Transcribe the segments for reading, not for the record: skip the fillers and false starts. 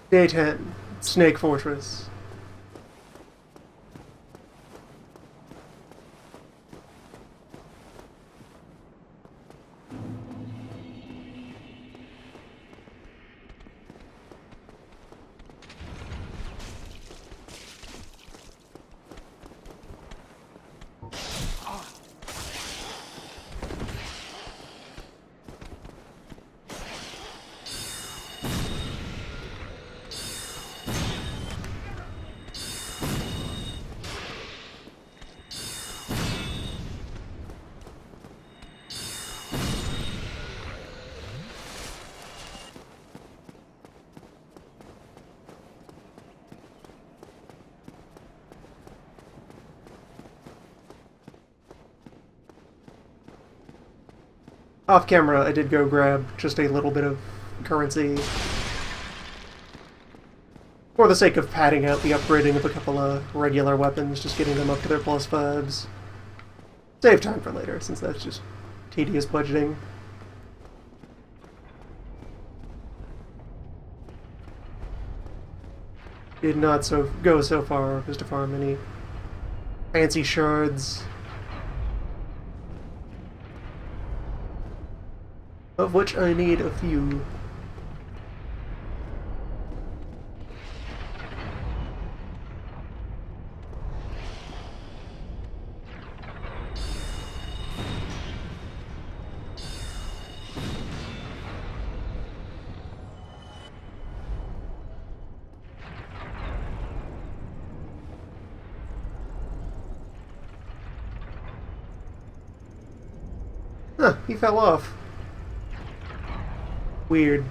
Day 10, Snake Fortress. Off camera, I did go grab just a little bit of currency for the sake of padding out the upgrading of a couple of regular weapons, just getting them up to their +5s. Save time for later, since that's just tedious budgeting. Did not go so far as to farm any fancy shards, of which I need a few. Huh, he fell off. Weird.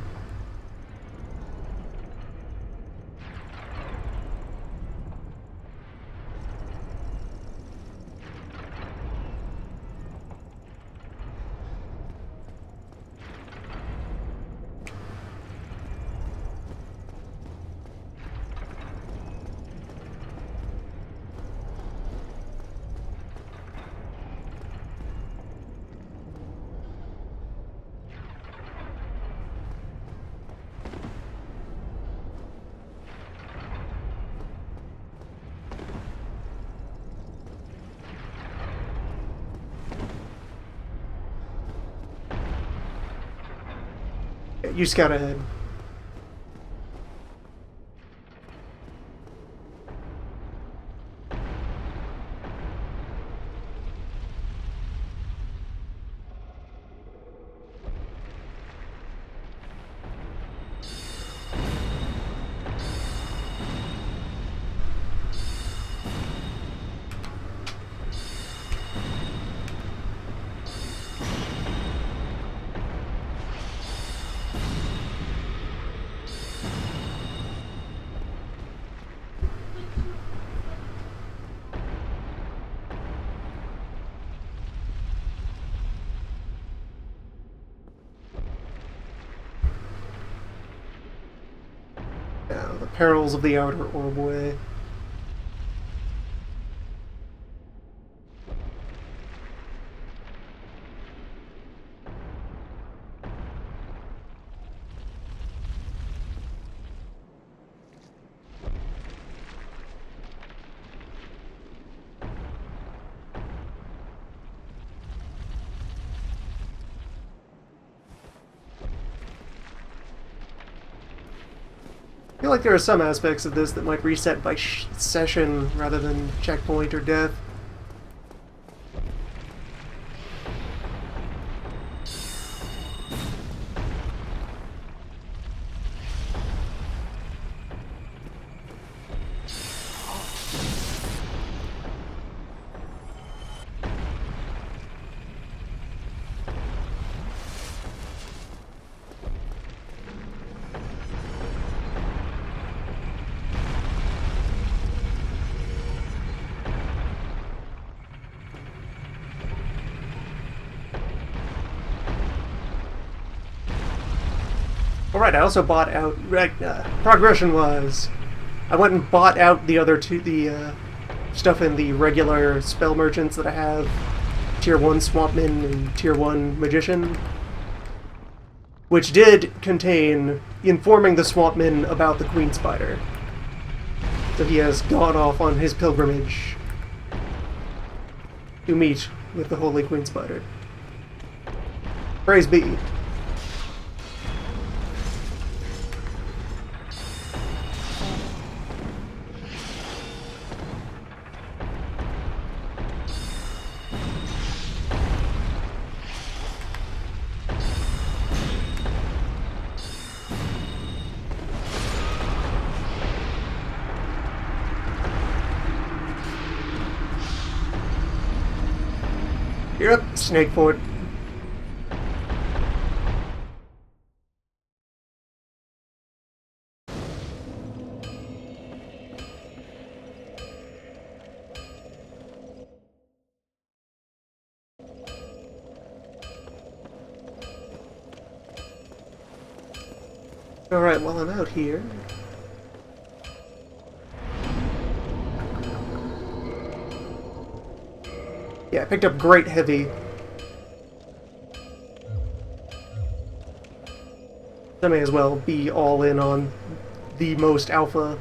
You scout ahead. Now, the perils of the outer orbway. I feel like there are some aspects of this that might reset by session rather than checkpoint or death. Alright, I also bought out, progression-wise, I went and bought out the other two, the stuff in the regular spell merchants that I have, Tier 1 Swampman and Tier 1 Magician, which did contain informing the swampmen about the queen spider. So he has gone off on his pilgrimage to meet with the holy queen spider. Praise be. You're up, Snakefort. Alright, while I'm out here... Yeah, I picked up Great Heavy. I may as well be all in on the most alpha.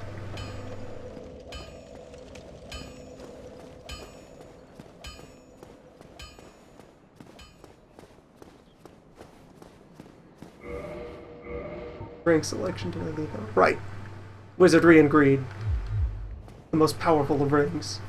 Rank selection to leave out. Right. Wizardry and Greed. The most powerful of rings.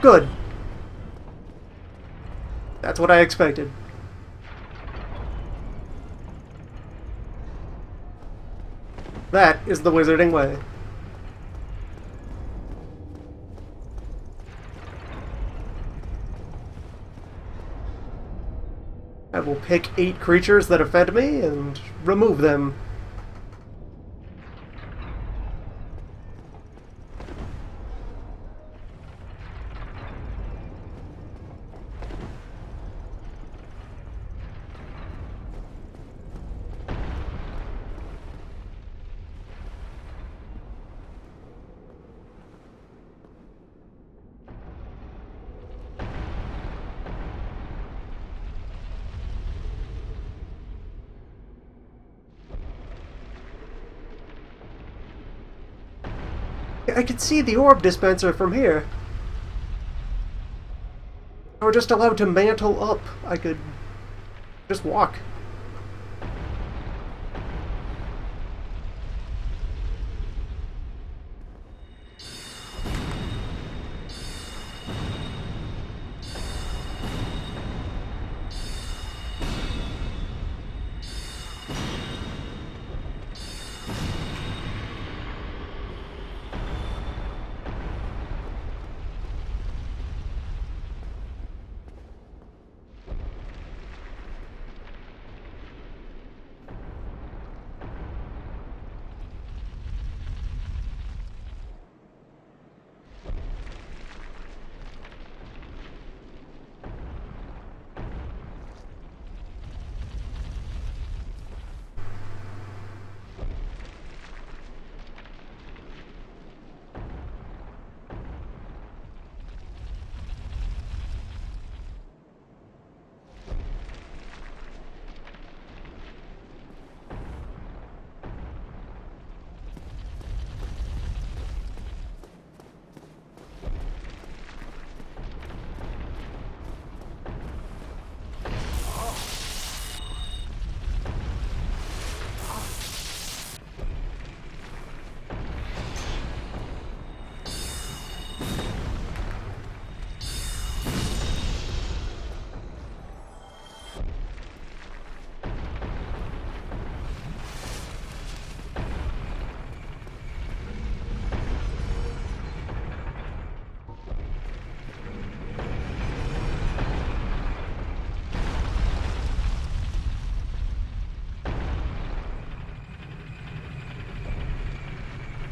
Good. That's what I expected. That is the wizarding way. I will pick 8 creatures that offend me and remove them. I could see the orb dispenser from here. I were just allowed to mantle up. I could just walk.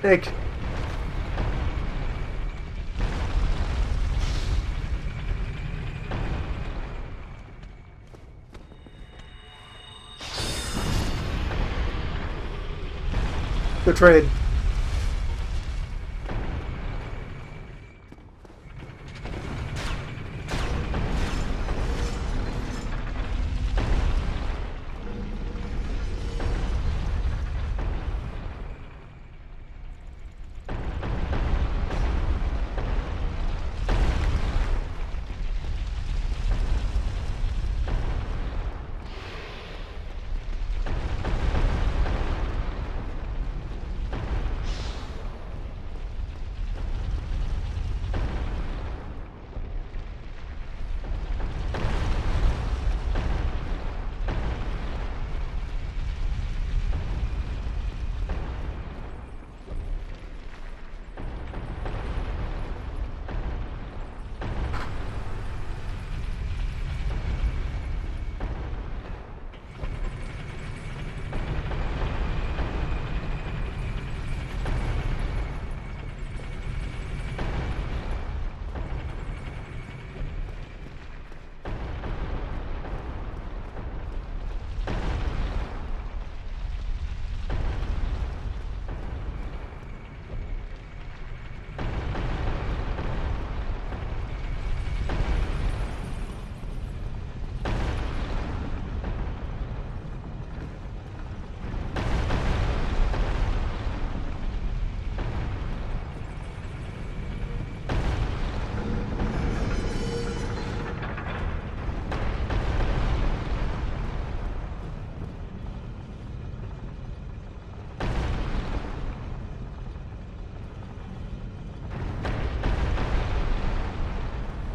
Like, good trade.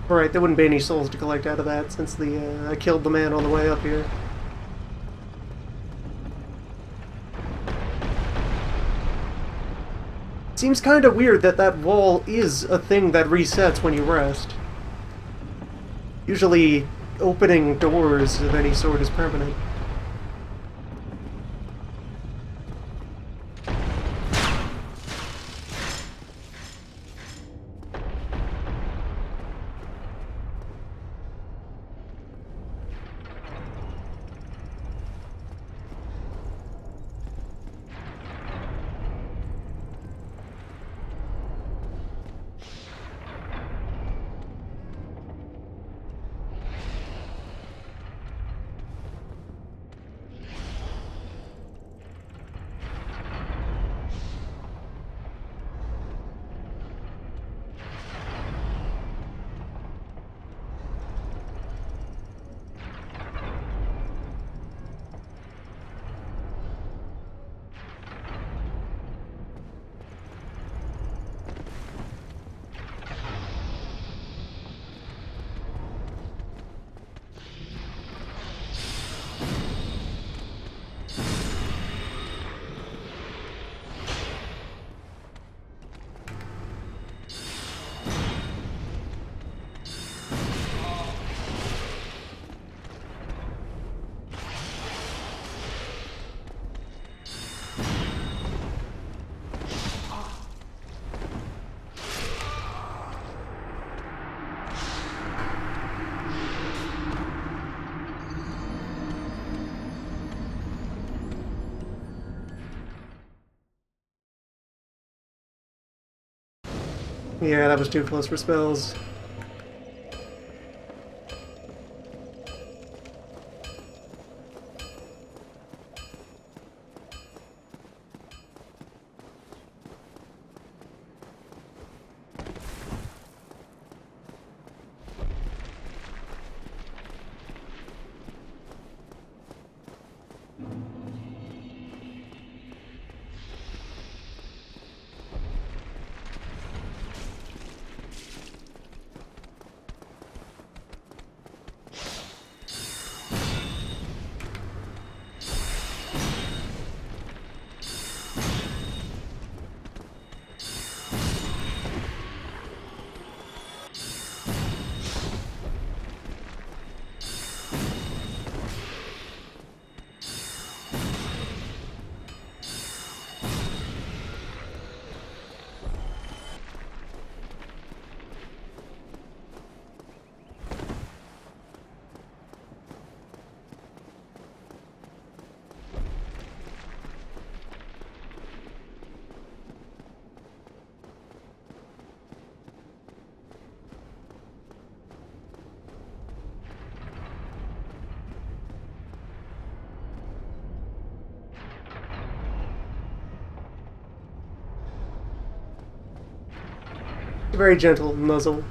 Right, there wouldn't be any souls to collect out of that since I killed the man on the way up here. Seems kind of weird that that wall is a thing that resets when you rest. Usually, opening doors of any sort is permanent. Yeah, that was too close for spells. Very gentle muzzle.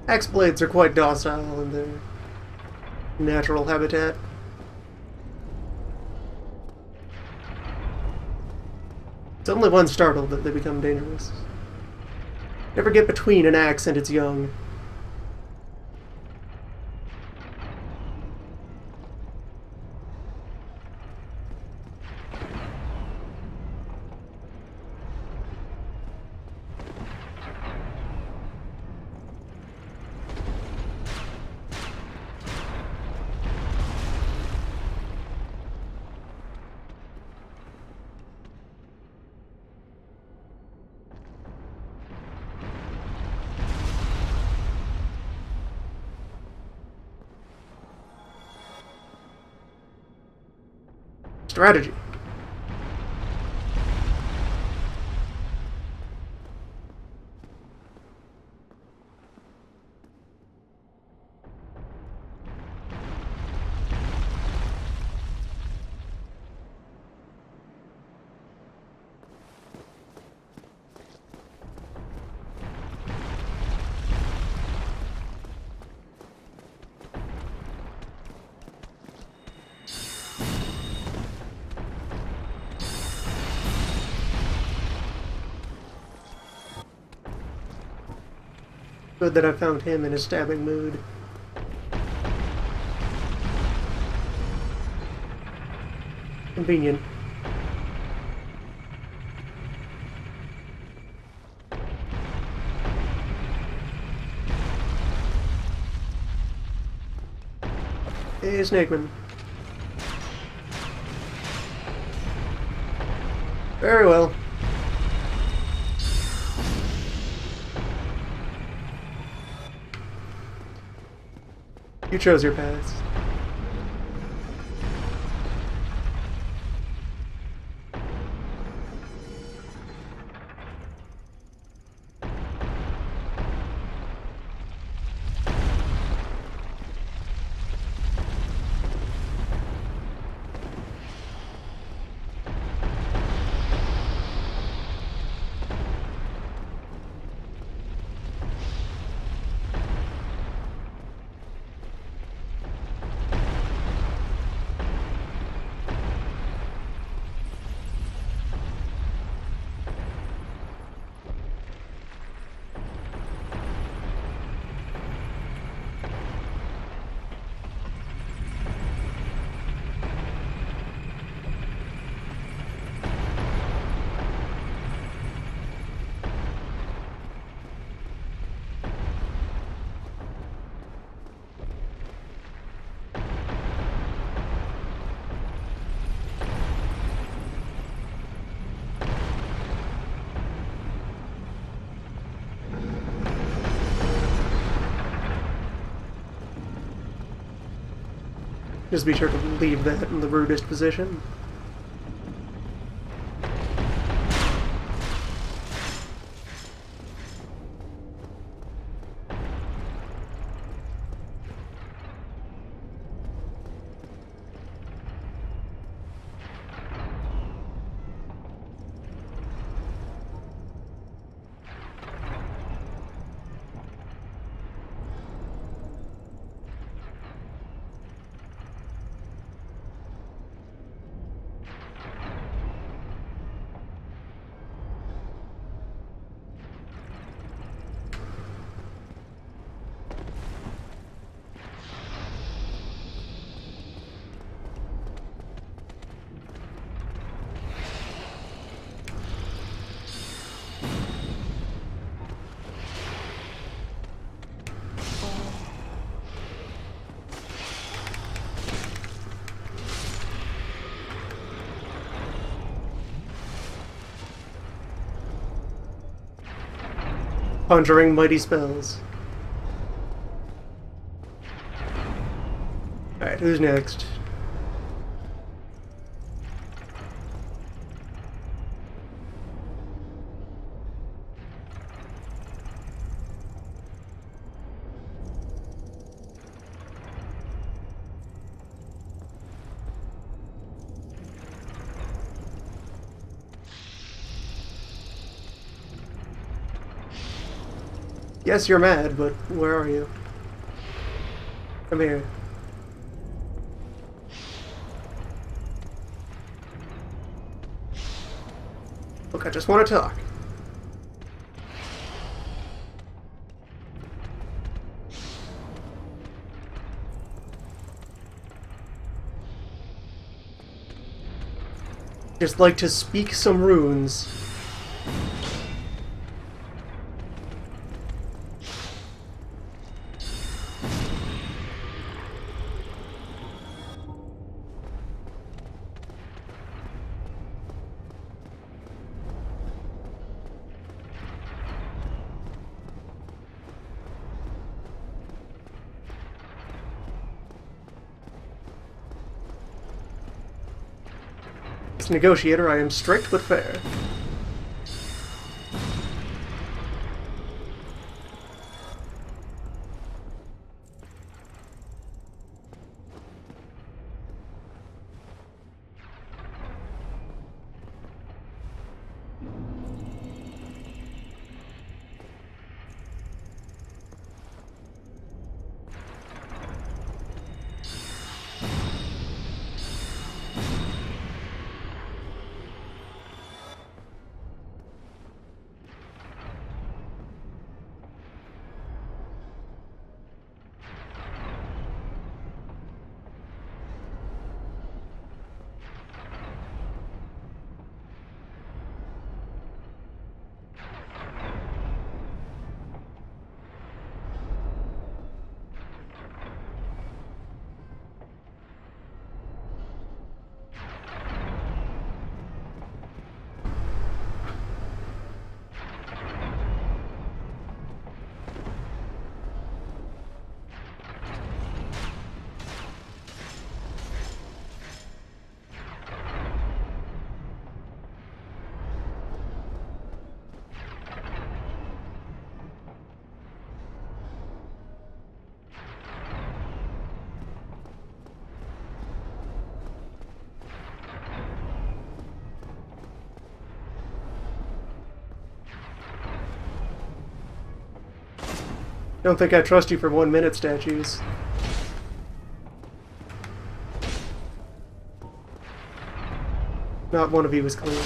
Axe blades are quite docile in their natural habitat. It's only when startled that they become dangerous. Never get between an axe and its young. Strategy. Good that I found him in a stabbing mood. Convenient. Hey, Snakeman. Very well. You chose your path. Just be sure to leave that in the rudest position. Conjuring mighty spells. Alright, who's next? Yes, you're mad, but where are you? Come here. Look, I just want to talk. Just like to speak some runes. As negotiator, I am strict but fair. Don't think I trust you for 1 minute, statues. Not one of you is clean.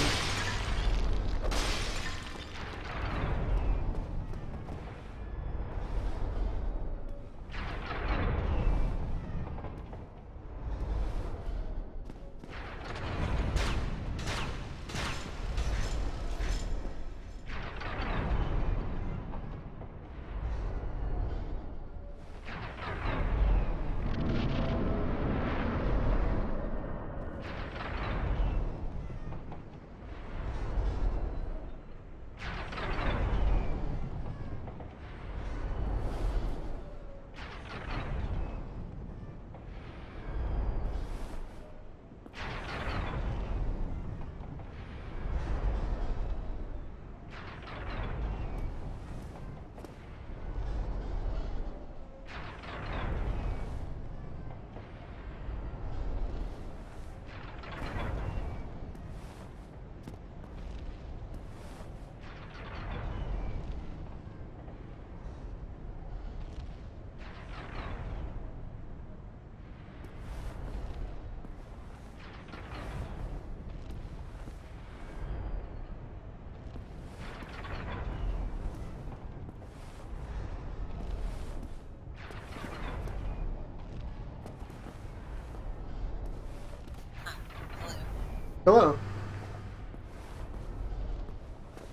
Hello.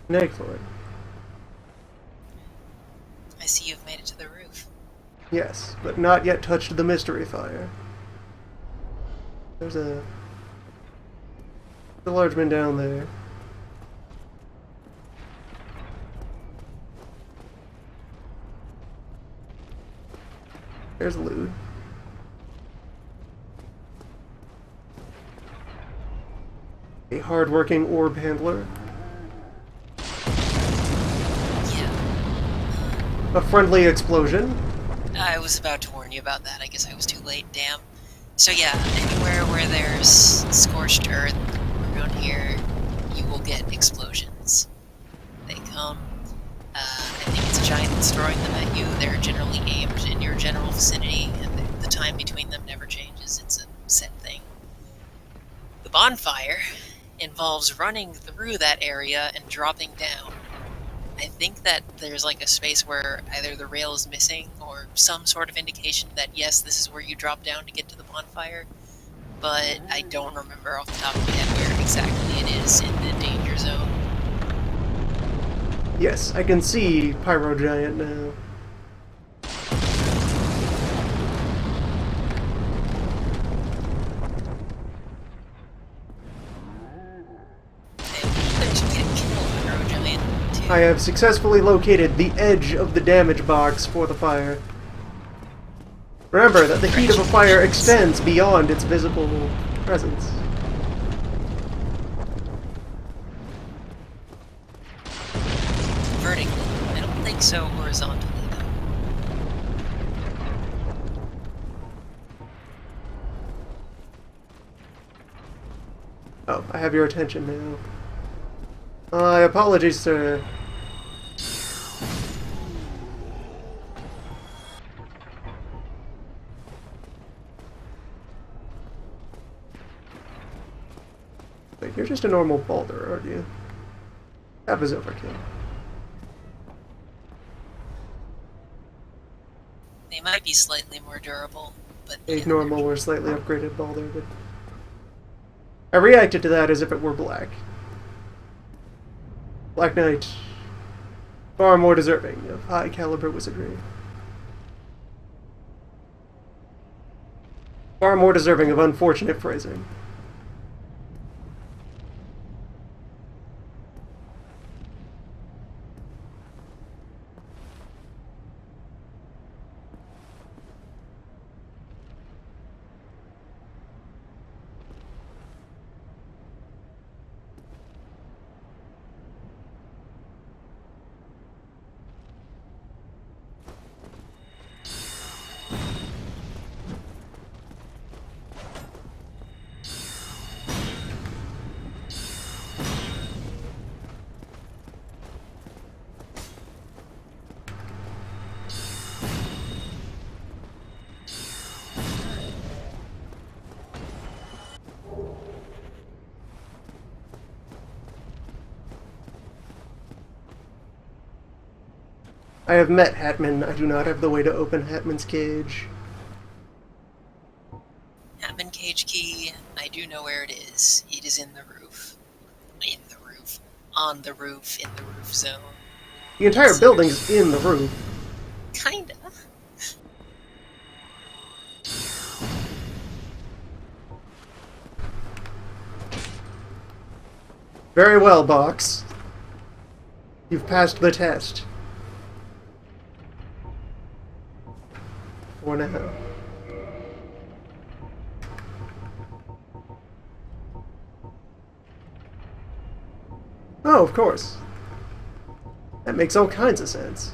Negford. I see you've made it to the roof. Yes, but not yet touched the mystery fire. There's a large man down there. There's loot. A hard-working orb handler. Yeah. A friendly explosion. I was about to warn you about that. I guess I was too late. Damn. So yeah, anywhere where there's scorched earth around here, you will get explosions. They come. I think it's a giant that's throwing them at you. They're generally aimed in your general vicinity, and the time between them never changes. It's a set thing. The bonfire involves running through that area and dropping down. I think that there's like a space where either the rail is missing or some sort of indication that yes, this is where you drop down to get to the bonfire, but I don't remember off the top of my head where exactly it is in the danger zone. Yes, I can see Pyro Giant now. I have successfully located the edge of the damage box for the fire. Remember that the heat of a fire extends beyond its visible presence. Vertically. I don't think so horizontally, though. Oh, I have your attention now. Apologies, sir. Wait, you're just a normal boulder, aren't you? That was overkill. They might be slightly more durable, but... A normal or slightly upgraded boulder, but... I reacted to that as if it were black. Black Knight. Far more deserving of high-caliber wizardry. Far more deserving of unfortunate phrasing. I have met Hatman. I do not have the way to open Hatman's cage. Hatman cage key, I do know where it is. It is in the roof. In the roof. On the roof, in the roof zone. The entire building's in the roof. Kinda. Very well, Box. You've passed the test. For now. Oh, of course. That makes all kinds of sense.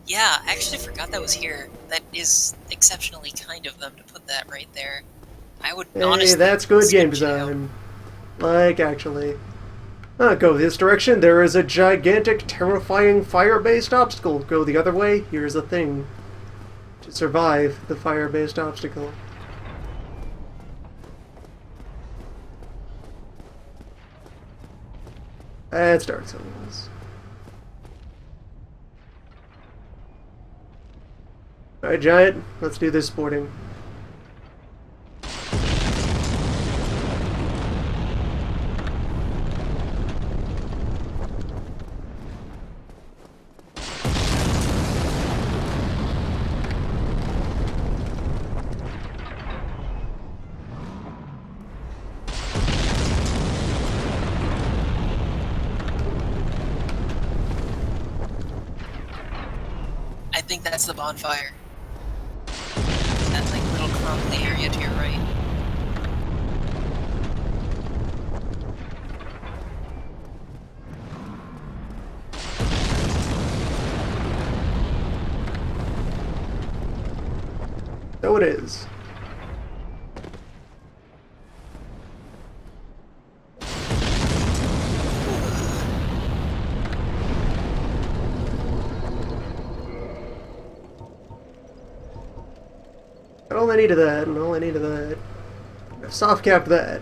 Yeah, I actually forgot that was here. That is exceptionally kind of them to put that right there. I would honestly... Hey, that's good game skip it out. design. Like, actually. Go this direction, there is a gigantic, terrifying fire-based obstacle. Go the other way, here's a thing. To survive the fire-based obstacle. That's Dark Souls. Alright, Giant, let's do this sporting. I think that's the bonfire. on the area to your right. So it is. All I needed that, and all I needed that. I've soft capped that.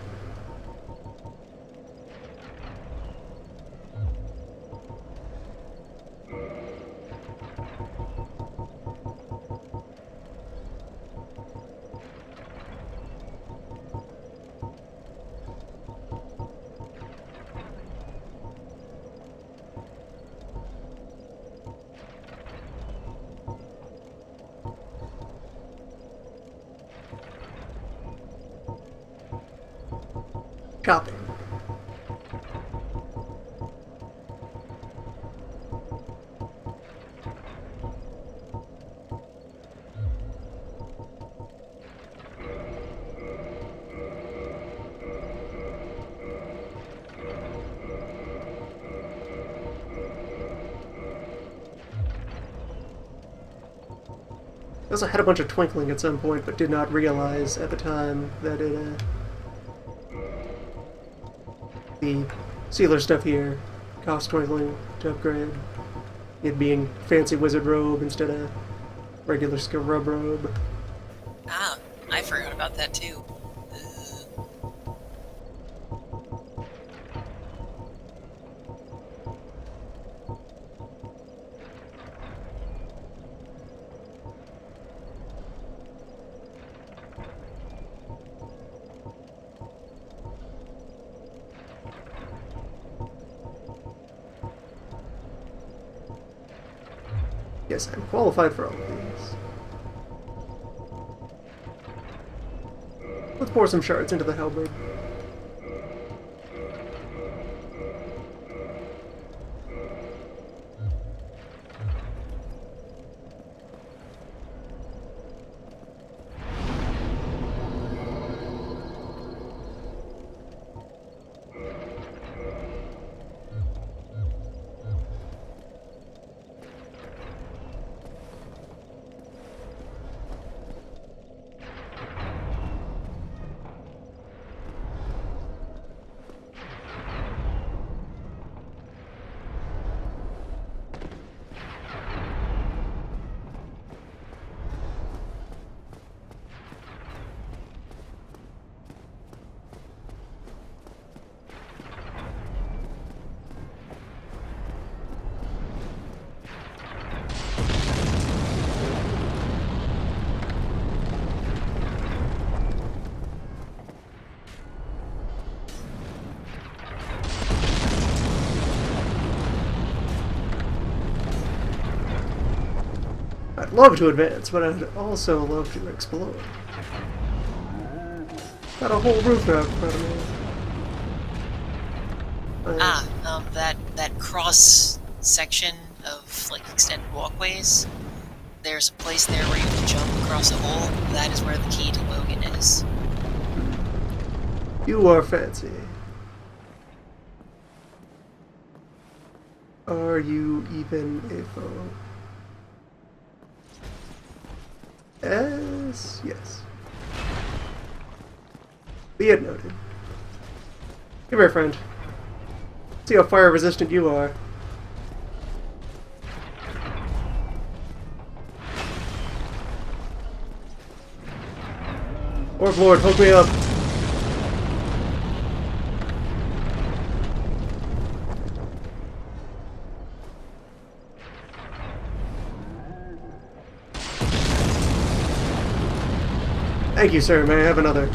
Copy. I also had a bunch of twinkling at some point, but did not realize at the time that it, the sealer stuff here cost twinkling to upgrade. It being fancy wizard robe instead of regular scrub robe. Ah, I forgot about that too. Yes, I'm qualified for all of these. Let's pour some shards into the halberd. I'd love to advance, but I'd also love to explore. Got a whole roof out in front of me. That cross section of like extended walkways. There's a place there where you can jump across a hole. That is where the key to Logan is. You are fancy. Are you even a foe? Yes. Be it noted. Come here, friend. See how fire resistant you are. Orc Lord, hook me up. Thank you, sir. May I have another?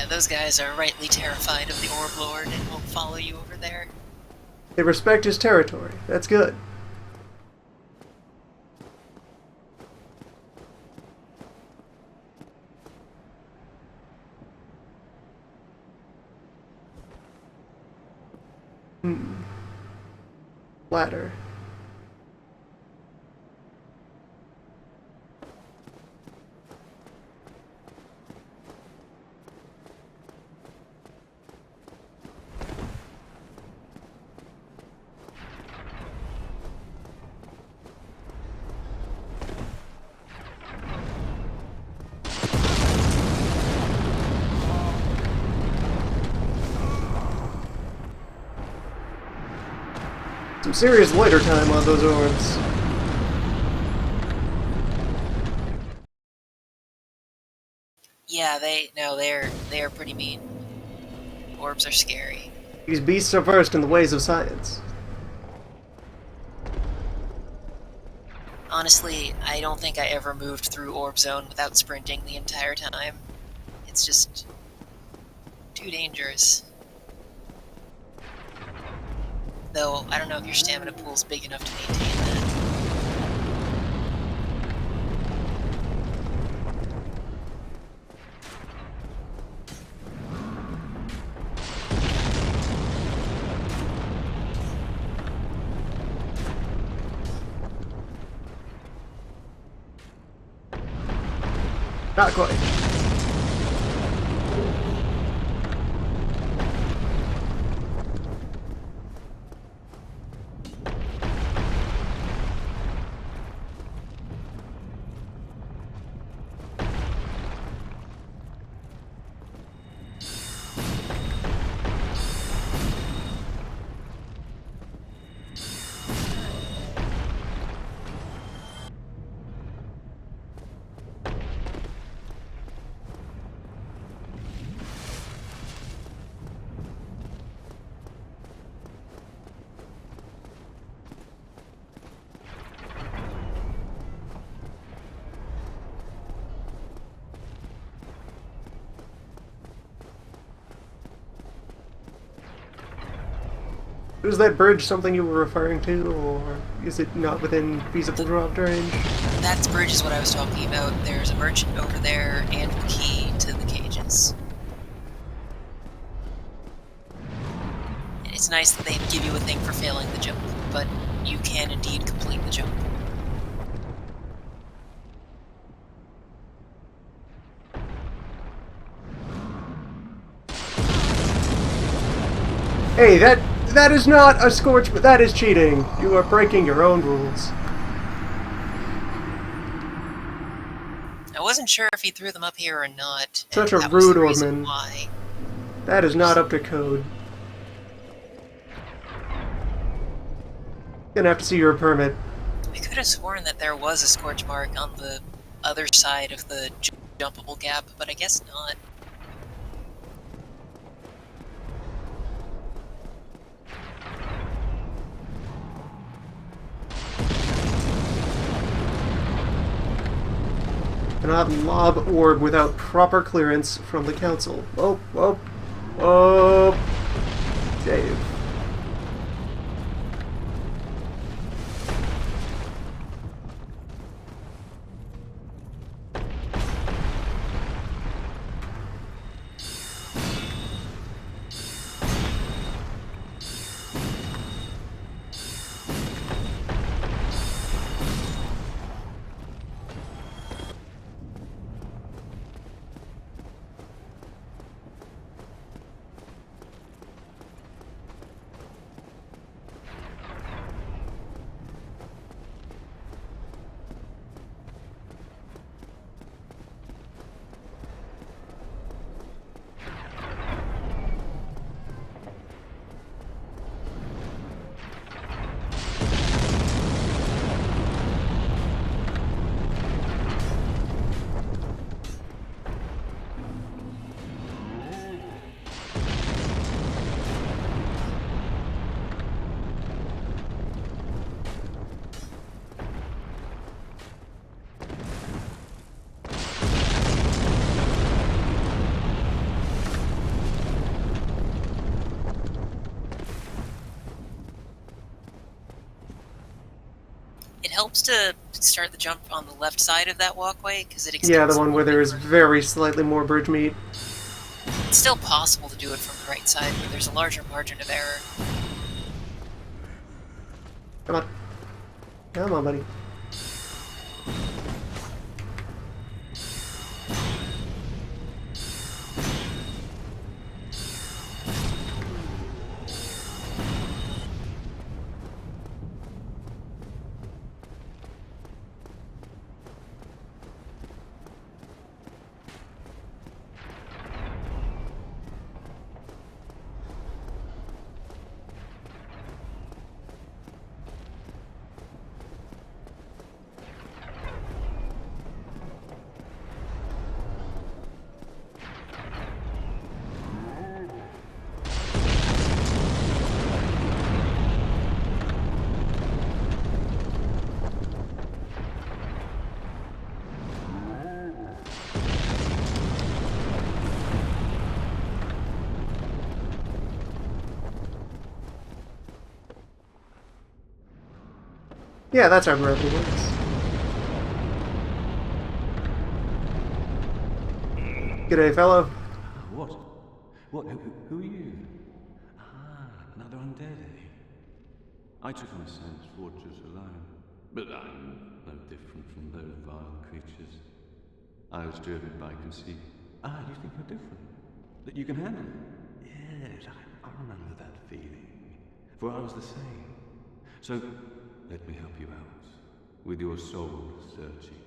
Yeah, those guys are rightly terrified of the Orb Lord and won't follow you over there. They respect his territory. That's good. Ladder. Some serious lighter time on those orbs. Yeah, they're pretty mean. Orbs are scary. These beasts are versed in the ways of science. Honestly, I don't think I ever moved through Orb Zone without sprinting the entire time. It's just too dangerous. Though, I don't know if your stamina pool's big enough to maintain that. Not quite. Was that bridge something you were referring to, or is it not within feasible drop range? That bridge is what I was talking about. There's a merchant over there and the key to the cages. It's nice that they give you a thing for failing the jump, but you can indeed complete the jump. Hey, that is not a scorch, but that is cheating. You are breaking your own rules. I wasn't sure if he threw them up here or not. Such a that was rude the reason orbman. why. That is not up to code. Gonna have to see your permit. I could have sworn that there was a scorch mark on the other side of the jumpable gap, but I guess not. Cannot lob orb without proper clearance from the council. Oh, oh, oh, Dave. helps to start the jump on the left side of that walkway, because it extends. Yeah, the one a where little there bit is further. very slightly more bridge meat. It's still possible to do it from the right side, but there's a larger margin of error. Come on. Come on, buddy. Yeah, that's how gravity works. G'day, fellow. What? What? Who are you? Ah, another undead, eh? I took on Sens fortress alone, but I'm no different from those vile creatures. I was driven by conceit. Ah, you think you're different? That you can handle it? Yes, I remember that feeling. For I was the same. So, let me help you out. With your soul searching.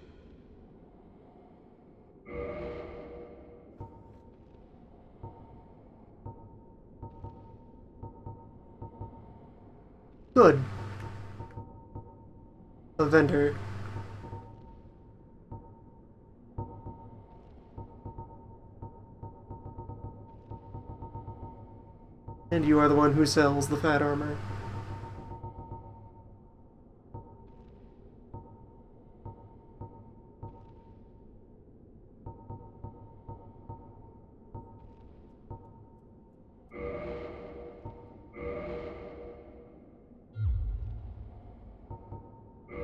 Good. A vendor. And you are the one who sells the fat armor.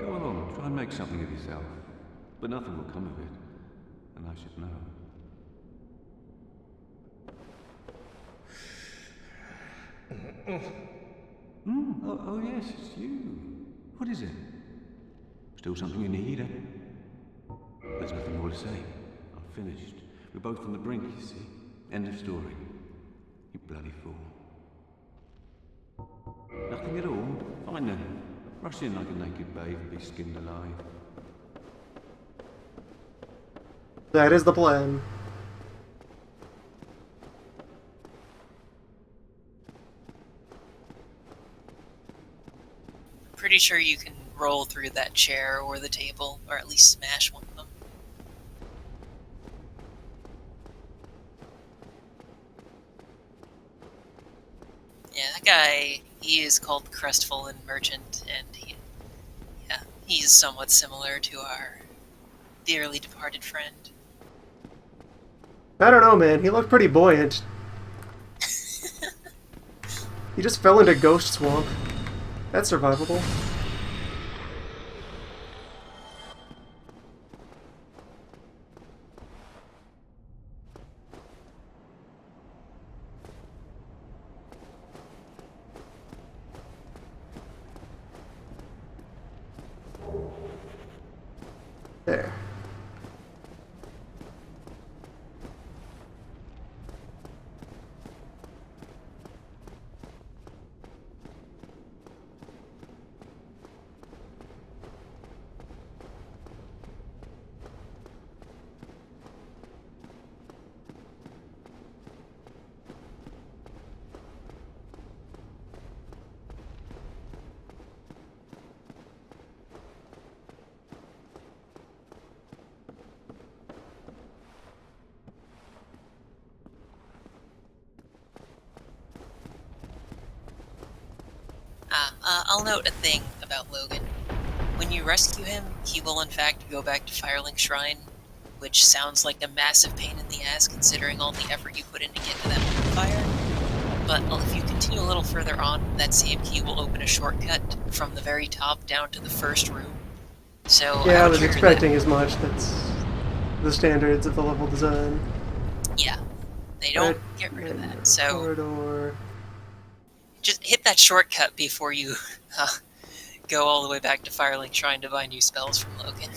Go along, try and make something of yourself. But nothing will come of it. And I should know. Oh yes, it's you. What is it? Still something you need, eh? There's nothing more to say. I'm finished. We're both on the brink, you see. End of story. You bloody fool. Nothing at all? Fine then. Rush in like a naked babe and be skinned alive. That is the plan. Pretty sure you can roll through that chair or the table, or at least smash one of them. Yeah, that guy, he is called Crestfallen Merchant, and he's somewhat similar to our dearly departed friend. I don't know, man. He looked pretty buoyant. He just fell into Ghost Swamp. That's survivable. There. I'll note a thing about Logan. When you rescue him, he will in fact go back to Firelink Shrine, which sounds like a massive pain in the ass considering all the effort you put in to get to that fire. But if you continue a little further on, that same key will open a shortcut from the very top down to the first room, So Yeah, I would was hear expecting as much. That's the standards of the level design. Yeah, they don't Right, get rid of and that. So corridor. just hit that shortcut before you go all the way back to Firelink trying to buy new spells from Logan.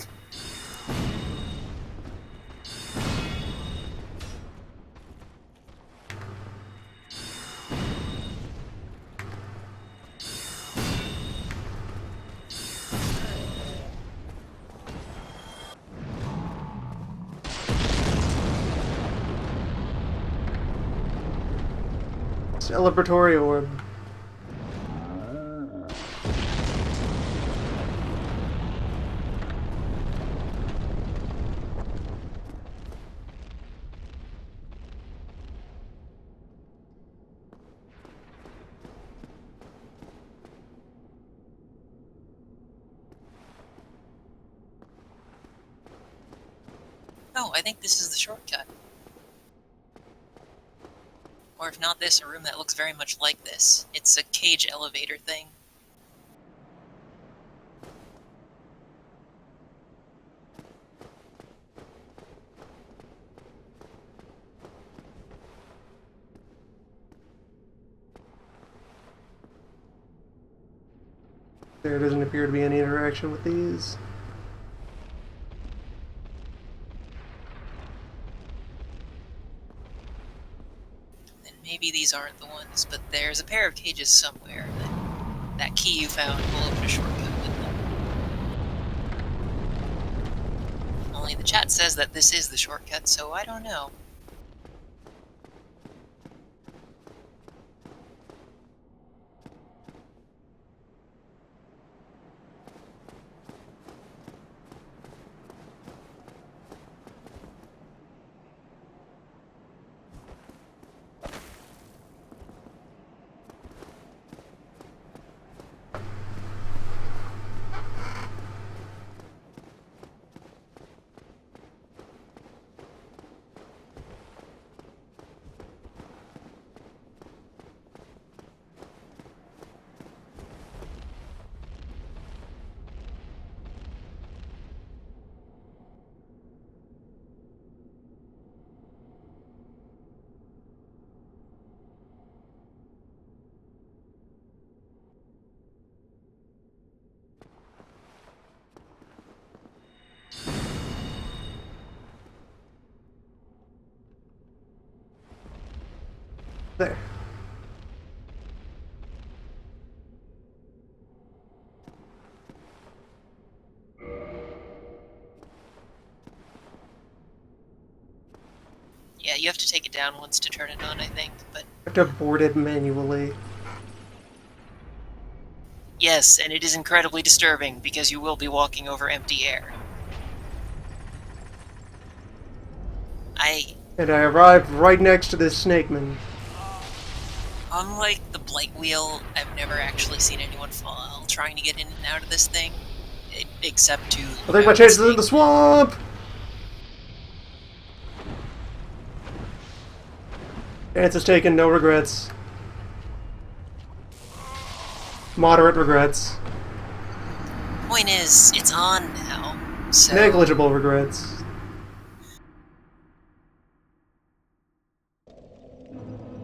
Celebratory orb. Oh, I think this is the shortcut. Or if not this, a room that looks very much like this. It's a cage elevator thing. There doesn't appear to be any interaction with these. Then maybe these aren't the ones, but there's a pair of cages somewhere that key you found will open a shortcut with them. Only the chat says that this is the shortcut, so I don't know. There. Yeah, you have to take it down once to turn it on, I think, but... I have to board it manually. Yes, and it is incredibly disturbing, because you will be walking over empty air. And I arrived right next to this snakeman. Unlike the Blight Wheel, I've never actually seen anyone fall trying to get in and out of this thing, except to... I think my chances are in the swamp! Chance is taken, no regrets. Moderate regrets. Point is, it's on now, so... Negligible regrets.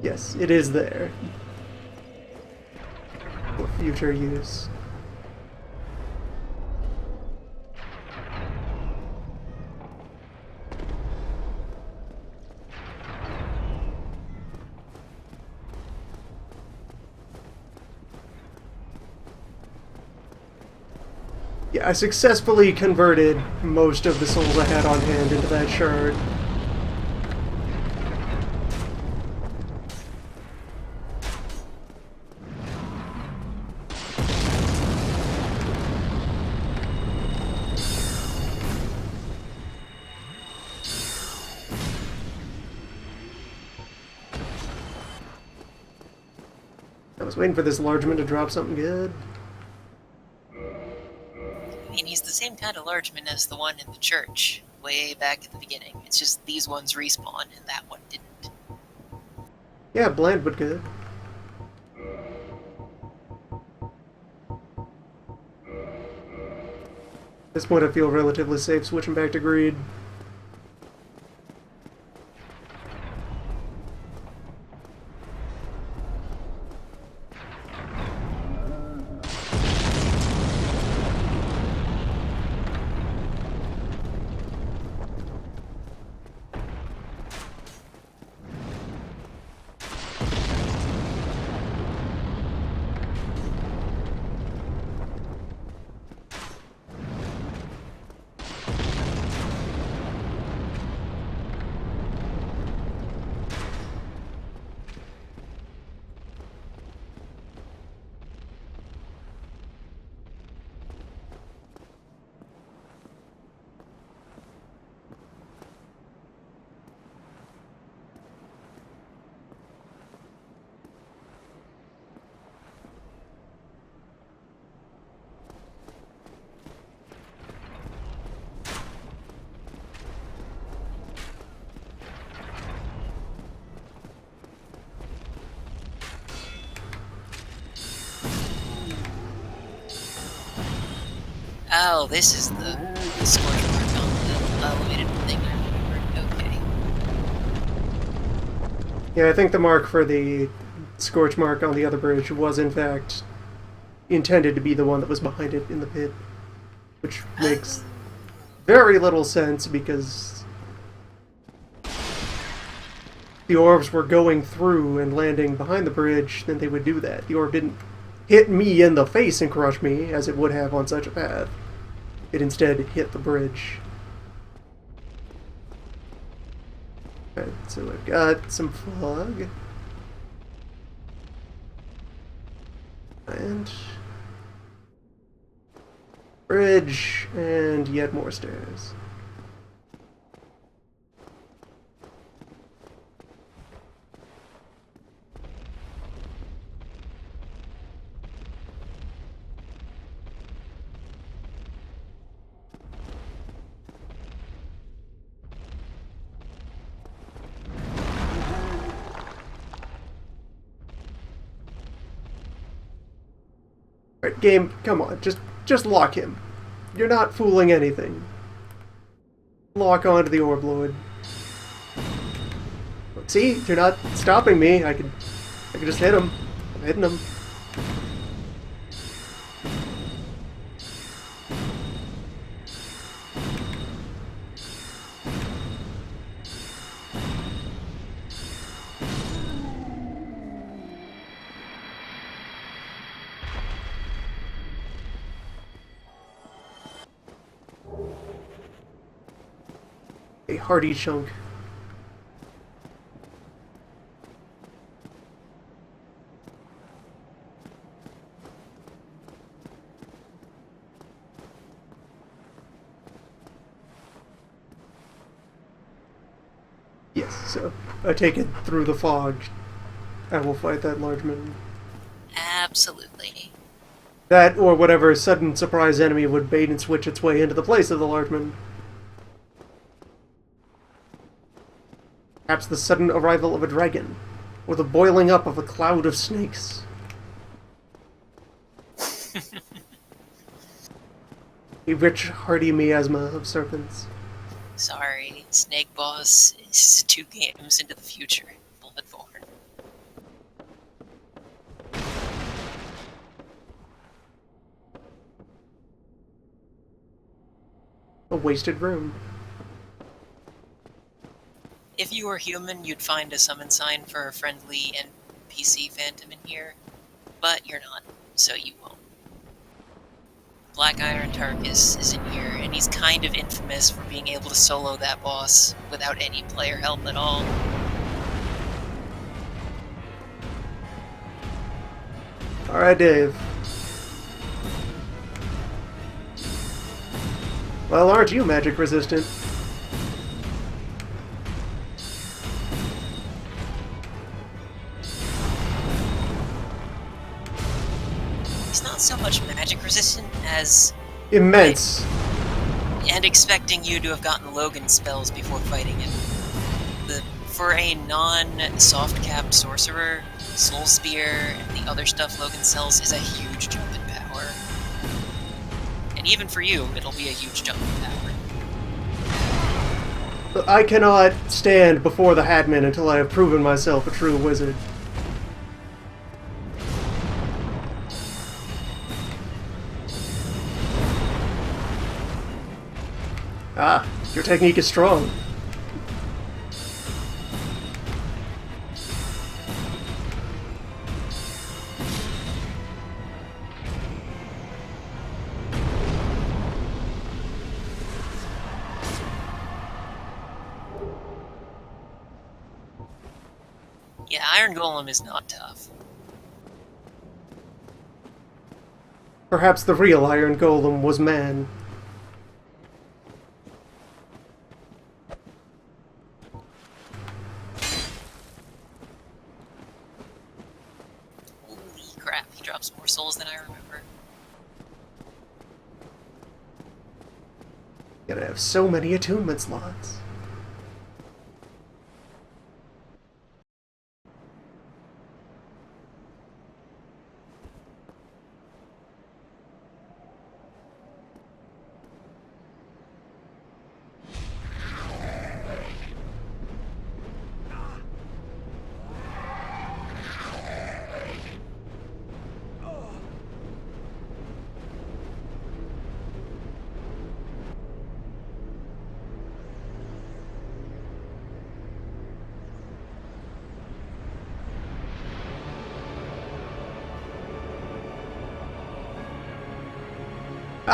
Yes, it is there. For future use. Yeah, I successfully converted most of the souls I had on hand into that shard. I was waiting for this largeman to drop something good. I mean, he's the same kind of largeman as the one in the church, way back at the beginning. It's just these ones respawn, and that one didn't. Yeah, bland but good. At this point I feel relatively safe switching back to greed. Oh, this is the scorch mark on the elevated thing I remembered. Okay. Yeah, I think the mark for the scorch mark on the other bridge was in fact intended to be the one that was behind it in the pit. Which makes very little sense because the orbs were going through and landing behind the bridge, then they would do that. The orb didn't hit me in the face and crush me, as it would have on such a path. It instead hit the bridge. Alright, so I've got some fog. And bridge, and yet more stairs. Alright, game, come on, just lock him. You're not fooling anything. Lock onto the Orb Lord. See, you're not stopping me. I could just hit him. I'm hitting him. A hearty chunk. Yes, so I take it through the fog. I will fight that largeman. Absolutely. That, or whatever sudden surprise enemy would bait and switch its way into the place of the largeman. Perhaps the sudden arrival of a dragon, or the boiling up of a cloud of snakes. A rich, hearty miasma of serpents. Sorry, Snake Boss is 2 games into the future. Bloodborne. A wasted room. If you were human, you'd find a summon sign for a friendly NPC phantom in here, but you're not, so you won't. Black Iron Tarkus is in here, and he's kind of infamous for being able to solo that boss without any player help at all. Alright, Dave. Well, aren't you magic resistant? He's not so much magic resistant as... Immense. And expecting you to have gotten Logan spells before fighting him. For a non-soft-capped sorcerer, Soul Spear and the other stuff Logan sells is a huge jump in power. And even for you, it'll be a huge jump in power. But I cannot stand before the Hatman until I have proven myself a true wizard. Ah, your technique is strong. Yeah, Iron Golem is not tough. Perhaps the real Iron Golem was man. Holy crap, he drops more souls than I remember. Gotta have so many attunement slots.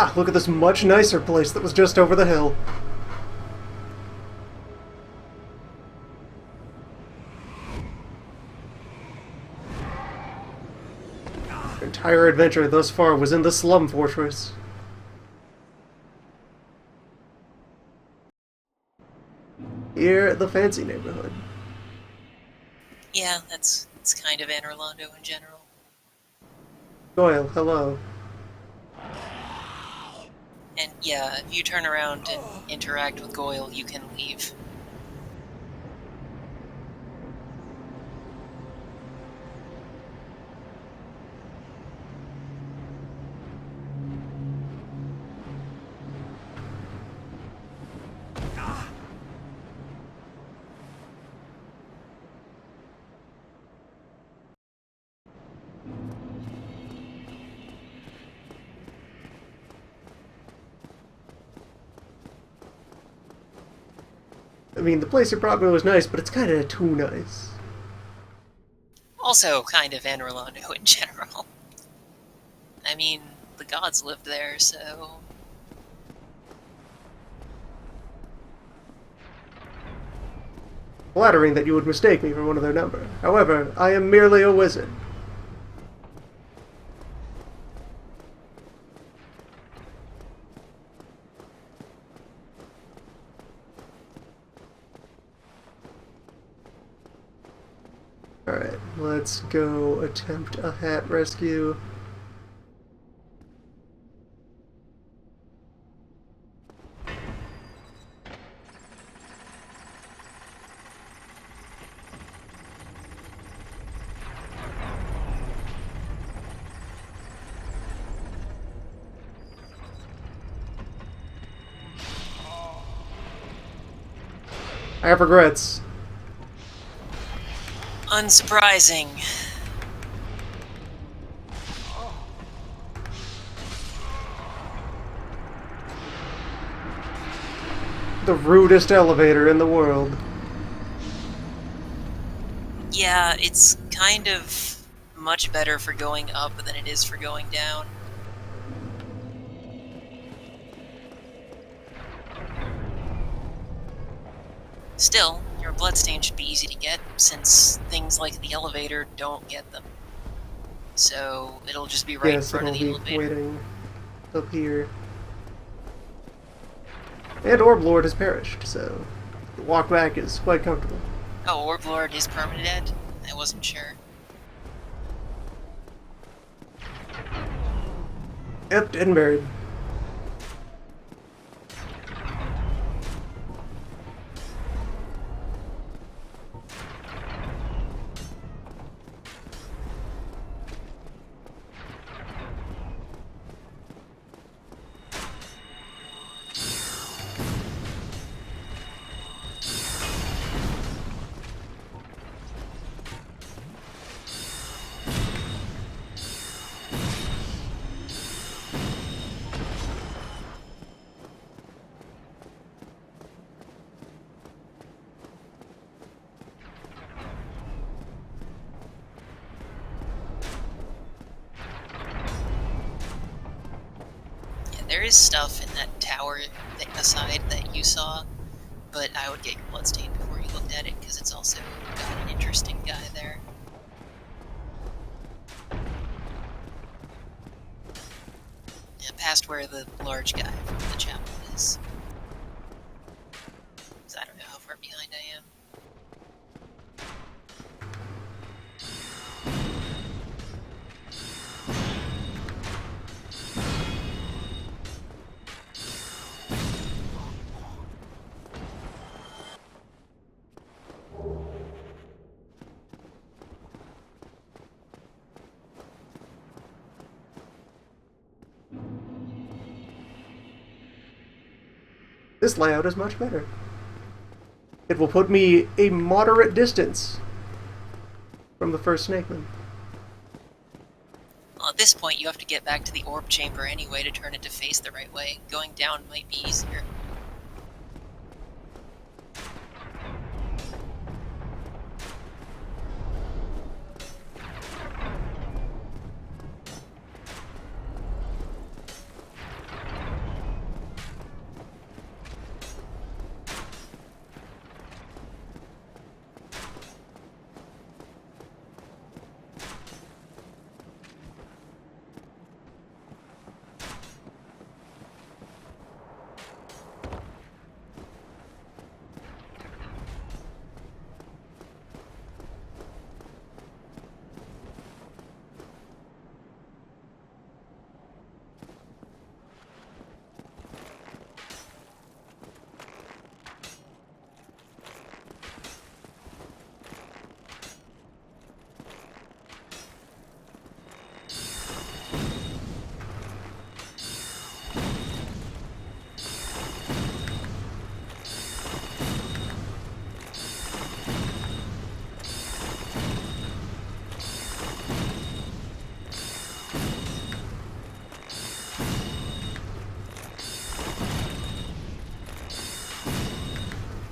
Ah, look at this much nicer place that was just over the hill. Our entire adventure thus far was in the slum fortress. Here, the fancy neighborhood. Yeah, it's kind of Anor Londo in general. Doyle, hello. And yeah, if you turn around and interact with Goyle, you can leave. I mean, the place you brought me was nice, but it's kind of too nice. Also kind of Anor Londo in general. I mean, the gods lived there, so... Flattering that you would mistake me for one of their number. However, I am merely a wizard. Alright, let's go attempt a hat rescue. I have regrets. Unsurprising. The rudest elevator in the world. Yeah, it's kind of much better for going up than it is for going down. Still, your bloodstain should be easy to get, since things like the elevator don't get them. So, it'll just be right in Yes, front it'll of the be elevator. waiting up here. And Orb Lord has perished, so the walk back is quite comfortable. Oh, Orb Lord is permanent dead? I wasn't sure. Yep, dead and buried. there is stuff in that tower aside that you saw, but I would get your bloodstain before you looked at it, because it's also got an interesting guy there. Yeah, past where the large guy from the chapel is. 'Cause I don't know how far behind I am. This layout is much better. It will put me a moderate distance from the first snakeman. Well, at this point, you have to get back to the orb chamber anyway to turn it to face the right way. Going down might be easier.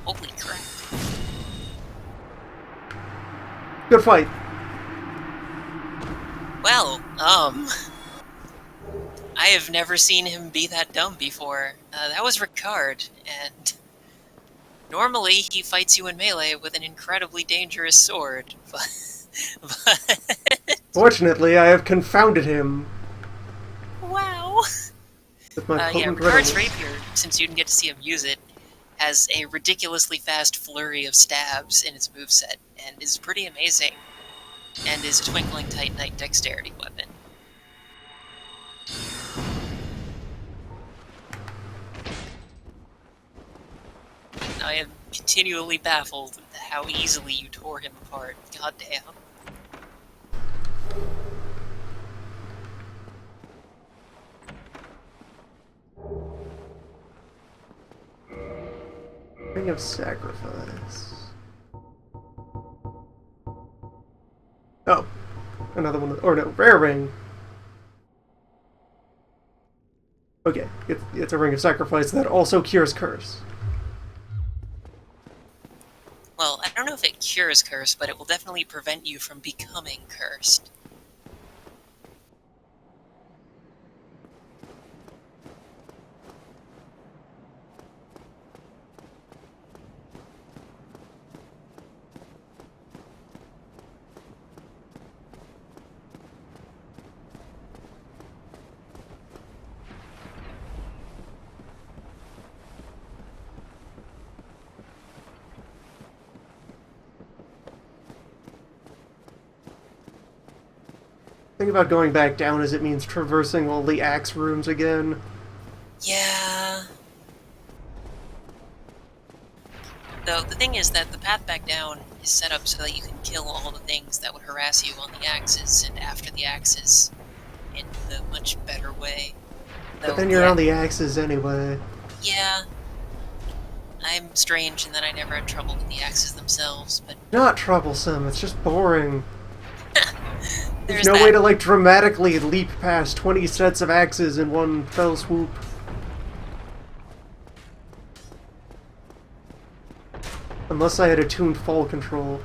Holy crap. Good fight. Well, I have never seen him be that dumb before. That was Ricard, and normally he fights you in melee with an incredibly dangerous sword, but Fortunately, I have confounded him wow. with my Yeah, potent Ricard's riddles. rapier, since you didn't get to see him use it, has a ridiculously fast flurry of stabs in its moveset, and is pretty amazing, and is a twinkling titanite dexterity weapon. I am continually baffled at how easily you tore him apart. Goddamn. Ring of Sacrifice. Oh, another one. Or no, rare ring. Okay, it's a ring of sacrifice that also cures curse. Well, I don't know if it cures curse, but it will definitely prevent you from becoming cursed. The thing about going back down is it means traversing all the axe rooms again. Yeah. Though, the thing is that the path back down is set up so that you can kill all the things that would harass you on the axes and after the axes in a much better way. Though, But then you're yeah, on the axes anyway. Yeah. I'm strange in that I never had trouble with the axes themselves, but Not troublesome, it's just boring. there's There's no that. way to, like, dramatically leap past 20 sets of axes in one fell swoop. Unless I had attuned fall control.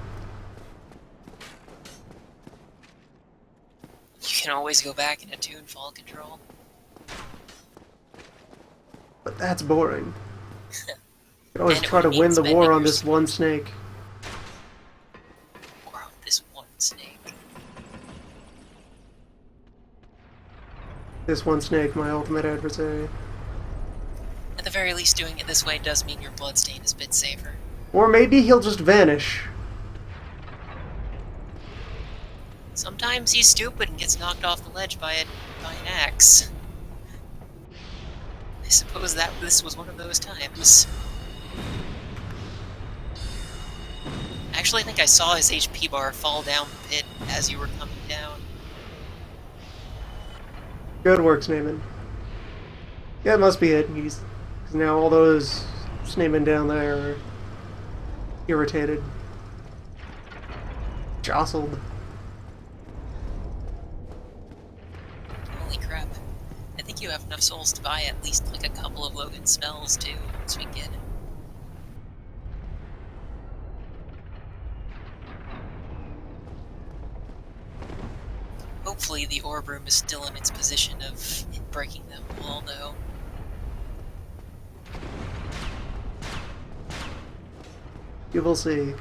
You can always go back and attune fall control. But that's boring. You can always And it try to would win mean the war spending on your this one snake. Or on this one snake. This one snake, my ultimate adversary. At the very least, doing it this way does mean your bloodstain is a bit safer. Or maybe he'll just vanish. Sometimes he's stupid and gets knocked off the ledge by an axe. I suppose that this was one of those times. I actually think I saw his HP bar fall down the pit as you were coming down. Good work, Snaman. Yeah, it must be it. Because now all those Snamen down there are irritated. Jostled. Holy crap. I think you have enough souls to buy at least like a couple of Logan spells too, once we get it. Hopefully the orb room is still in its position of breaking them all, though. You will see.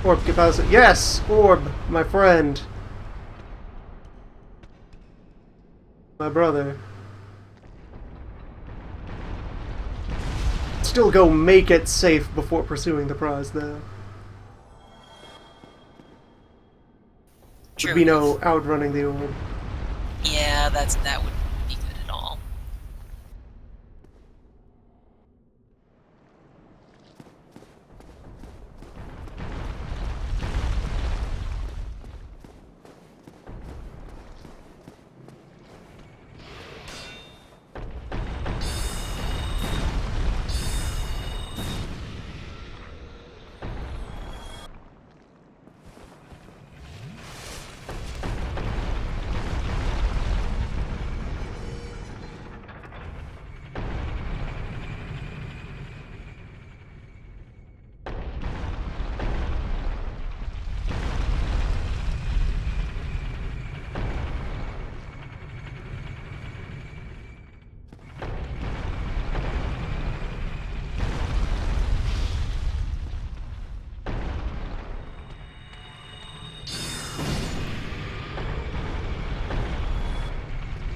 Orb capacity. Yes! Orb, my friend. My brother. Still go make it safe before pursuing the prize, though. True Would be no enough. outrunning the orb. Yeah, that wouldn't be good at all.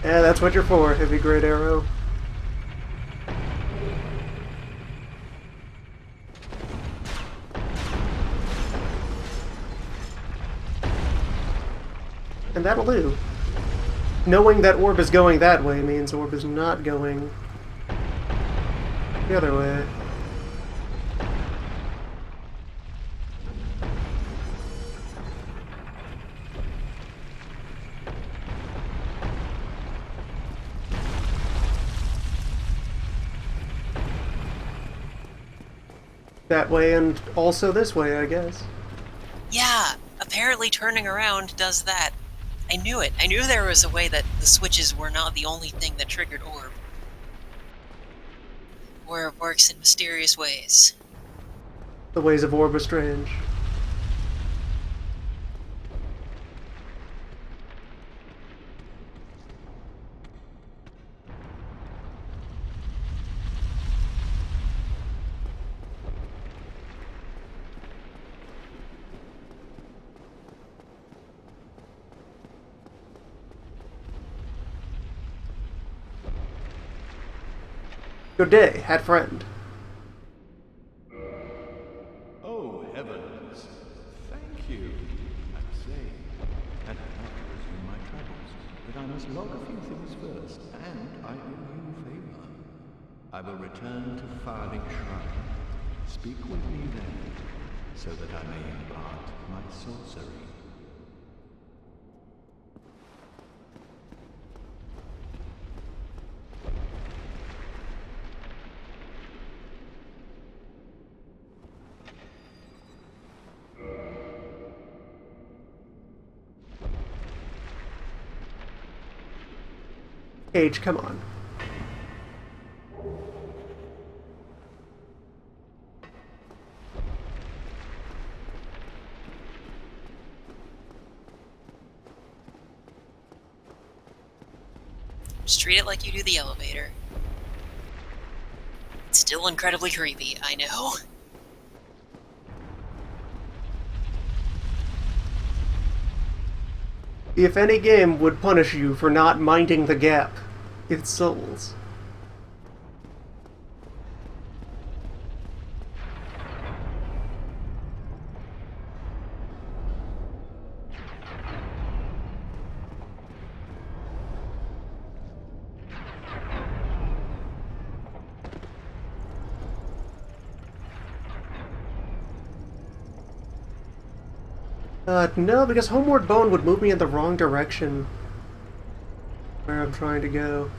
Yeah, that's what you're for, heavy great arrow. And that'll do. Knowing that orb is going that way means orb is not going the other way. That way and also this way, I guess. Yeah, apparently turning around does that. I knew it. I knew there was a way that the switches were not the only thing that triggered orb. Orb works in mysterious ways. The ways of orb are strange. Good day, hat friend. Oh, heavens. Thank you, I say. And not to resume my travels, but I must log a few things first, and I owe you a favor. I will return to Farthing Shrine. Speak with me then, so that I may impart my sorcery. Age, come on. Just treat it like you do the elevator. It's still incredibly creepy, I know. If any game would punish you for not minding the gap, it's Souls. No, because Homeward Bone would move me in the wrong direction. Where I'm trying to go.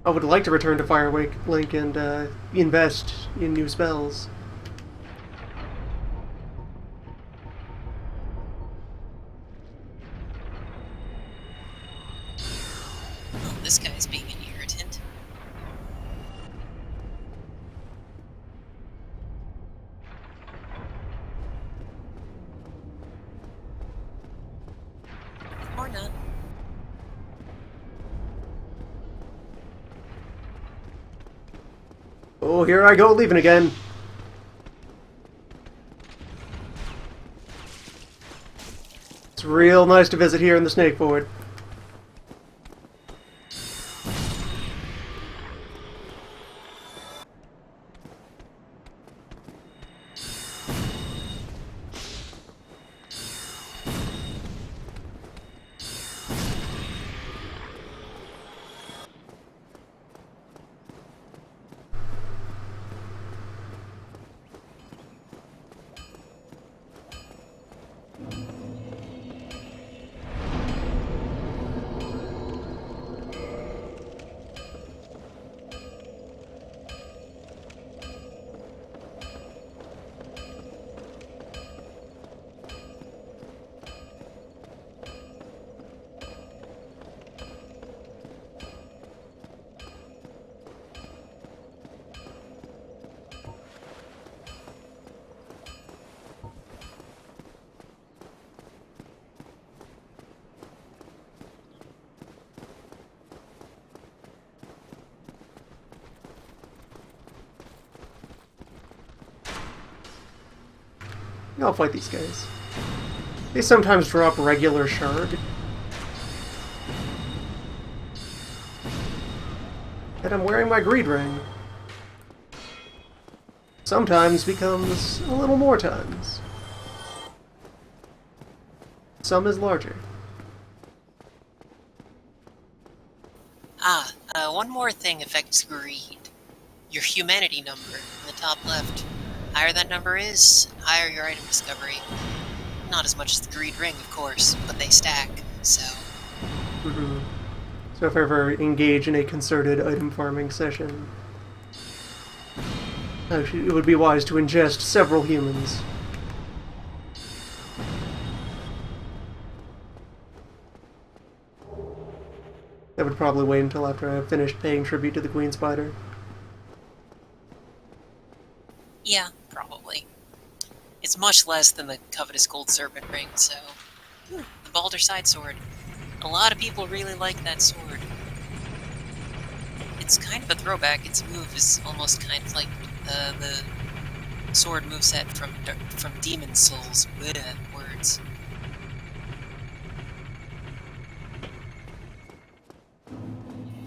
I would like to return to Firewake Link and invest in new spells. Oh, this guy's being an irritant. Or not. Oh, here I go, leaving again. It's real nice to visit here in the Snake Fort. I'll fight these guys. They sometimes drop regular shard. And I'm wearing my greed ring. Sometimes becomes a little more times. Some is larger. One more thing affects greed. Your humanity number in the top left. Higher that number is, higher your item discovery. Not as much as the greed ring, of course, but they stack, so... Mm-hmm. So if I ever engage in a concerted item farming session, actually, it would be wise to ingest several humans. I would probably wait until after I've finished paying tribute to the Queen Spider. Yeah, probably. It's much less than the covetous gold serpent ring, so... The Balder side sword. A lot of people really like that sword. It's kind of a throwback. Its move is almost kind of like the sword moveset from Demon Souls. Bleh, words.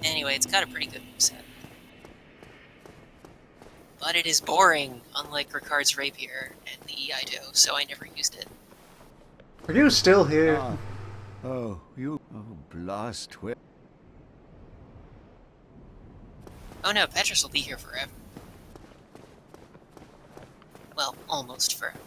Anyway, it's got a pretty good moveset. But it is boring, unlike Ricard's rapier and the Eido, so I never used it. Are you still here? Ah. Oh, you... Oh, blast whip. Oh no, Petrus will be here forever. Well, almost forever.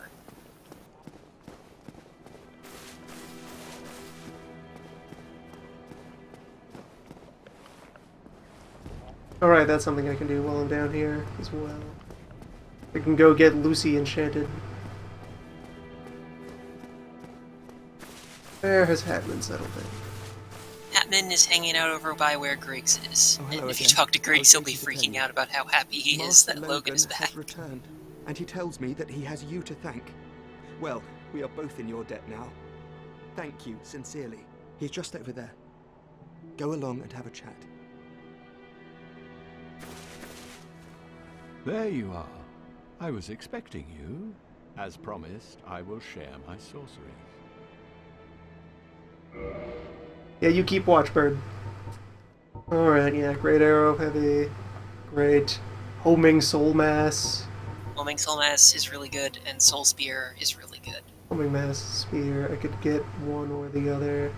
Alright, that's something I can do while I'm down here as well. I can go get Lucy enchanted. Where has Hatman settled in? Hatman is hanging out over by where Griggs is. Oh, hello And if you again. talk to Griggs, he'll be Welcome to the freaking pen. out about how happy he is that Logan is back. has returned, and he tells me that he has you to thank. Well, we are both in your debt now. Thank you, sincerely. He's just over there. Go along and have a chat. There you are. I was expecting you. As promised, I will share my sorceries. Yeah, you keep watch, bird. Alright, yeah, great arrow, heavy, great. Homing soul mass. Homing Soul Mass is really good, and Soul Spear is really good. Homing mass, spear, I could get one or the other.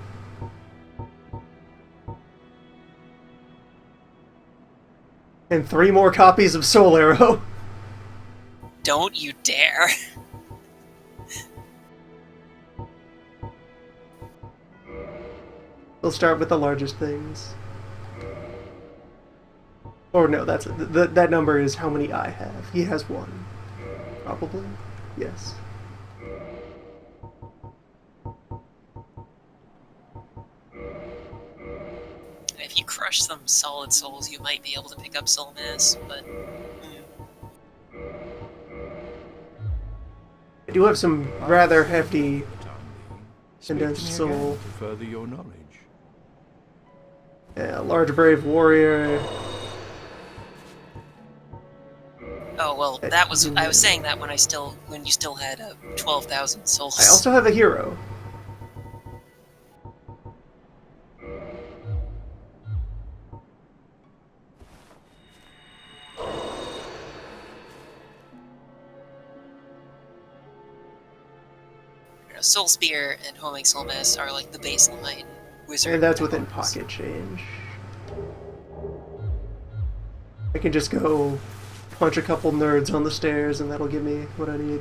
And 3 more copies of Soul Arrow. Don't you dare! We'll start with the largest things. Or no, that's that number is how many I have. He has 1. Probably. Yes. If you crush some solid souls, you might be able to pick up Soul Mass, but... I do have some rather hefty Speak condensed to me soul. again to further your knowledge. Yeah, large brave warrior. Oh, well, that was... I was saying that when you still had 12,000 souls. I also have a hero. Soul Spear and Homing Soul Mass are like the baseline wizard. And that's within weapons. pocket change. I can just go punch a couple nerds on the stairs and that'll give me what I need.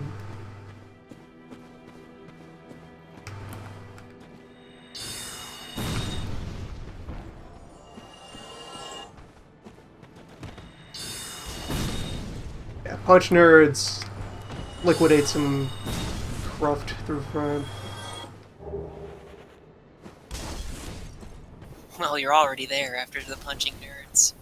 Yeah, punch nerds, liquidate some cruft through front. Well, you're already there after the punching nerds.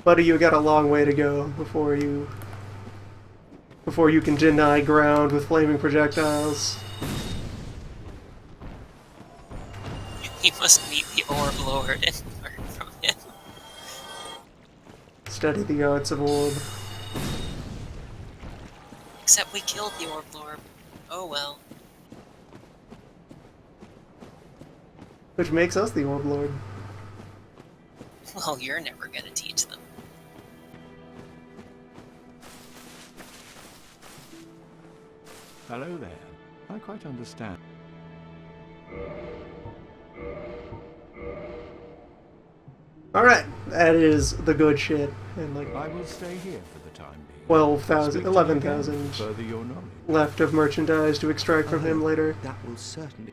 Buddy, you got a long way to go before you can deny ground with flaming projectiles. You must meet the Orb Lord and learn from him. Study the arts of orb. Except we killed the Orb Lord. Oh well. Which makes us the orb lord. Well, you're never gonna teach them. Hello there. I quite understand. Alright, that is the good shit. And like I will stay here for the time being. 12,000, Speak to me again to 11,000 further your knowledge. left of merchandise to extract from him later. That will certainly...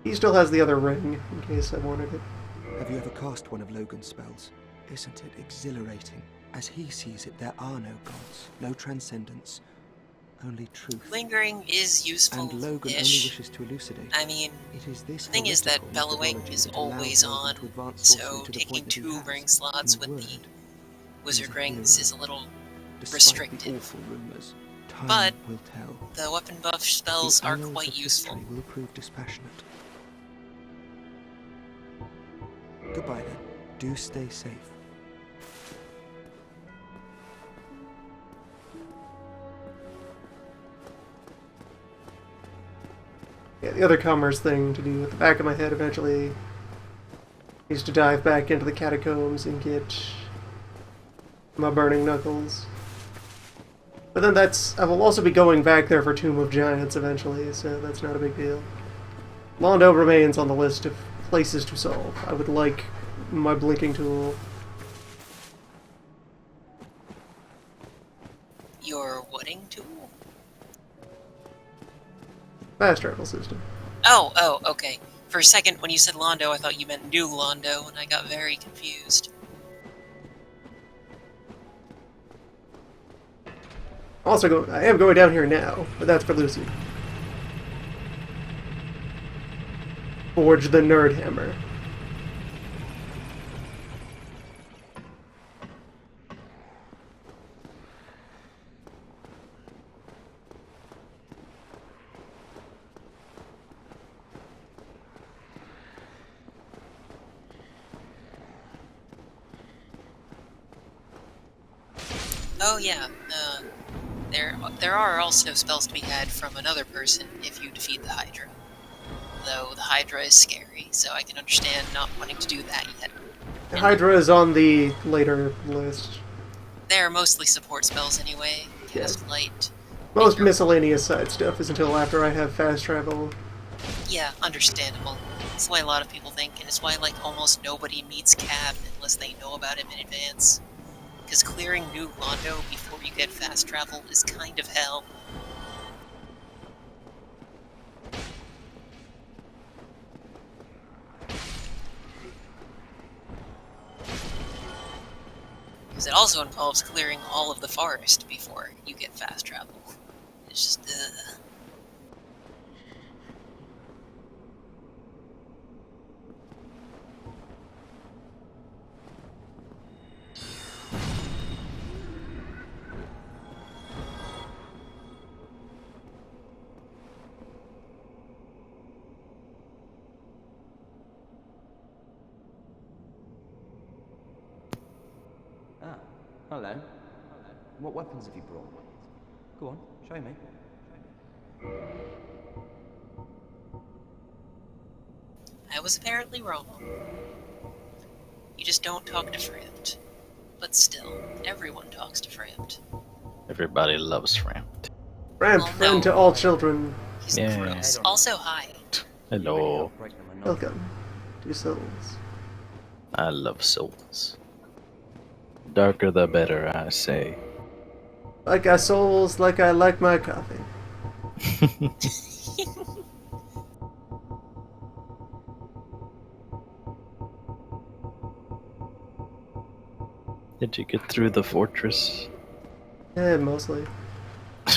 He still has the other ring, in case I wanted it. Have you ever cast one of Logan's spells? Isn't it exhilarating? As he sees it, there are no gods, no transcendence, only truth. Lingering is useful-ish. And Logan only wishes to elucidate. I mean, It is this the thing is that heretical bellowing methodology is that allows always Logan on, to advance so sorcery to the taking point that he 2 has. ring slots In a with word, the he's wizard a rings hero. is a little Despite restrictive. the awful rumors, time But will tell. the weapon buff spells The are annals quite of useful. history will prove dispassionate. Goodbye then. Do stay safe. Yeah, the other commerce thing to do at the back of my head eventually is to dive back into the catacombs and get my burning knuckles. But then I will also be going back there for Tomb of Giants eventually, so that's not a big deal. Londo remains on the list of places to solve. I would like my blinking tool. Your wooding tool? Fast travel system. Oh, okay. For a second, when you said Londo, I thought you meant New Londo, and I got very confused. I am going down here now, but that's for Lucy. Forge the Nerd Hammer. Oh yeah, there are also spells to be had from another person if you defeat the Hydra. Though the Hydra is scary, so I can understand not wanting to do that yet. The Hydra is on the later list. They're mostly support spells anyway. Cast Yeah. Light. Most miscellaneous side stuff is until after I have fast travel. Yeah, understandable. It's why a lot of people think, and it's why like almost nobody meets Cab unless they know about him in advance. Because clearing New Londo before you get fast travel is kind of hell. Because it also involves clearing all of the forest before you get fast travel. It's just, ugh. Ah, hello. What weapons have you brought? Go on, show me. I was apparently wrong. You just don't talk to Framped. But still, everyone talks to Framped. Everybody loves Framped. Ramp, Oh, friend to no. all children. He's Yeah. gross. Also, hi. Hello. Welcome to Souls. I love souls. Darker the better, I say. Like I souls, like I like my coffee. Did you get through the fortress? Yeah, mostly.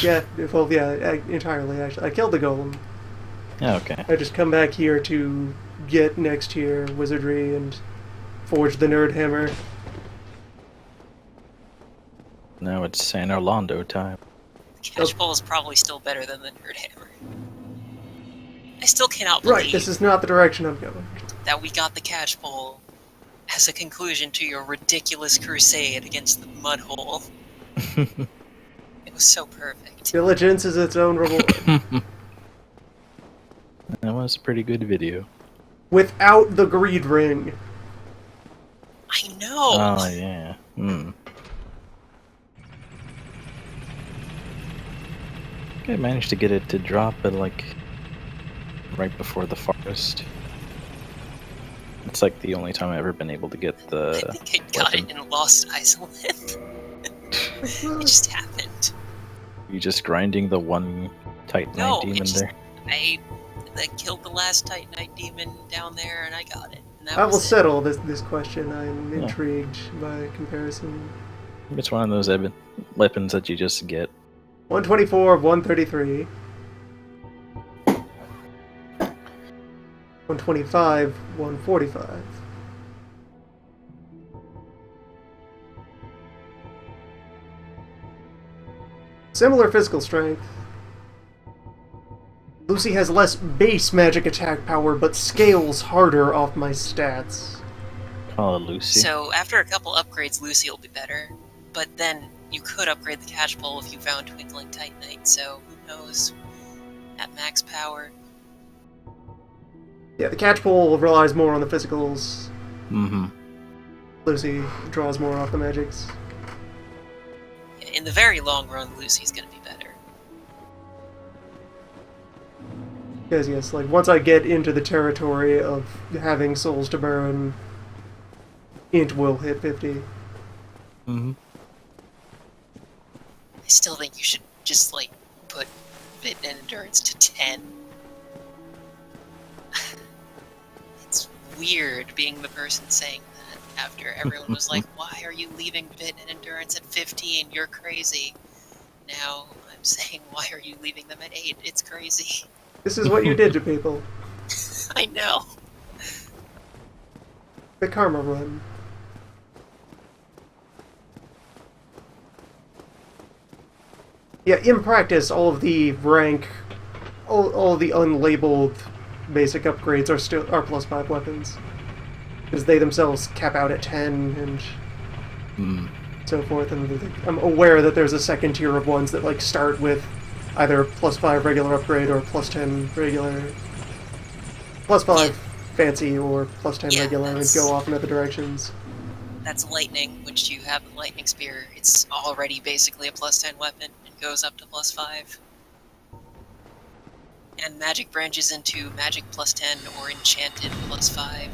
Yeah, well, yeah, entirely, actually. I killed the golem. Yeah, okay. I just come back here to get next tier wizardry and forge the nerd hammer. Now it's San Orlando time. Catchpole is probably still better than the Nerd Hammer. I still cannot believe Right, this is not the direction I'm going. that we got the Catchpole as a conclusion to your ridiculous crusade against the Mudhole. It was so perfect. Diligence is its own reward. That was a pretty good video. Without the greed ring. I know! Oh, yeah. I managed to get it to drop at like right before the forest. It's like the only time I've ever been able to get the I think I got weapon. it in Lost Island. It just happened. You just grinding the one Titanite No, demon it just, there? I killed the last Titanite demon down there and I got it. And that I will was it. settle this question. I'm Yeah. intrigued by comparison. It's one of those weapons that you just get. 124 of 133. 125, 145. Similar physical strength. Lucy has less base magic attack power, but scales harder off my stats. Call it Lucy. So after a couple upgrades, Lucy will be better. But then you could upgrade the Catchpole if you found Twinkling Titanite, so who knows? At max power. Yeah, the catchpole relies more on the physicals. Mm-hmm. Lucy draws more off the magics. In the very long run, Lucy's gonna be better. Because yes, like once I get into the territory of having souls to burn, int will hit 50. Mm-hmm. I still think you should just, like, put Fit and Endurance to 10. It's weird being the person saying that after everyone was like, why are you leaving Fit and Endurance at 15? You're crazy. Now I'm saying, why are you leaving them at 8? It's crazy. This is what you did to people. I know. The karma run. Yeah, in practice, all of the rank, all of the unlabeled basic upgrades are plus 5 weapons. Because they themselves cap out at 10, and so forth. And I'm aware that there's a second tier of ones that like start with either +5 regular upgrade or +10 regular, +5 fancy or +10 Yeah, regular, and that's- go off in other directions. That's lightning, which you have the lightning spear. It's already basically a +10 weapon. It goes up to +5. And magic branches into magic +10 or enchanted +5.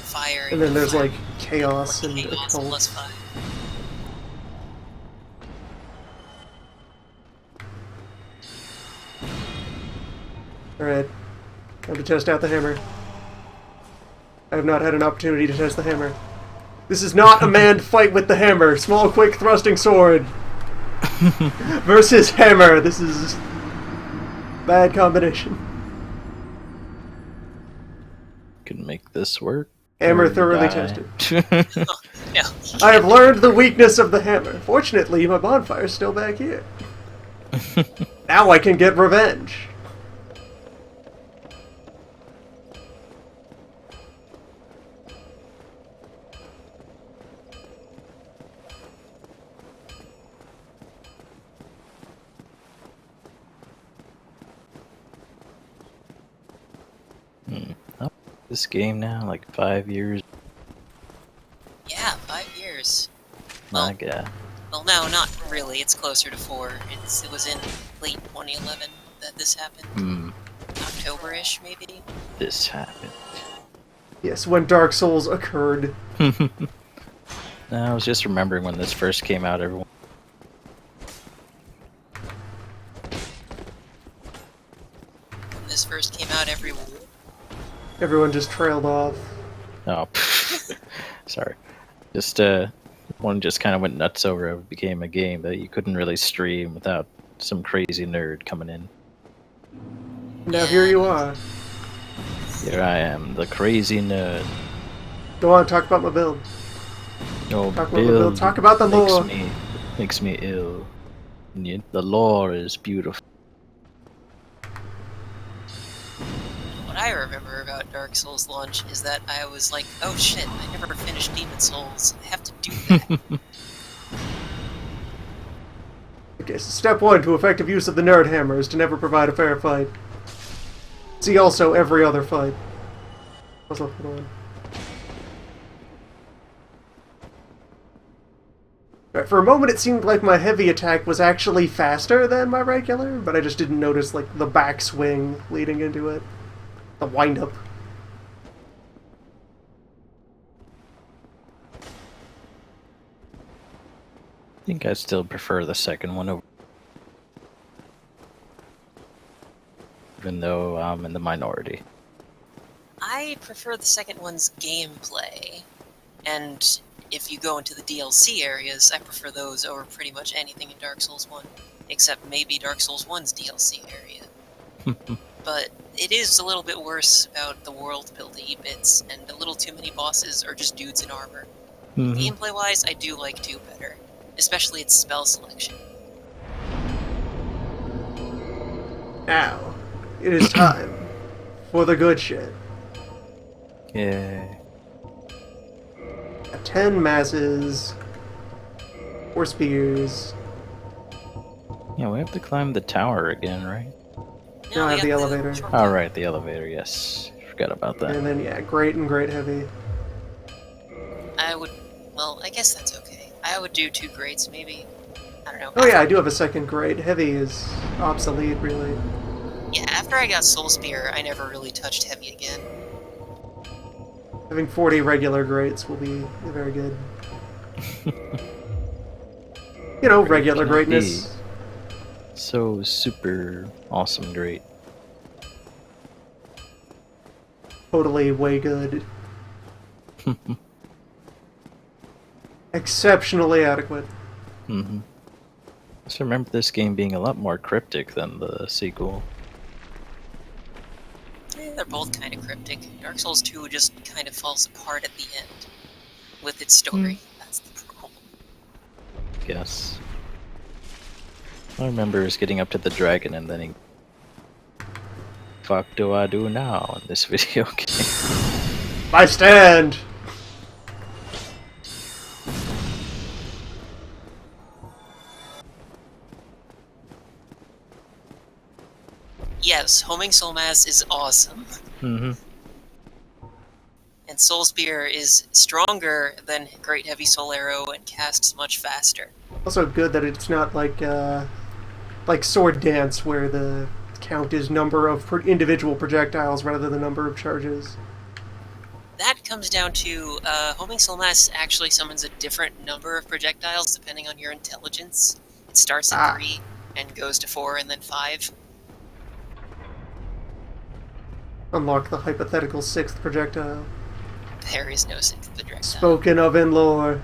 Fire. And then there's fire, like chaos and chaos occult. +5. Alright, time to test out the hammer. I have not had an opportunity to test the hammer. This is not a manned fight with the hammer. Small, quick, thrusting sword versus hammer. This is bad combination. Can make this work. Hammer or thoroughly die. tested. No. I have learned the weakness of the hammer. Fortunately, my bonfire's still back here. Now I can get revenge. This game now, like 5 years. Yeah, 5 years. My Well, God, well, no, not really. It's closer to 4. It was in late 2011 that this happened. October-ish, maybe? this happened. Yes, when Dark Souls occurred. No, I was just remembering when this first came out. Everyone, When this first came out, Everyone just trailed off. oh, sorry. Just one just kind of went nuts over it. Became a game that you couldn't really stream without some crazy nerd coming in. Now here you are. Here I am, the crazy nerd. Go on, talk about my build. Oh, Talk about the build. Talk about the lore. Makes me ill. The lore is beautiful. what I remember about Dark Souls launch is that I was like, oh shit, I never finished Demon Souls. I have to do that. Okay, so step 1 to effective use of the nerd hammer is to never provide a fair fight. See also every other fight. Also, hold on. Right, for a moment it seemed like my heavy attack was actually faster than my regular, but I just didn't notice like the backswing leading into it. The wind-up. I think I still prefer the second one over. Even though I'm in the minority. I prefer the second one's gameplay, and if you go into the DLC areas, I prefer those over pretty much anything in Dark Souls 1, except maybe Dark Souls 1's DLC area. But it is a little bit worse about the world building bits, and a little too many bosses are just dudes in armor. Gameplay-wise, I do like 2 better, especially its spell selection. Now, it is time for the good shit. Yay. 10 masses, 4 spears. Yeah, we have to climb the tower again, right? Now I have we the got elevator. shortcut. Alright, the elevator, yes. Forgot about that. And then, yeah, great and great heavy. I would, well, I guess that's okay. I would do 2 grades, maybe. I don't know. Oh yeah, I do have a second grade. Heavy is obsolete, really. Yeah, after I got Soul Spear, I never really touched heavy again. Having 40 regular grades will be very good. You know, regular can it greatness. So super awesome great. Totally way good. Exceptionally adequate. I just remember this game being a lot more cryptic than the sequel. They're both kind of cryptic. Dark Souls 2 just kind of falls apart at the end with its story. That's the problem. Guess. All I remember is getting up to the dragon and then he... Fuck do I do now in this video game? My stand! yes, homing soul mass is awesome. Mm-hmm. And Soul Spear is stronger than Great Heavy Soul Arrow and casts much faster. Also good that it's not like Sword Dance, where the count is number of individual projectiles rather than number of charges. That comes down to homing soul mass actually summons a different number of projectiles depending on your intelligence. It starts at 3 and goes to 4 and then 5. Unlock the hypothetical 6th projectile. There is no 6th projectile. Spoken of in lore.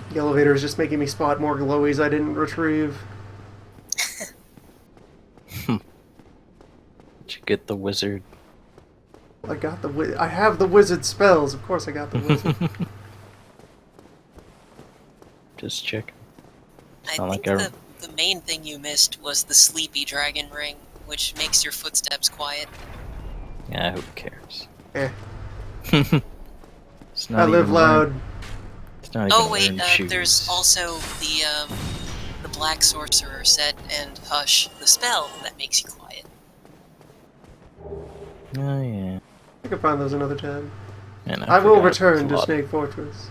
The elevator is just making me spot more glowies I didn't retrieve. Did you get the wizard? I got the I have the wizard spells. Of course I got the wizard. Just check. I Not think like the main thing you missed was the Sleepy Dragon Ring, which makes your footsteps quiet. Yeah, who cares? Eh. It's not I live even loud. It's not Oh even wait, learned shoes. there's also the Black Sorcerer set and Hush, the spell that makes you quiet. Oh yeah. I can find those another time. And I will forgot return a to lot. Snake Fortress.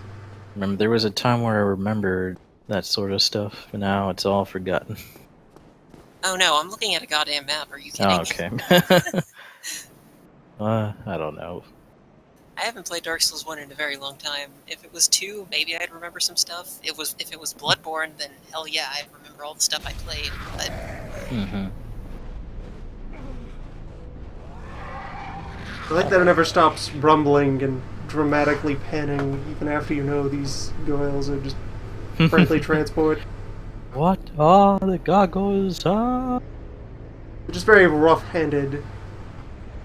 Remember, there was a time where I remembered that sort of stuff, but now it's all forgotten. Oh no, I'm looking at a goddamn map, are you kidding? Oh, okay. I don't know. I haven't played Dark Souls 1 in a very long time. If it was 2, maybe I'd remember some stuff. If it was Bloodborne, then hell yeah, I'd remember all the stuff I played, but... Mm-hmm. I like that it never stops rumbling and dramatically panning, even after you know these goils are just friendly transport. What are the goggles? They're just very rough-handed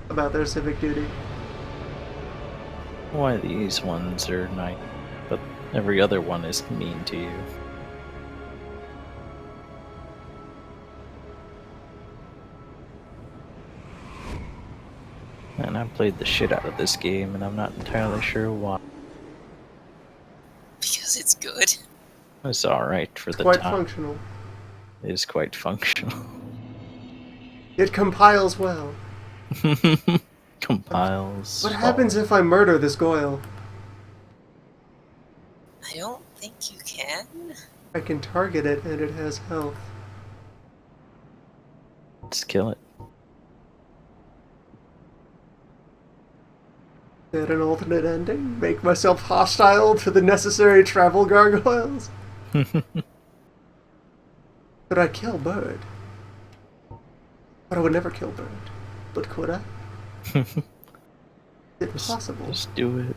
about their civic duty. Why these ones are nice, but every other one is mean to you. And I've played the shit out of this game, and I'm not entirely sure why. Because it's good. It's alright for the Quite time. functional. It is quite functional. It compiles well. Compiles. What happens if I murder this goyle? I don't think you can. I can target it and it has health. Let's kill it. Add an alternate ending? Make myself hostile to the necessary travel gargoyles? Could I kill Bird? But I would never kill Bird. But could I? It's possible. Just do it.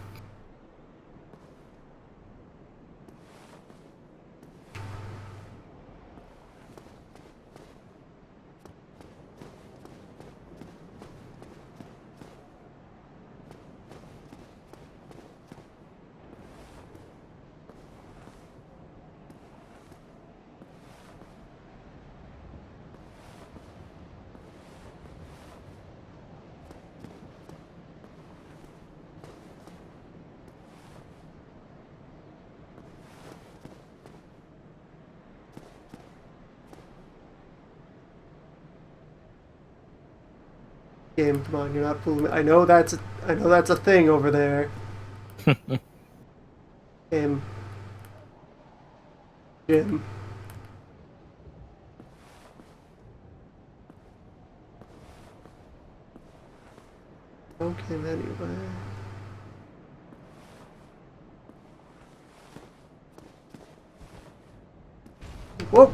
Game, come on, you're not fooling me. I know that's a thing over there. Game. Jim. Okay, anyway. Whoa!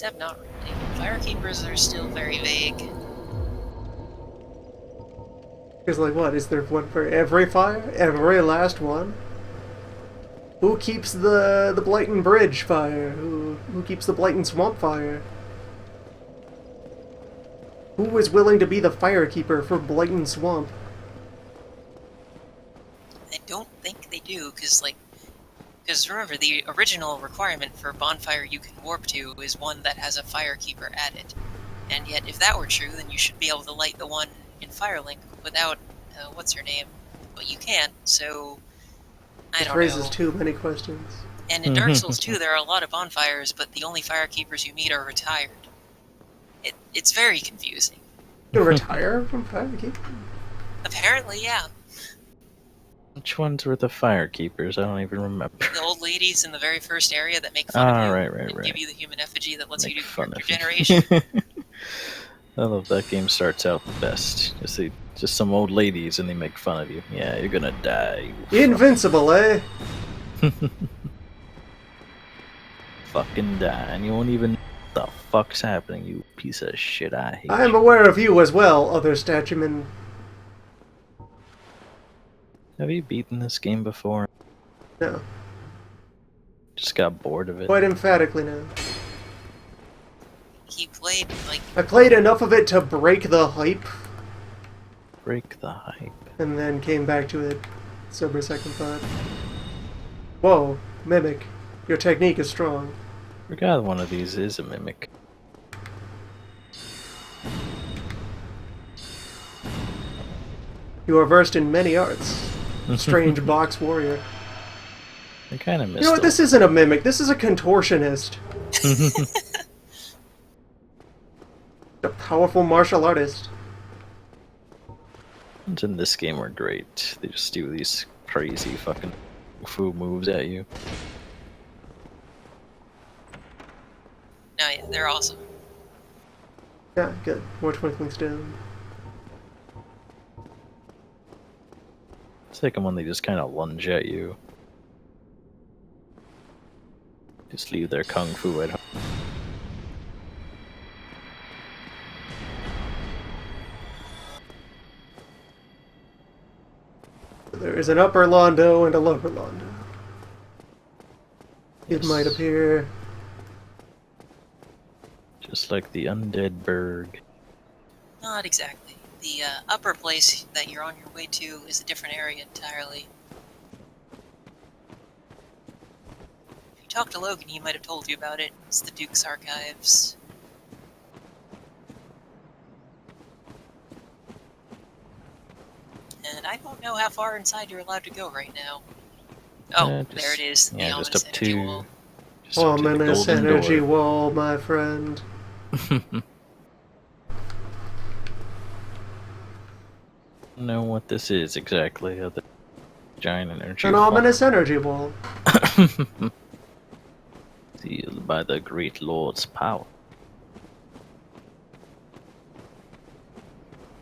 Except not really. Firekeepers are still very vague. Because, like, what? Is there one for every fire? Every last one? Who keeps the Blighton Bridge fire? Who keeps the Blighton Swamp fire? Who is willing to be the firekeeper for Blighton Swamp? I don't think they do, because remember, the original requirement for bonfire you can warp to is one that has a firekeeper at it. And yet, if that were true, then you should be able to light the one in Firelink without, what's her name? But you can't, so I It don't raises know. too many questions. And in Dark Souls 2, there are a lot of bonfires, but the only firekeepers you meet are retired. It's very confusing. You retire from firekeeping? Apparently, yeah. Which ones were the firekeepers? I don't even remember. The old ladies in the very first area that make fun of you and give you the human effigy that lets you do character generation. I love that game. Starts out the best. Just some old ladies and they make fun of you. Yeah, you're gonna die. Invincible, eh? Fucking die, and you won't even know what the fuck's happening, you piece of shit. I hate I am you. aware of you as well, other statuemen. Have you beaten this game before? No. Just got bored of it. Quite emphatically no. He played, like... I played enough of it to break the hype, Break the hype. and then came back to it sober second thought. Whoa, Mimic. Your technique is strong. Forgot one of these is a mimic. You are versed in many arts. Strange box warrior. I kind of missed You know what? This isn't a mimic. This is a contortionist. A powerful martial artist. ones in this game were great. They just do these crazy fucking foo moves at you. No, yeah, they're awesome. Yeah, good. More twinkling stone. Second one, they just kind of lunge at you. Just leave their kung fu at home. There is an upper Londo and a lower Londo. It Yes. might appear. Just like the undead berg. Not exactly. The upper place that you're on your way to is a different area entirely. If you talked to Logan, he might have told you about it. It's the Duke's Archives. And I don't know how far inside you're allowed to go right now. Oh, there it is. The Yeah, just ominous up energy to. wall. Just up to the Ominous golden energy door. wall, my friend. Know what this is exactly. The giant energy. An wall. ominous energy wall. Sealed by the great lord's power.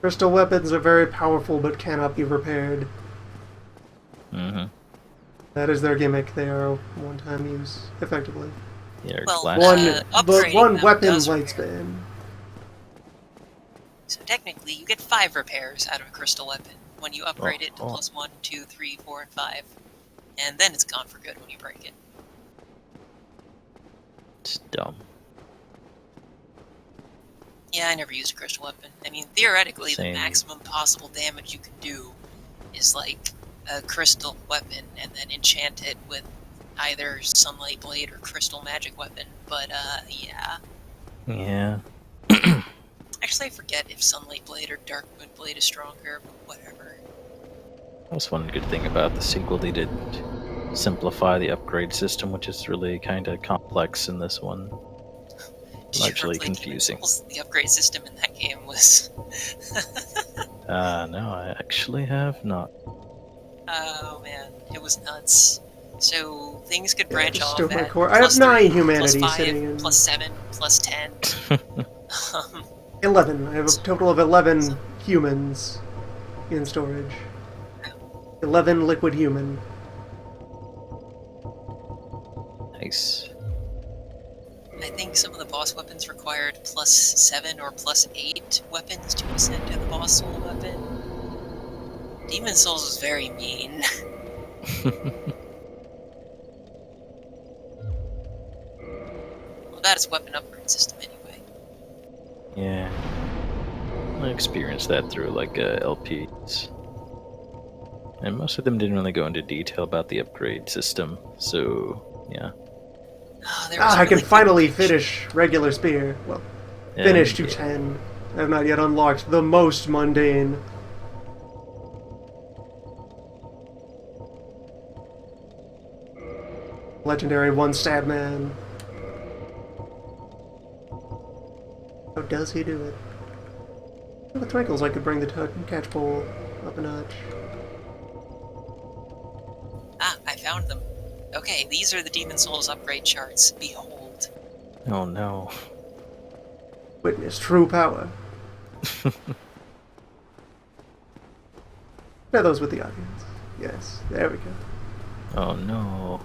Crystal weapons are very powerful but cannot be repaired. Mm-hmm. That is their gimmick. They are one-time use, effectively. Yeah, Well, glass. But upgrading one them weapon does repair. lifespan. So technically, you get 5 repairs out of a crystal weapon when you upgrade it to Oh. plus 1, 2, 3, 4, and 5. And then it's gone for good when you break it. It's dumb. Yeah, I never used a crystal weapon. I mean, theoretically, Same. the maximum possible damage you can do is like a crystal weapon and then enchant it with either Sunlight Blade or Crystal Magic Weapon. But, yeah. Yeah. Actually, I forget if Sunlight Blade or Dark Moon Blade is stronger, but whatever. That's one good thing about the sequel. They did simplify the upgrade system, which is really kind of complex in this one. Did you ever Largely play confusing. Demon Souls? The upgrade system in that game was... No, I actually have not. Oh man, it was nuts. So things could branch just off stove my at core. I have plus 9 3, humanity plus 5, sitting in- plus 7, plus 10. 11. I have a total of 11 humans in storage. 11 liquid human. I think some of the boss weapons required +7 or +8 weapons to ascend to the boss soul weapon. Demon Souls was very mean. Well, that is weapon upgrade system anyway. Yeah. I experienced that through like LPs. And most of them didn't really go into detail about the upgrade system, so yeah. Oh, there was I can really good finally information. finish regular spear. Well, Yeah, finish to yeah. 10. I have not yet unlocked the most mundane. Legendary one stab man. How does he do it? With the twinkles, I could bring the catch pole up a notch. Ah, I found them. Okay, these are the Demon Souls upgrade charts. Behold. Oh no. Witness true power. Share those with the audience. Yes, there we go. Oh no.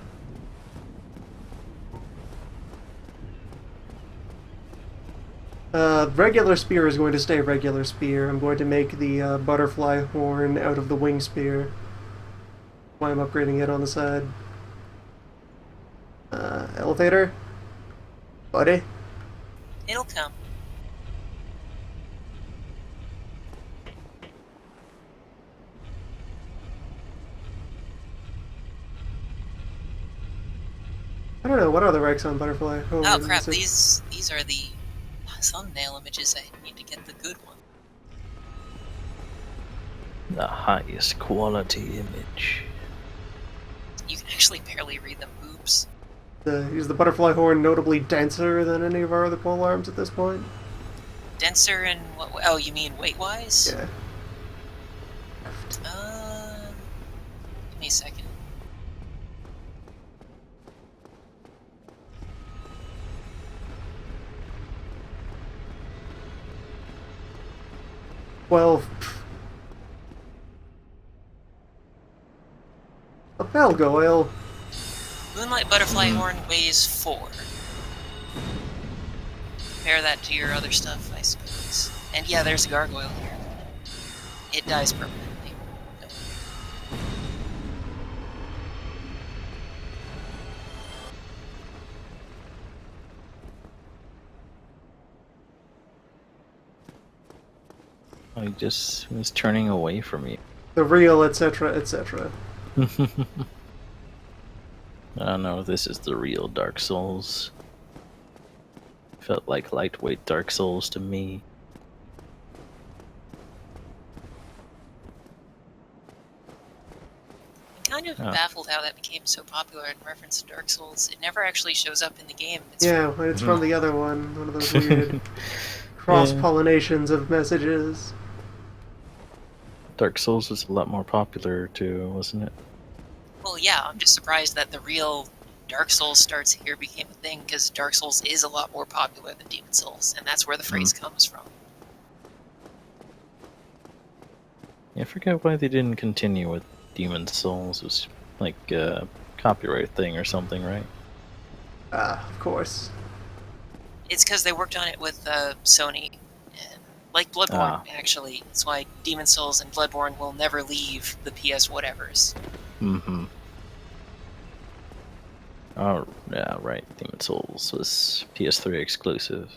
Regular spear is going to stay regular spear. I'm going to make the butterfly horn out of the wing spear. Why I'm upgrading it on the side. Elevator? Buddy? It'll come. I don't know, what are the recs on butterfly horn? Oh crap, Is it- these are the thumbnail images. I need to get the good one. The highest quality image. You can actually barely read them. Oops. Is the butterfly horn notably denser than any of our other pole arms at this point? Denser and what? Oh, you mean weight-wise? Yeah. Give me a second. Well, a Belgoyle. Moonlight Butterfly Horn weighs 4. Compare that to your other stuff, I suppose. And yeah, there's a gargoyle here. It dies permanently. No. I just was turning away from you. The real, etc., etc. I don't know if this is the real Dark Souls. Felt like lightweight Dark Souls to me. I'm kind of baffled how that became so popular in reference to Dark Souls. It never actually shows up in the game. It's Yeah, but it's from the other one of those weird cross-pollinations of messages. Dark Souls was a lot more popular too, wasn't it? Well, yeah, I'm just surprised that the real Dark Souls starts here became a thing, because Dark Souls is a lot more popular than Demon Souls, and that's where the phrase comes from. Yeah, I forget why they didn't continue with Demon Souls. It was like a copyright thing or something, right? Of course. It's because they worked on it with Sony, and like Bloodborne, actually. That's why Demon Souls and Bloodborne will never leave the PS whatevers. Mm-hmm. Oh, yeah, right. Demon Souls was PS3 exclusive.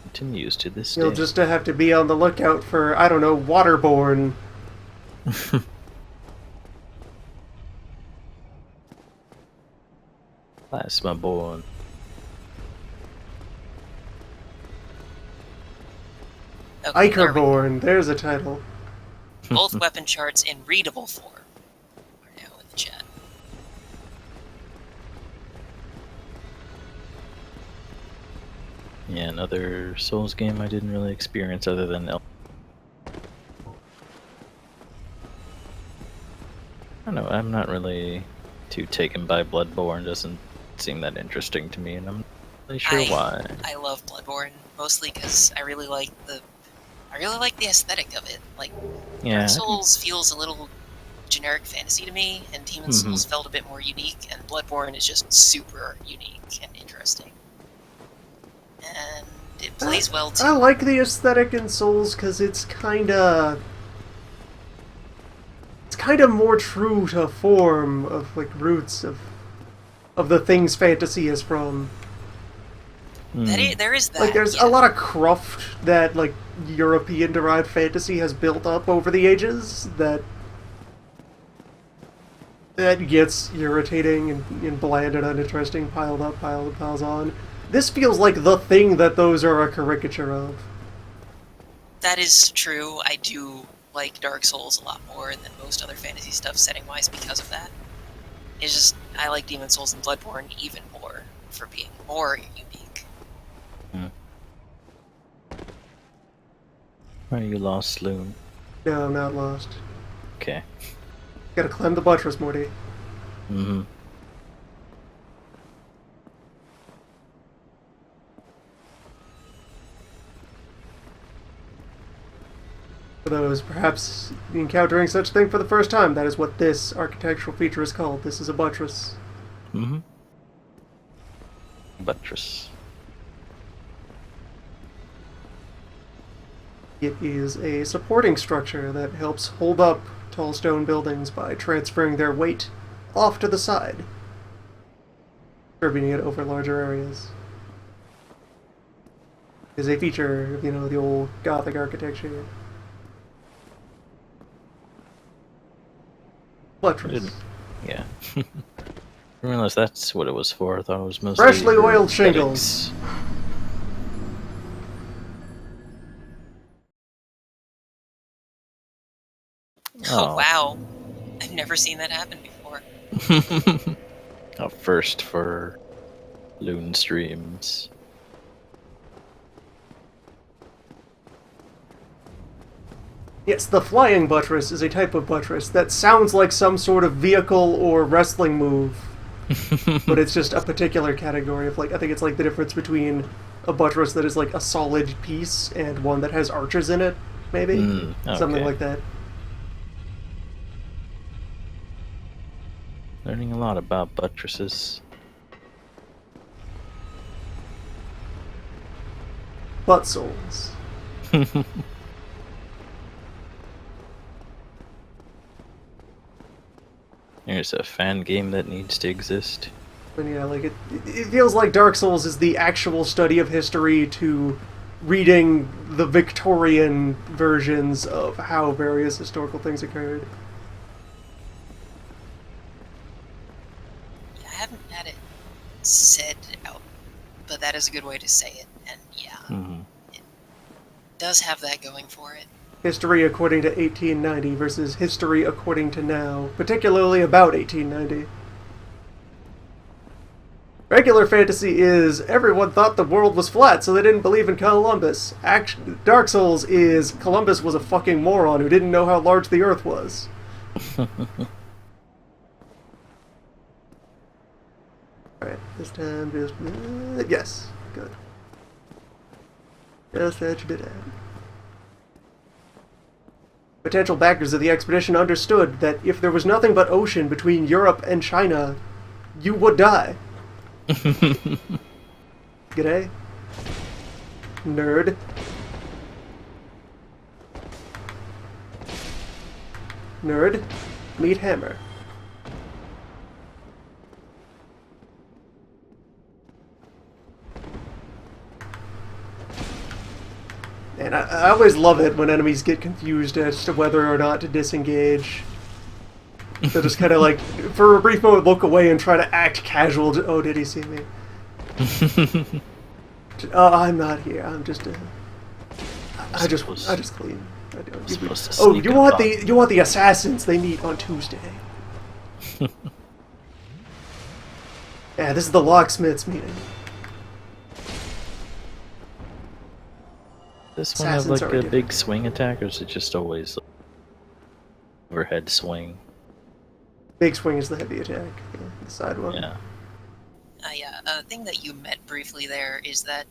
Continues to this You'll day. just have to be on the lookout for, I don't know, Waterborne. Plasmaborn. Okay, there we go. Ikerborn, there's a title. Both weapon charts in readable form are now in the chat. Yeah, another Souls game I didn't really experience other than I don't know, I'm not really too taken by Bloodborne. Doesn't seem that interesting to me, and I'm not really sure why. I love Bloodborne, mostly because I really like the aesthetic of it. Like, Yeah, Dark Souls feels a little generic fantasy to me, and Demon's Souls felt a bit more unique, and Bloodborne is just super unique and interesting. And it plays well too. I like the aesthetic in Souls because it's kind of more true to form of like roots of the things fantasy is from. There is that. Like there's a lot of cruft that like European derived fantasy has built up over the ages that gets irritating and bland and uninteresting, piles on. This feels like the thing that those are a caricature of. That is true. I do like Dark Souls a lot more than most other fantasy stuff setting-wise because of that. It's just, I like Demon's Souls and Bloodborne even more for being more unique. Are you lost, Loon? No, I'm not lost. Okay. Gotta climb the buttress, Morty. For those perhaps encountering such thing for the first time, that is what this architectural feature is called. This is a buttress. Buttress. It is a supporting structure that helps hold up tall stone buildings by transferring their weight off to the side, distributing it over larger areas. It is a feature of, the old Gothic architecture. Buttress. Yeah. I didn't realize that's what it was for. I thought it was mostly Freshly for oiled aesthetics. shingles. Oh, wow. I've never seen that happen before. A first for Loon streams. Yes, the flying buttress is a type of buttress that sounds like some sort of vehicle or wrestling move, but it's just a particular category of, like, I think it's like the difference between a buttress that is like a solid piece and one that has arches in it, maybe? Something like that. Learning a lot about buttresses. Butt souls. There's a fan game that needs to exist. But yeah, like it feels like Dark Souls is the actual study of history to reading the Victorian versions of how various historical things occurred. I haven't had it said out, but that is a good way to say it, and yeah, it does have that going for it. History according to 1890 versus history according to now, particularly about 1890. Regular fantasy is everyone thought the world was flat, so they didn't believe in Columbus. Dark Souls is Columbus was a fucking moron who didn't know how large the Earth was. Alright, this time just... yes, good. Just that you did it. Potential backers of the expedition understood that if there was nothing but ocean between Europe and China, you would die. G'day? Nerd. Nerd. Meet Hammer. And I always love it when enemies get confused as to whether or not to disengage. They'll just kind of like, for a brief moment, look away and try to act casual. Oh, did he see me? Oh, I'm not here. I'm just I just clean. Oh, you want the assassins? They meet on Tuesday. Yeah, this is the locksmiths meeting. Does this one have like a big swing attack, or is it just always like overhead swing? Big swing is the heavy attack, the side one. Yeah. Yeah, a thing that you met briefly there is that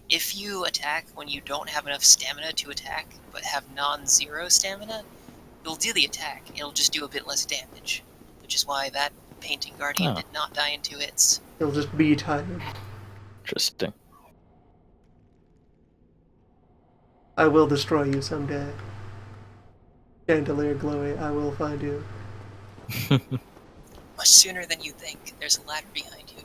if you attack when you don't have enough stamina to attack, but have non-zero stamina, it'll do the attack. It'll just do a bit less damage, which is why that painting guardian Oh. did not die in 2 hits. He'll just be tired. Interesting. I will destroy you someday. Chandelier glowy, I will find you. Much sooner than you think. There's a ladder behind you.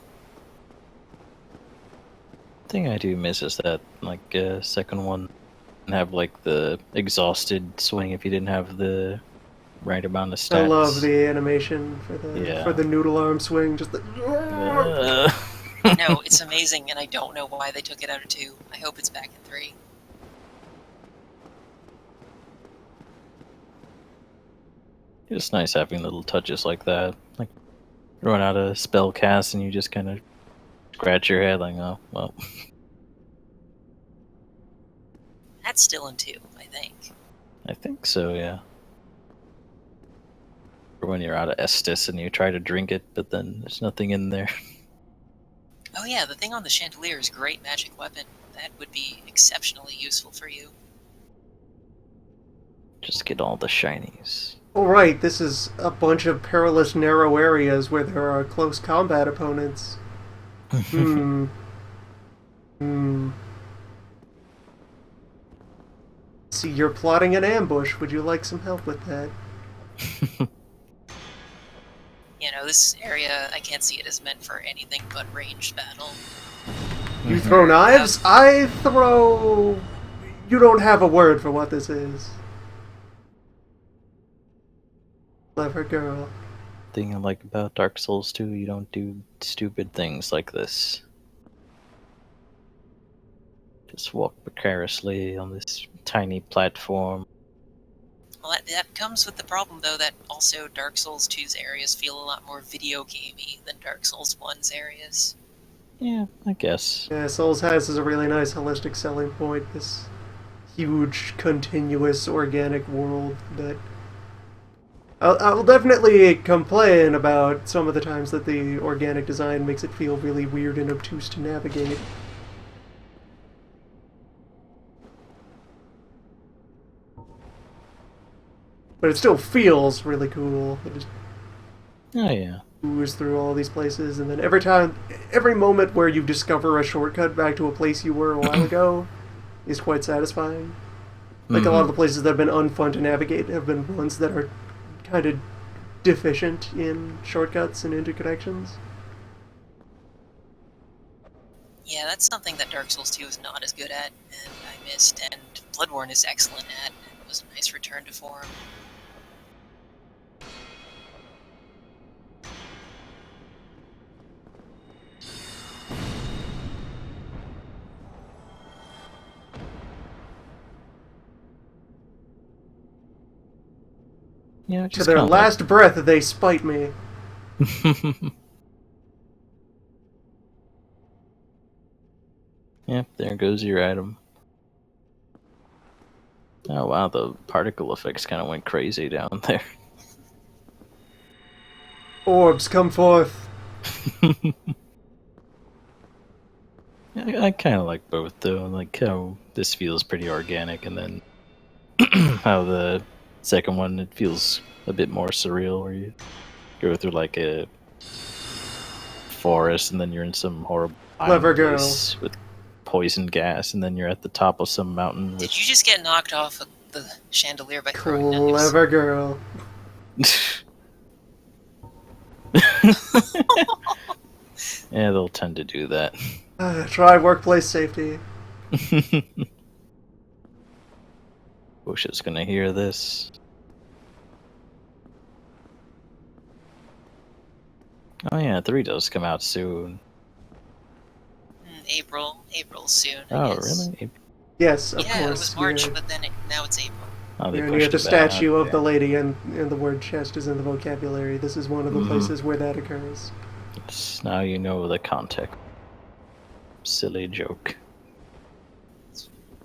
Thing I do miss is that, like, second one have, like, the exhausted swing if you didn't have the right amount of stats. I love the animation for the noodle arm swing. Just the. No, it's amazing, and I don't know why they took it out of 2. I hope it's back in 3. It's nice having little touches like that. Like, you run out of spell cast and you just kind of scratch your head like, oh, well. That's still in 2, I think. I think so, yeah. Or when you're out of Estus and you try to drink it, but then there's nothing in there. Oh yeah, the thing on the chandelier is a great magic weapon. That would be exceptionally useful for you. Just get all the shinies. Alright, this is a bunch of perilous narrow areas where there are close combat opponents. See, you're plotting an ambush. Would you like some help with that? You know, this area, I can't see it as meant for anything but ranged battle. You throw knives? I throw... You don't have a word for what this is. Clever girl. Thing I like about Dark Souls 2, you don't do stupid things like this. Just walk precariously on this tiny platform. Well, that comes with the problem, though, that also Dark Souls 2's areas feel a lot more video gamey than Dark Souls 1's areas. Yeah, I guess. Yeah, Souls has is a really nice holistic selling point. This huge, continuous, organic world that... I'll definitely complain about some of the times that the organic design makes it feel really weird and obtuse to navigate. But it still feels really cool. It just Oh yeah. ooze through all these places, and then every moment where you discover a shortcut back to a place you were a while ago is quite satisfying. Like a lot of the places that have been unfun to navigate have been ones that are kind of deficient in shortcuts and interconnections. Yeah, that's something that Dark Souls 2 is not as good at, and I missed, and Bloodborne is excellent at, and it was a nice return to form. Yeah, To just their kinda last breath, they spite me. Yep, there goes your item. Oh wow, the particle effects kind of went crazy down there. Orbs, come forth. I kind of like both though. Like how this feels pretty organic, and then how the second one it feels a bit more surreal, where you go through like a forest, and then you're in some horrible Clever island girl. place with poison gas, and then you're at the top of some mountain with. Did you just get knocked off of the chandelier by throwing knives? Clever girl. Yeah, they'll tend to do that. Try workplace safety. Bush is gonna hear this. Oh yeah, 3 does come out soon. April soon, I Oh guess. really? Yes, of Yeah, course. it was March, yeah. but then now it's April. Oh, they Yeah, and pushed you have the it back. statue of the lady, and the word chest is in the vocabulary. This is one of the places where that occurs. Now you know the context. Silly joke.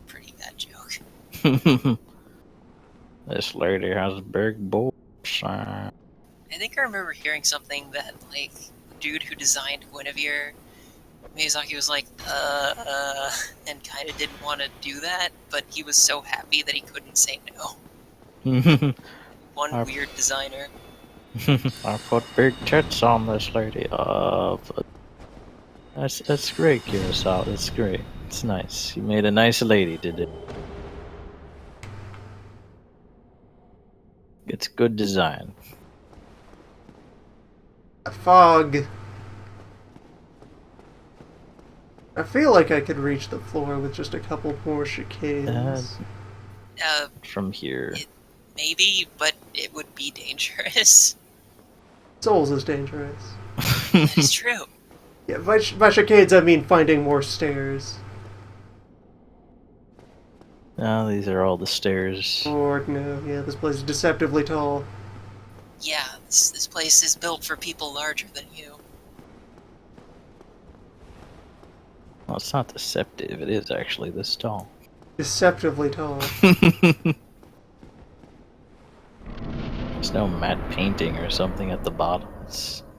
Pretty bad joke. This lady has big boobs. I think I remember hearing something that, like, the dude who designed Guinevere, Miyazaki was like, and kind of didn't want to do that, but he was so happy that he couldn't say no. one Our- weird designer. I put big tits on this lady. But that's great, Kurosawa. That's great. It's nice. You made a nice lady, did it? It's good design. A fog. I feel like I could reach the floor with just a couple more chicanes. From here. Maybe, but it would be dangerous. Souls is dangerous. It's true. Yeah, by chicanes I mean finding more stairs. Oh, these are all the stairs. Or no, yeah, this place is deceptively tall. Yeah, this place is built for people larger than you. Well, it's not deceptive. It is actually this tall. Deceptively tall. There's no matte painting or something at the bottom.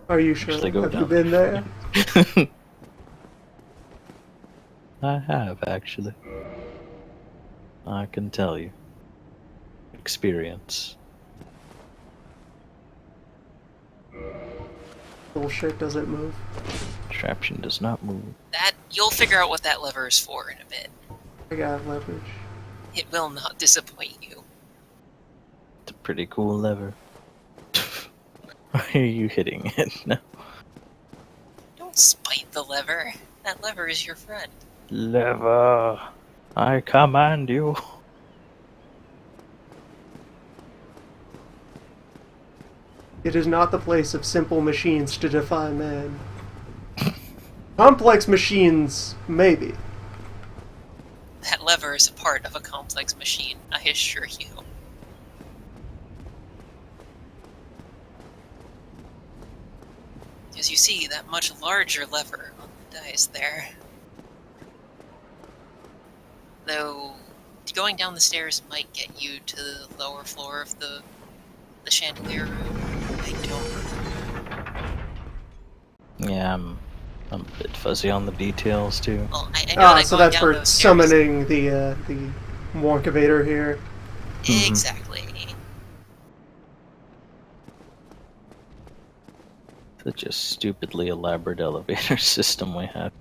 Are you sure? Actually, go Have you down. been there? I have, actually. I can tell you. Experience. Bullshit doesn't move. Contraption does not move. That you'll figure out what that lever is for in a bit. I got leverage. It will not disappoint you. It's a pretty cool lever. Why are you hitting it now? Don't spite the lever. That lever is your friend. Lever! I command you. It is not the place of simple machines to defy man. Complex machines, maybe. That lever is a part of a complex machine, I assure you. As you see, that much larger lever on the dice there. Though, going down the stairs might get you to the lower floor of the chandelier room. I don't remember. Yeah, I'm a bit fuzzy on the details too. Well, I know that So going that's down for those stairs- summoning the Wonkavator here. Exactly. Such a stupidly elaborate elevator system we have.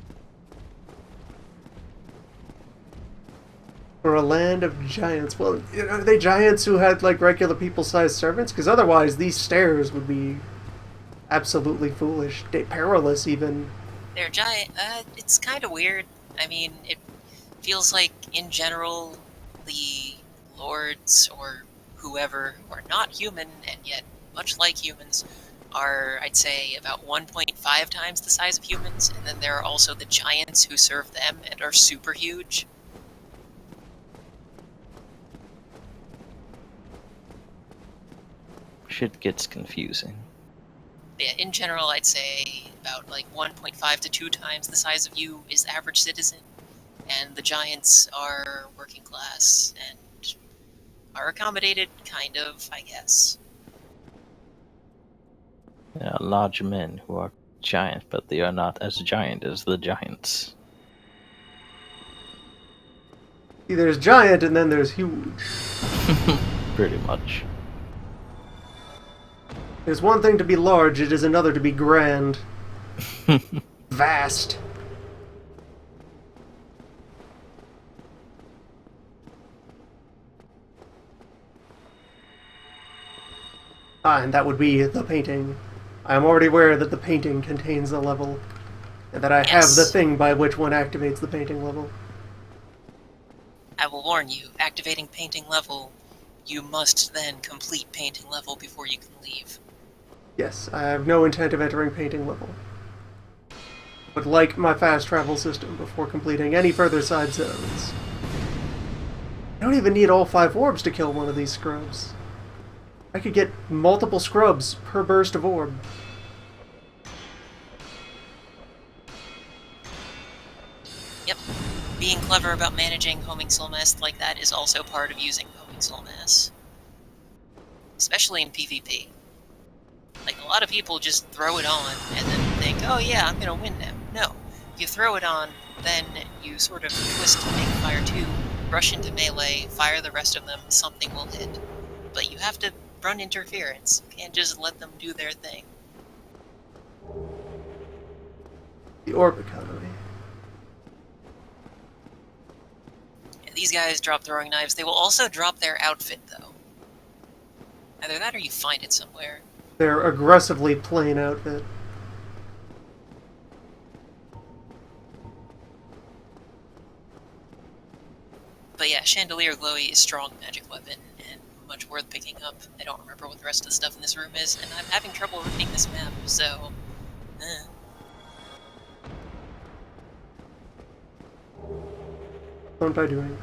For a land of giants. Well, are they giants who had like regular people-sized servants? Because otherwise, these stairs would be absolutely foolish, perilous even. They're giant. It's kind of weird. I mean, it feels like, in general, the lords or whoever are not human, and yet much like humans, are, I'd say, about 1.5 times the size of humans, and then there are also the giants who serve them and are super huge. Shit gets confusing. Yeah, in general, I'd say about like 1.5 to 2 times the size of you is the average citizen, and the giants are working class and are accommodated, kind of, I guess. There are large men who are giant, but they are not as giant as the giants. See, there's giant and then there's huge. Pretty much. There's one thing to be large, it is another to be grand. Vast. And that would be the painting. I am already aware that the painting contains the level, and that I have the Yes. thing by which one activates the painting level. I will warn you, activating painting level, you must then complete painting level before you can leave. Yes, I have no intent of entering painting level. Would like my fast travel system before completing any further side zones. I don't even need all 5 orbs to kill one of these scrubs. I could get multiple scrubs per burst of orb. Yep. Being clever about managing homing soul mass like that is also part of using homing soul mass. Especially in PvP. Like, a lot of people just throw it on and then think, oh yeah, I'm gonna win now. No. You throw it on, then you sort of twist to make fire 2, rush into melee, fire the rest of them, something will hit. But you have to run interference. You can't just let them do their thing. The orb economy. Yeah, these guys drop throwing knives. They will also drop their outfit, though. Either that or you find it somewhere. Their aggressively plain outfit. But yeah, Chandelier Glowy is strong magic weapon, and much worth picking up. I don't remember what the rest of the stuff in this room is, and I'm having trouble reading this map, so... What am I doing?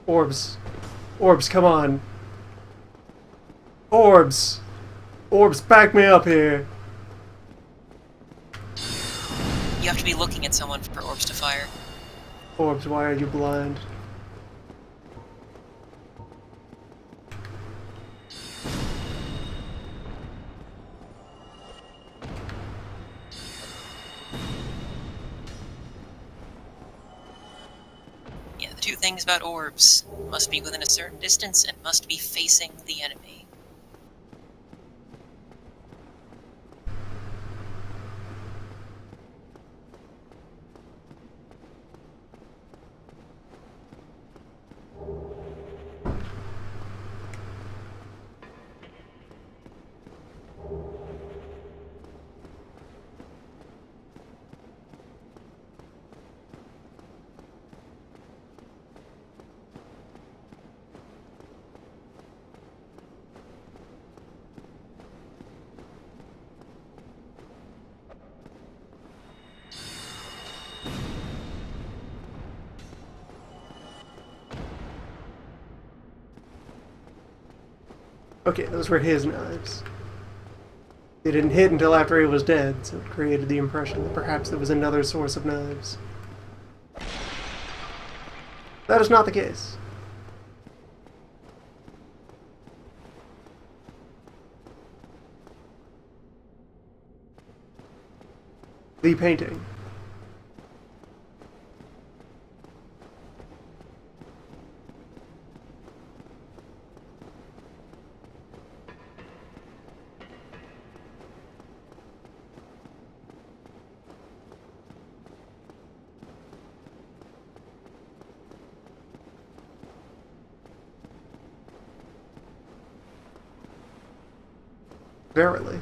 Orbs. Orbs, come on. Orbs! Orbs, back me up here! You have to be looking at someone for orbs to fire. Orbs, why are you blind? Yeah, the two things about orbs. Must be within a certain distance and must be facing the enemy. Okay, those were his knives. They didn't hit until after he was dead, so it created the impression that perhaps there was another source of knives. That is not the case. The painting. Verily.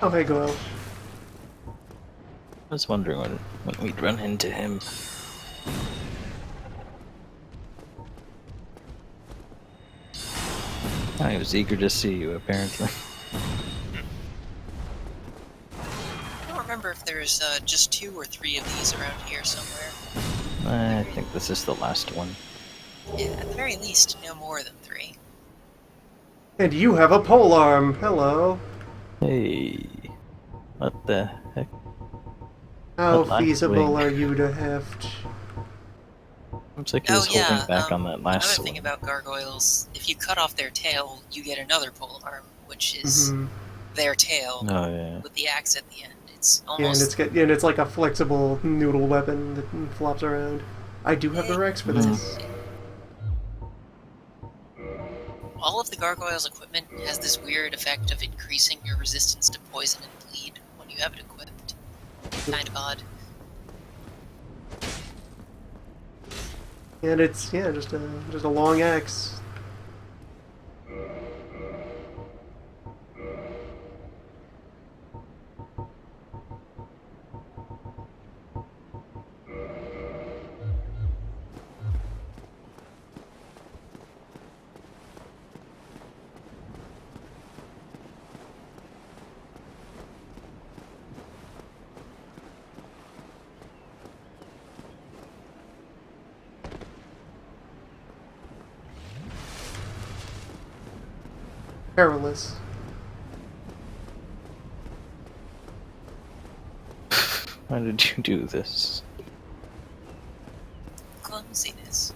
Oh, hey, Goyle. I was wondering when we'd run into him. I was eager to see you, apparently. I don't remember if there's just 2 or 3 of these around here somewhere. I think this is the last one. Yeah, at the very least, no more than 3. And you have a polearm. Hello. Hey, what the heck? How That last feasible wing. are you to heft? Looks like he Oh was yeah, holding back on that last another thing one. about gargoyles, if you cut off their tail, you get another pole arm, which is their tail Oh yeah. with the axe at the end. It's Yeah, almost... and it's like a flexible noodle weapon that flops around. I do have the Rex for this. All of the gargoyles' equipment has this weird effect of increasing your resistance to poison and bleed when you have it equipped. Kind of odd. And it's just a long axe. Perilous. Why did you do this? Clumsiness.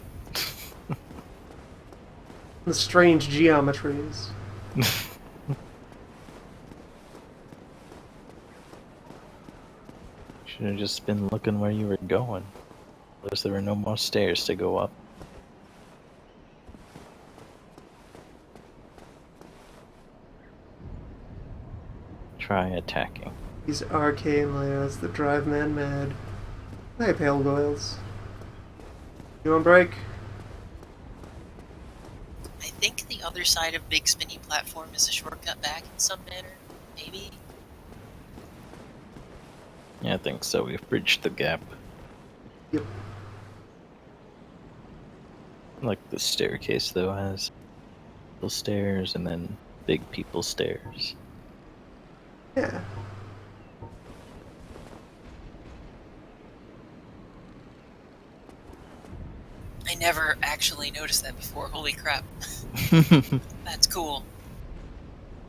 The strange geometries. Should have just been looking where you were going. Because there were no more stairs to go up. Try attacking. These arcane layouts that drive men mad. Hey, pale goils. You on break? I think the other side of Big Spinny Platform is a shortcut back in some manner. Maybe? Yeah, I think so. We've bridged the gap. Yep. Like the staircase, though, has little stairs and then big people stairs. Yeah. I never actually noticed that before. Holy crap. That's cool.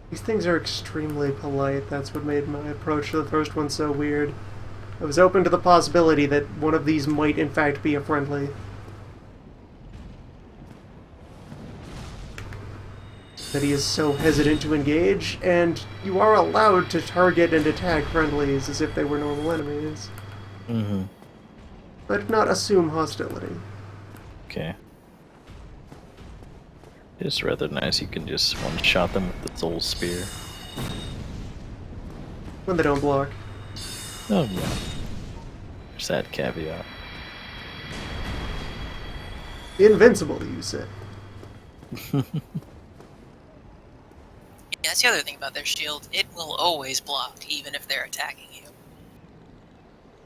These things are extremely polite. That's what made my approach to the first one so weird. I was open to the possibility that one of these might in fact be a friendly. That he is so hesitant to engage, and you are allowed to target and attack friendlies as if they were normal enemies. Mm-hmm. But not assume hostility. Okay. It's rather nice you can just one-shot them with the soul spear. When they don't block. Oh yeah. There's that caveat. Invincible, you say. Yeah, that's the other thing about their shield. It will always block, even if they're attacking you.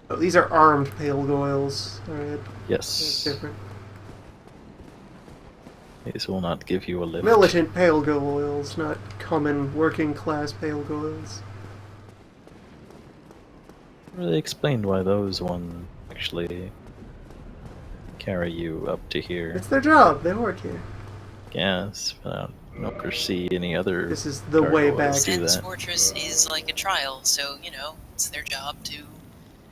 Oh, these are armed pale goils. Alright. Yes. That's different. These will not give you a lift. Militant pale goils, not common working class pale goils. Really explained why those one actually carry you up to here. It's their job, they work here. Yes, but I don't foresee any other. This is the way back. gargoyles do Sens that. Fortress is like a trial, so, you know, it's their job to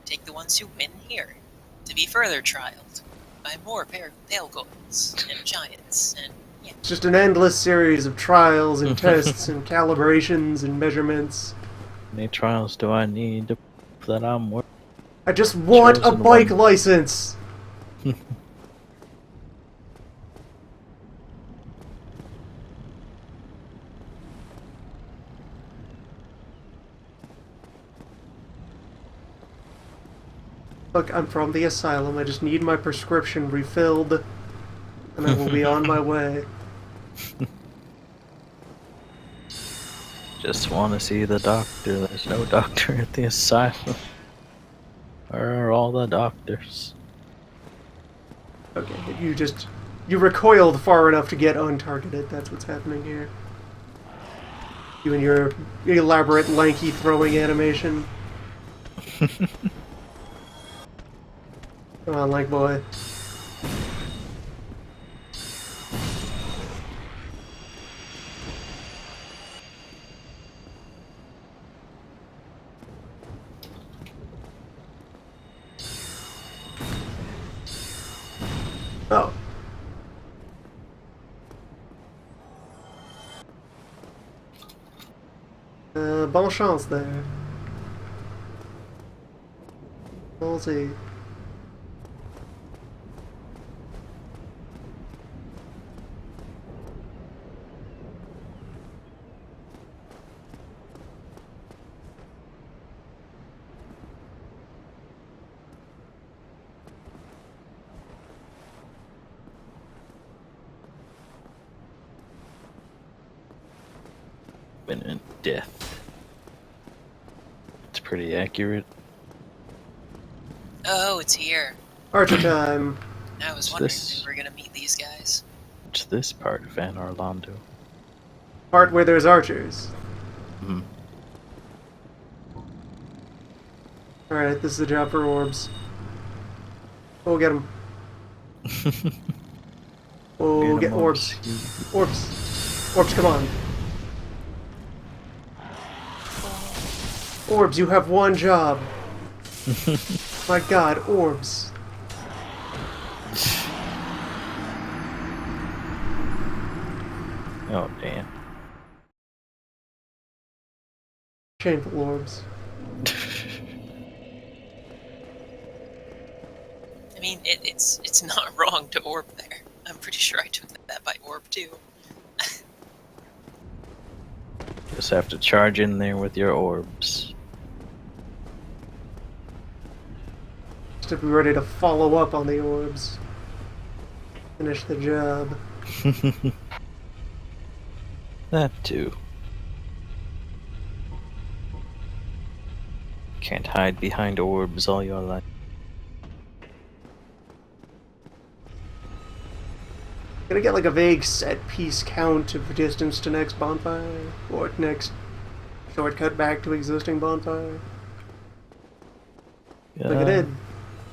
take the ones who win here, to be further trialed by more pale goals and giants, and yeah. It's just an endless series of trials and tests and calibrations and measurements. How many trials do I need to prove that I'm worth? I just want a Chosen bike one. license! Look, I'm from the asylum. I just need my prescription refilled, and I will be on my way. Just want to see the doctor. There's no doctor at the asylum. Where are all the doctors? Okay, you recoiled far enough to get untargeted. That's what's happening here. You and your elaborate lanky throwing animation. Come on, lank boy. Oh. Bonne chance there. Ballsy. Imminent death. It's pretty accurate. Oh, it's here. Archer time. I was What's wondering this? if we were gonna meet these guys. It's this part of Londo. Part where there's archers. Hmm. Alright, this is the job for orbs. Oh, get them. Oh, get orbs. Orbs. Orbs, come on. Orbs, you have one job. My god, orbs. Oh, damn. Shameful orbs. I mean, it's not wrong to orb there. I'm pretty sure I took that by orb too. Just have to charge in there with your orbs. Just to be ready to follow up on the orbs. Finish the job. That too. Can't hide behind orbs all your life. Gonna get like a vague set piece count of distance to next bonfire, or next shortcut back to existing bonfire. Yeah. Like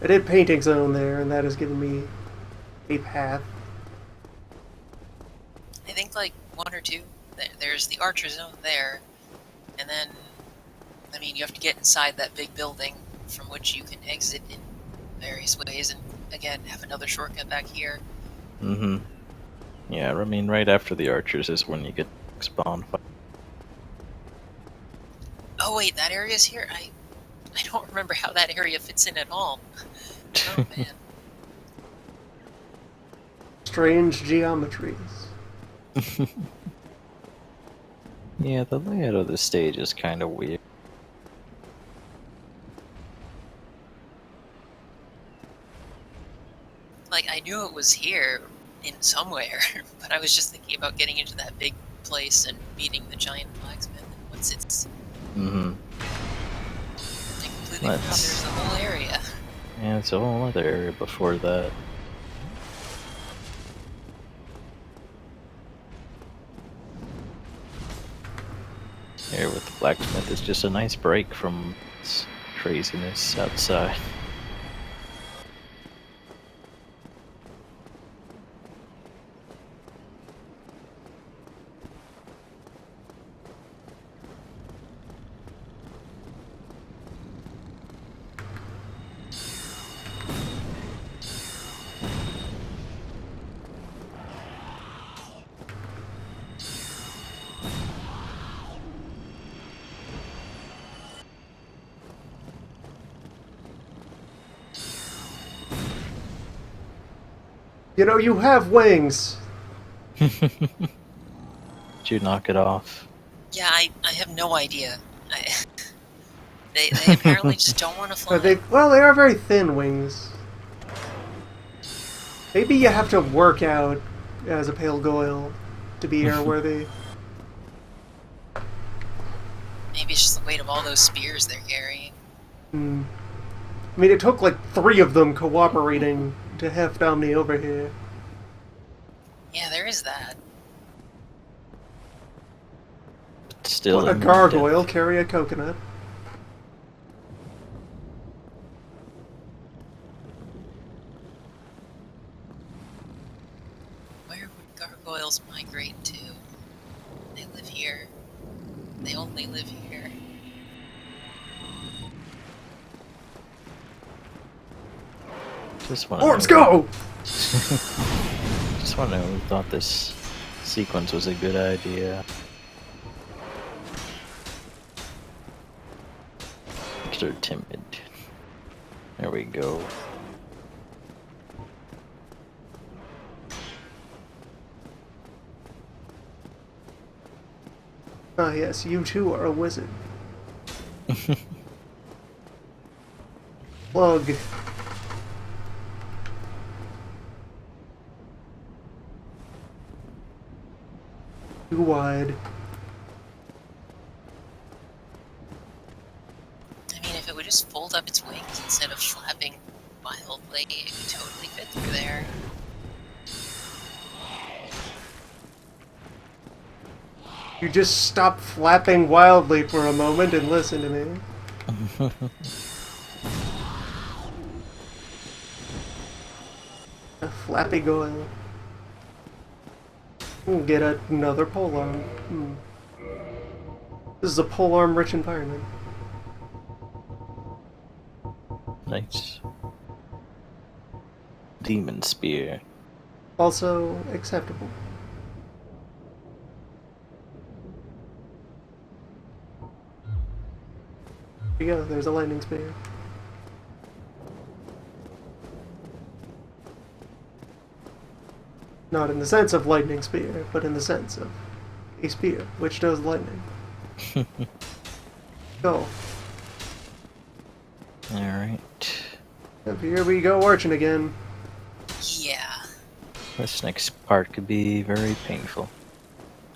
I did painting zone there, and that has given me a path. I think like 1 or 2. There's the Archer Zone there, and then, I mean, you have to get inside that big building from which you can exit in various ways, and again, have another shortcut back here. Mm-hmm. Yeah, I mean, right after the archers is when you get spawn. Oh wait, that area's here? I don't remember how that area fits in at all. Oh man. Strange geometries. Yeah, the layout of the stage is kind of weird. Like, I knew it was here in somewhere, but I was just thinking about getting into that big place and meeting the giant blacksmith, and once it's... Mm-hmm. I completely forgot there's a whole area. Yeah, it's a whole other area before that. Here with the blacksmith is just a nice break from this craziness outside. You know, you have wings. Did you knock it off? Yeah, I have no idea. They apparently just don't want to fly. Well, they are very thin wings. Maybe you have to work out as a pale goyle to be airworthy. Maybe it's just the weight of all those spears they're carrying. Hmm. I mean, it took like 3 of them cooperating to heft Omni over here. Yeah, there is that. But still, A gargoyle carry a coconut. Where would gargoyles migrate to? They live here. They only live here. Just want Orbs, go! Just want to know who thought this sequence was a good idea. Extra timid. There we go. Ah, yes, you too are a wizard. Plug. Too wide. I mean, if it would just fold up its wings instead of flapping wildly, it could totally fit through there. You just stop flapping wildly for a moment and listen to me. A flappy goyle. We'll get another polearm. This is a polearm rich environment. Nice. Demon Spear. Also acceptable. There you go, there's a lightning spear. Not in the sense of lightning spear, but in the sense of a spear, which does lightning. Go. Alright. Here we go, Archon again. Yeah. This next part could be very painful.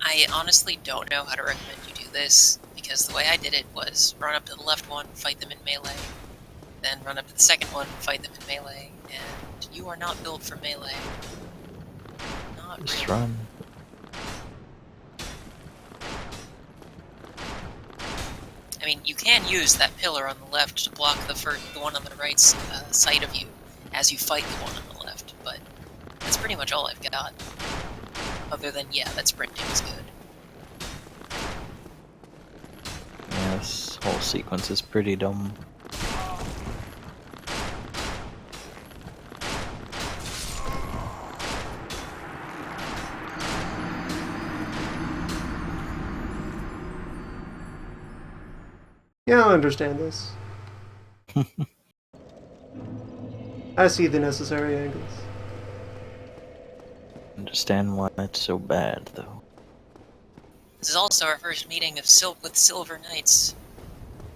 I honestly don't know how to recommend you do this, because the way I did it was run up to the left one, fight them in melee, then run up to the second one, fight them in melee, and you are not built for melee. Not Just really. run. I mean, you can use that pillar on the left to block the one on the right side of you as you fight the one on the left, but that's pretty much all I've got. Other than, yeah, that sprinting is good. Yeah, this whole sequence is pretty dumb. Yeah, I understand this. I see the necessary angles. Understand why it's so bad, though. This is also our first meeting of with Silver Knights.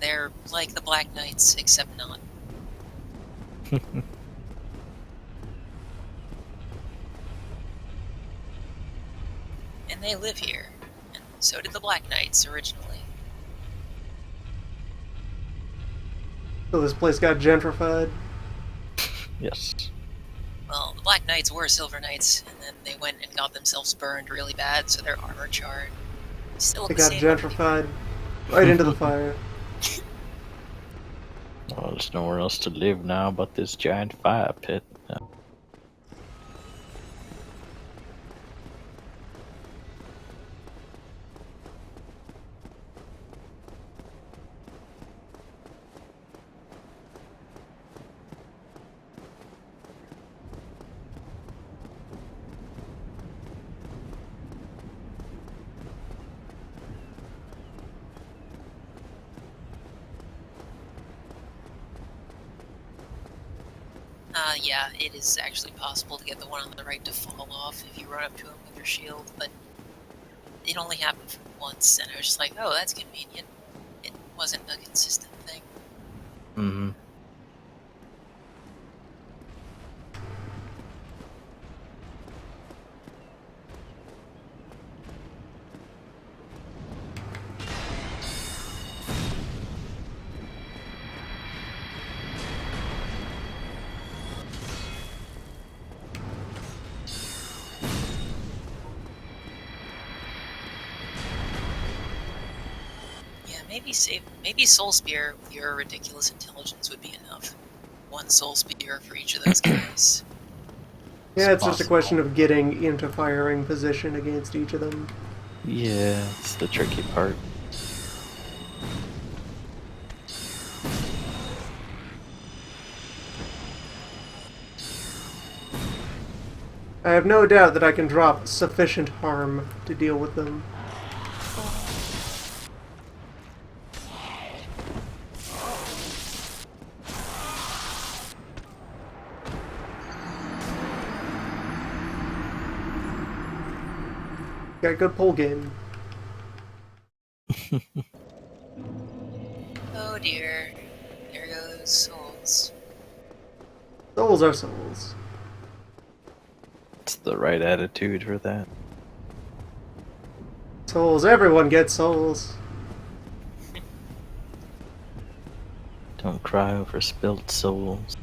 They're like the Black Knights, except not. And they live here. And so did the Black Knights originally. So this place got gentrified. Yes. Well, the Black Knights were Silver Knights, and then they went and got themselves burned really bad, so their armor charred. Still It the got same. gentrified right into the fire. Oh, there's nowhere else to live now but this giant fire pit. Yeah, it is actually possible to get the one on the right to fall off if you run up to him with your shield, but it only happened once, and I was just like, oh, that's convenient. It wasn't a consistent thing. Mm-hmm. Yeah, maybe Soul Spear with your ridiculous intelligence would be enough. One Soul Spear for each of those guys. Yeah, it's just a question of getting into firing position against each of them. Yeah, it's the tricky part. I have no doubt that I can drop sufficient harm to deal with them. Got a good pull game. Oh dear. There goes souls. Souls are souls. It's the right attitude for that. Souls, everyone gets souls. Don't cry over spilt souls.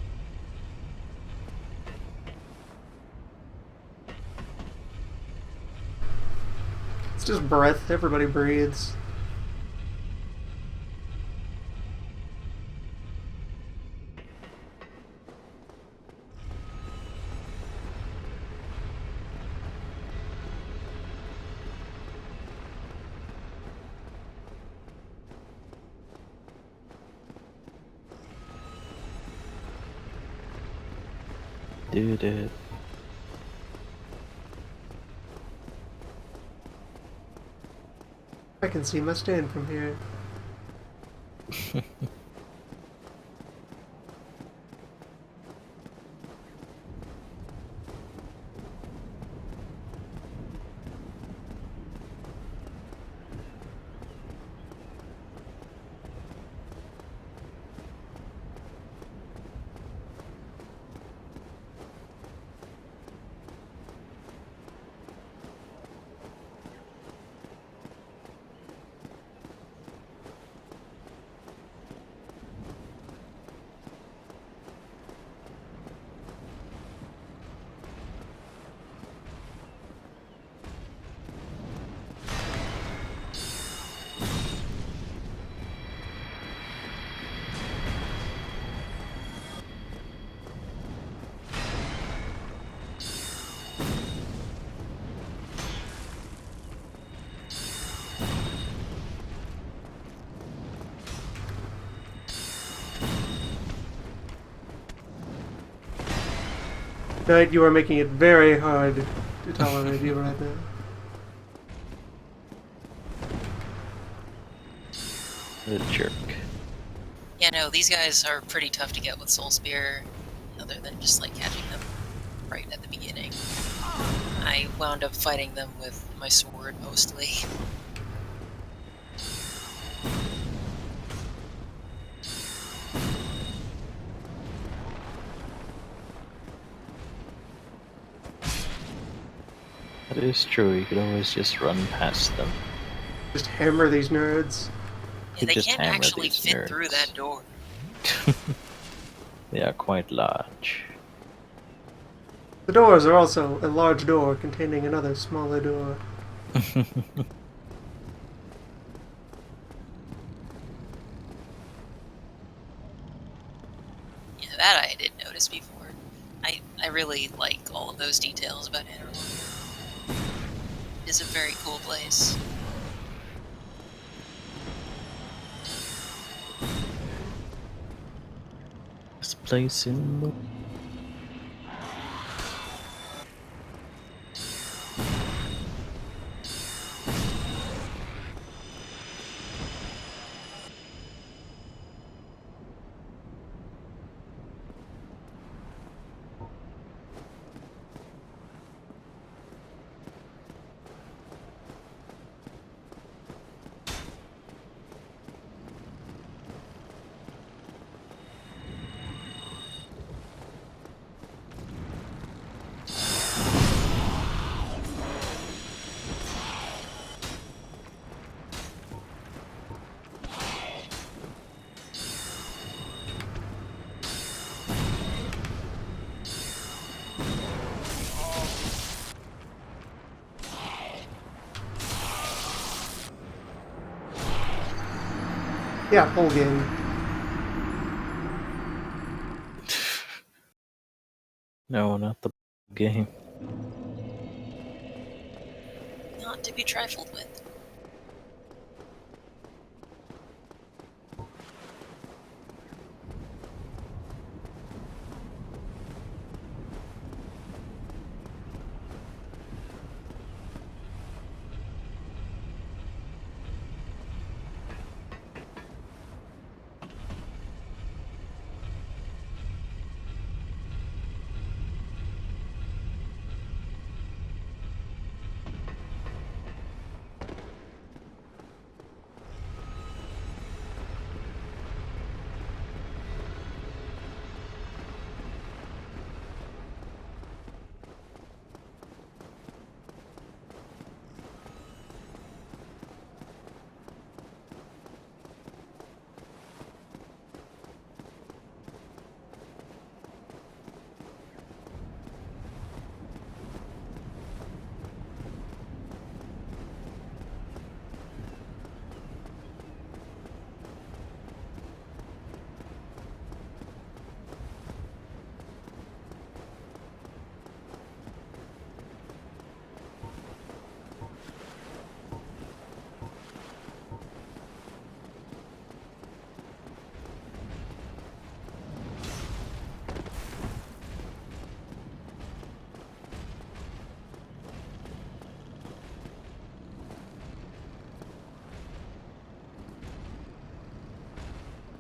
It's just breath. Everybody breathes. did it. I can see my stand from here. Knight, you are making it very hard to tolerate you right now. What a jerk. Yeah, no, these guys are pretty tough to get with Soul Spear, other than just like catching them right at the beginning. I wound up fighting them with my sword mostly. That is true, you could always just run past them. Just hammer these nerds. Yeah, Could they just can't hammer actually these fit through nerds. that door. They are quite large. The doors are also a large door containing another smaller door. Yeah, that I did notice before. I really like all of those details about Anarchy. It's a very cool place. This place in the... Yeah, whole game. No, not the game. Not to be trifled with.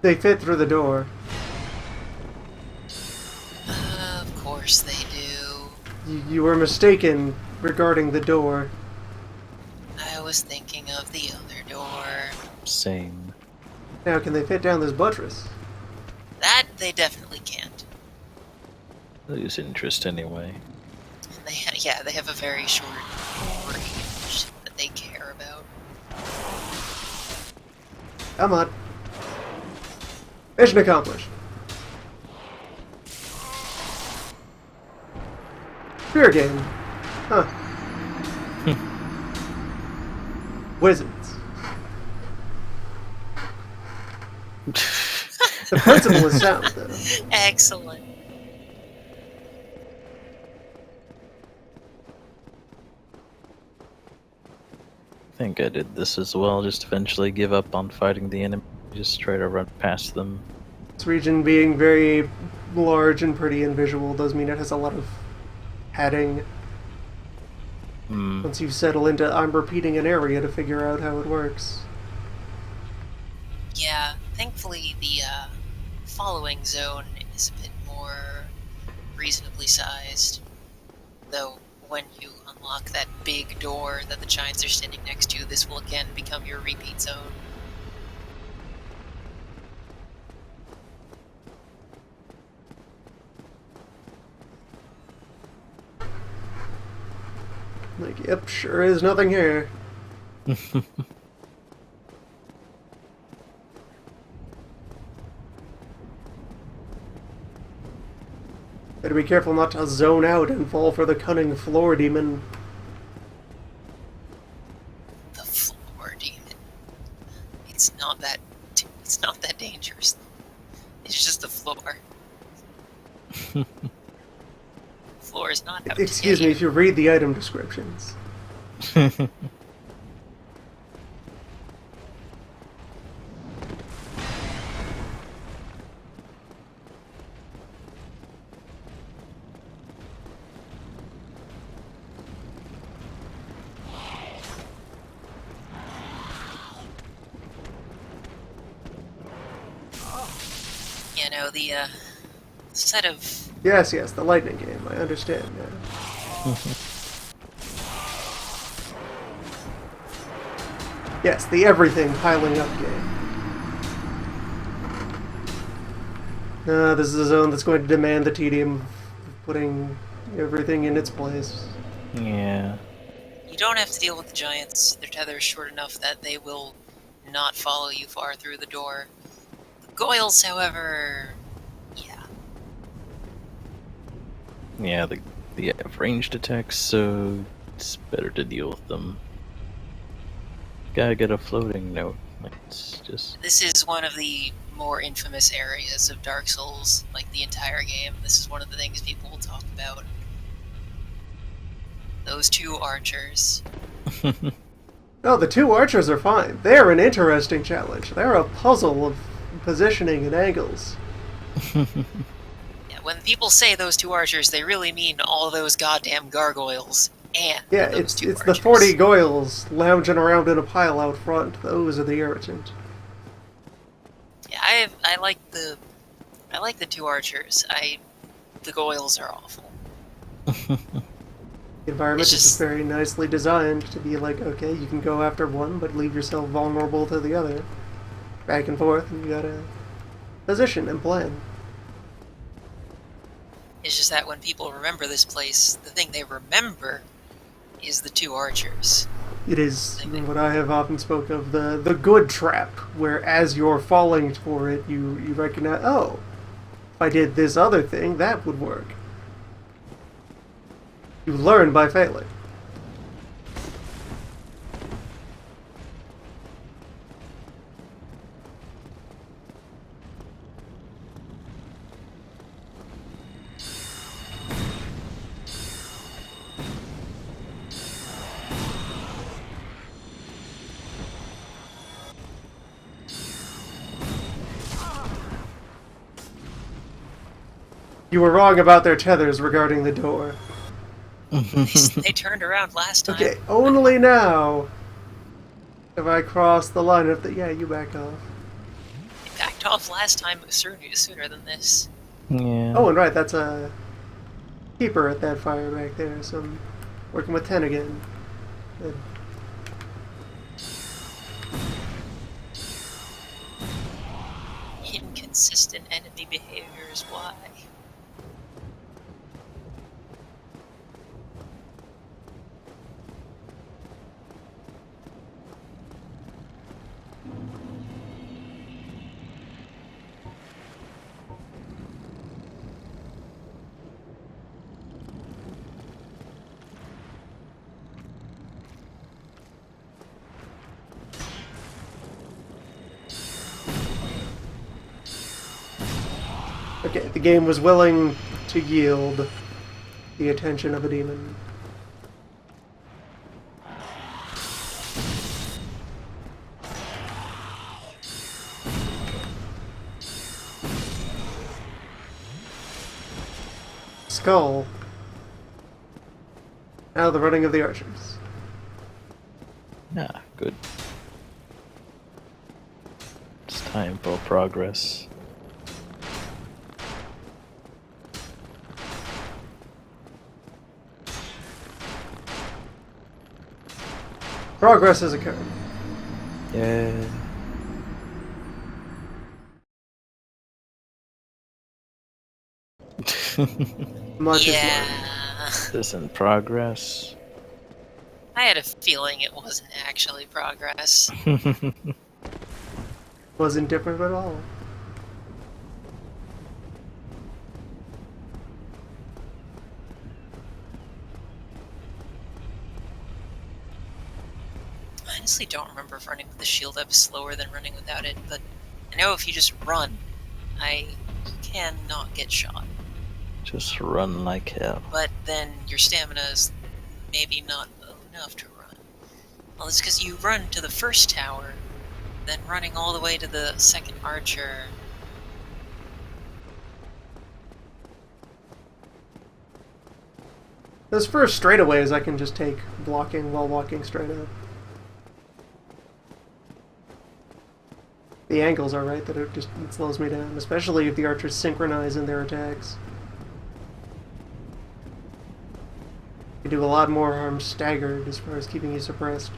They fit through the door. Of course they do. You were mistaken regarding the door. I was thinking of the other door. Same. Now, can they fit down this buttress? That they definitely can't. Lose interest anyway. And they have a very short range that they care about. Come on. Mission accomplished. Fear game. Huh. Wizards. The principle is sound, though. Excellent. I think I did this as well, just eventually give up on fighting the enemy, just try to run past them. This region being very large and pretty and visual does mean it has a lot of padding. Once you settle into I'm repeating an area to figure out how it works. Yeah, thankfully the following zone is a bit more reasonably sized. Though, when you unlock that big door that the giants are standing next to, this will again become your repeat zone. Like, yep, sure is nothing here. Better be careful not to zone out and fall for the cunning floor demon. The floor demon. It's not that dangerous. It's just the floor. Floor is not out to Excuse get me you. if you read the item descriptions. You know, the set of Yes, the lightning game, I understand now. Yes, the everything piling up game. This is a zone that's going to demand the tedium of putting everything in its place. Yeah. you don't have to deal with the giants. Their tether is short enough that they will not follow you far through the door. The Goyles, however, yeah. Yeah, they have ranged attacks, so it's better to deal with them. Gotta get a floating note. It's just... This is one of the more infamous areas of Dark Souls, like the entire game. This is one of the things people will talk about. Those two archers. No, the two archers are fine. They're an interesting challenge. They're a puzzle of positioning and angles. Yeah, when people say those two archers, they really mean all those goddamn gargoyles and Yeah, those it's two the archers. 40 Goyles lounging around in a pile out front. Those are the irritant. Yeah, I like the two archers. The Goyles are awful. The environment It's is just just- very nicely designed to be like, okay, you can go after one, but leave yourself vulnerable to the other. Back and forth, and you gotta position and plan. It's just that when people remember this place, the thing they remember is the two archers. It is what I have often spoke of, the good trap, where as you're falling for it, you recognize, oh, if I did this other thing, that would work. You learn by failing. You were wrong about their tethers regarding the door. They turned around last time. Okay, only now have I crossed the line of the... Yeah, you back off. They backed went off last time sooner than this. Yeah. Oh, and right, that's a keeper at that fire back there, so I'm working with 10 again. Good. Inconsistent enemy behaviors, why? Okay, the game was willing to yield the attention of a demon. Skull. Now the running of the archers. Ah, good. It's time for progress. Progress has occurred. Yeah. Much is learned. Yeah. This in progress. I had a feeling it wasn't actually progress. Wasn't different at all. I honestly don't remember if running with the shield up is slower than running without it, but I know if you just run, you can not get shot. Just run like hell. But then your stamina is maybe not enough to run. Well, it's because you run to the first tower, then running all the way to the second archer. Those first straightaways I can just take blocking while walking straight up. The angles are right that it slows me down, especially if the archers synchronize in their attacks. You do a lot more harm staggered as far as keeping you suppressed.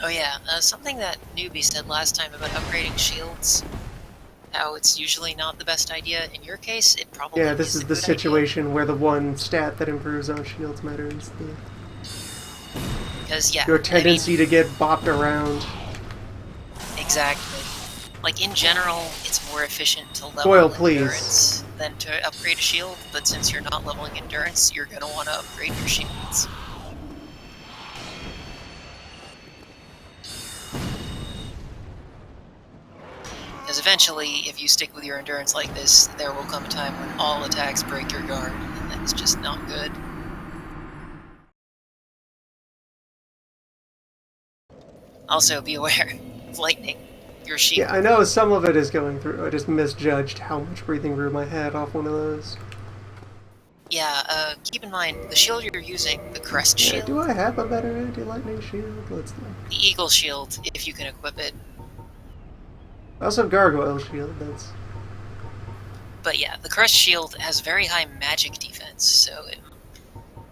Oh yeah, something that Newbie said last time about upgrading shields, how it's usually not the best idea. In your case, it probably Yeah, this is a the good situation where the one stat that improves on shields matters. Because yeah, Your tendency I to get bopped around. mean, exactly. Like in general, it's more efficient to level Foil, please. endurance than to upgrade a shield. But since you're not leveling endurance, you're gonna want to upgrade your shields. Because eventually, if you stick with your endurance like this, there will come a time when all attacks break your guard, and that's just not good. Also, be aware of lightning. Your shield. Yeah, I know some of it is going through. I just misjudged how much breathing room I had off one of those. Yeah, keep in mind, the shield you're using, the crest Yeah, shield, do I have a better anti-lightning shield? Let's look. the eagle shield, if you can equip it. I also have gargoyle shield. That's But yeah, the crest shield has very high magic defense, so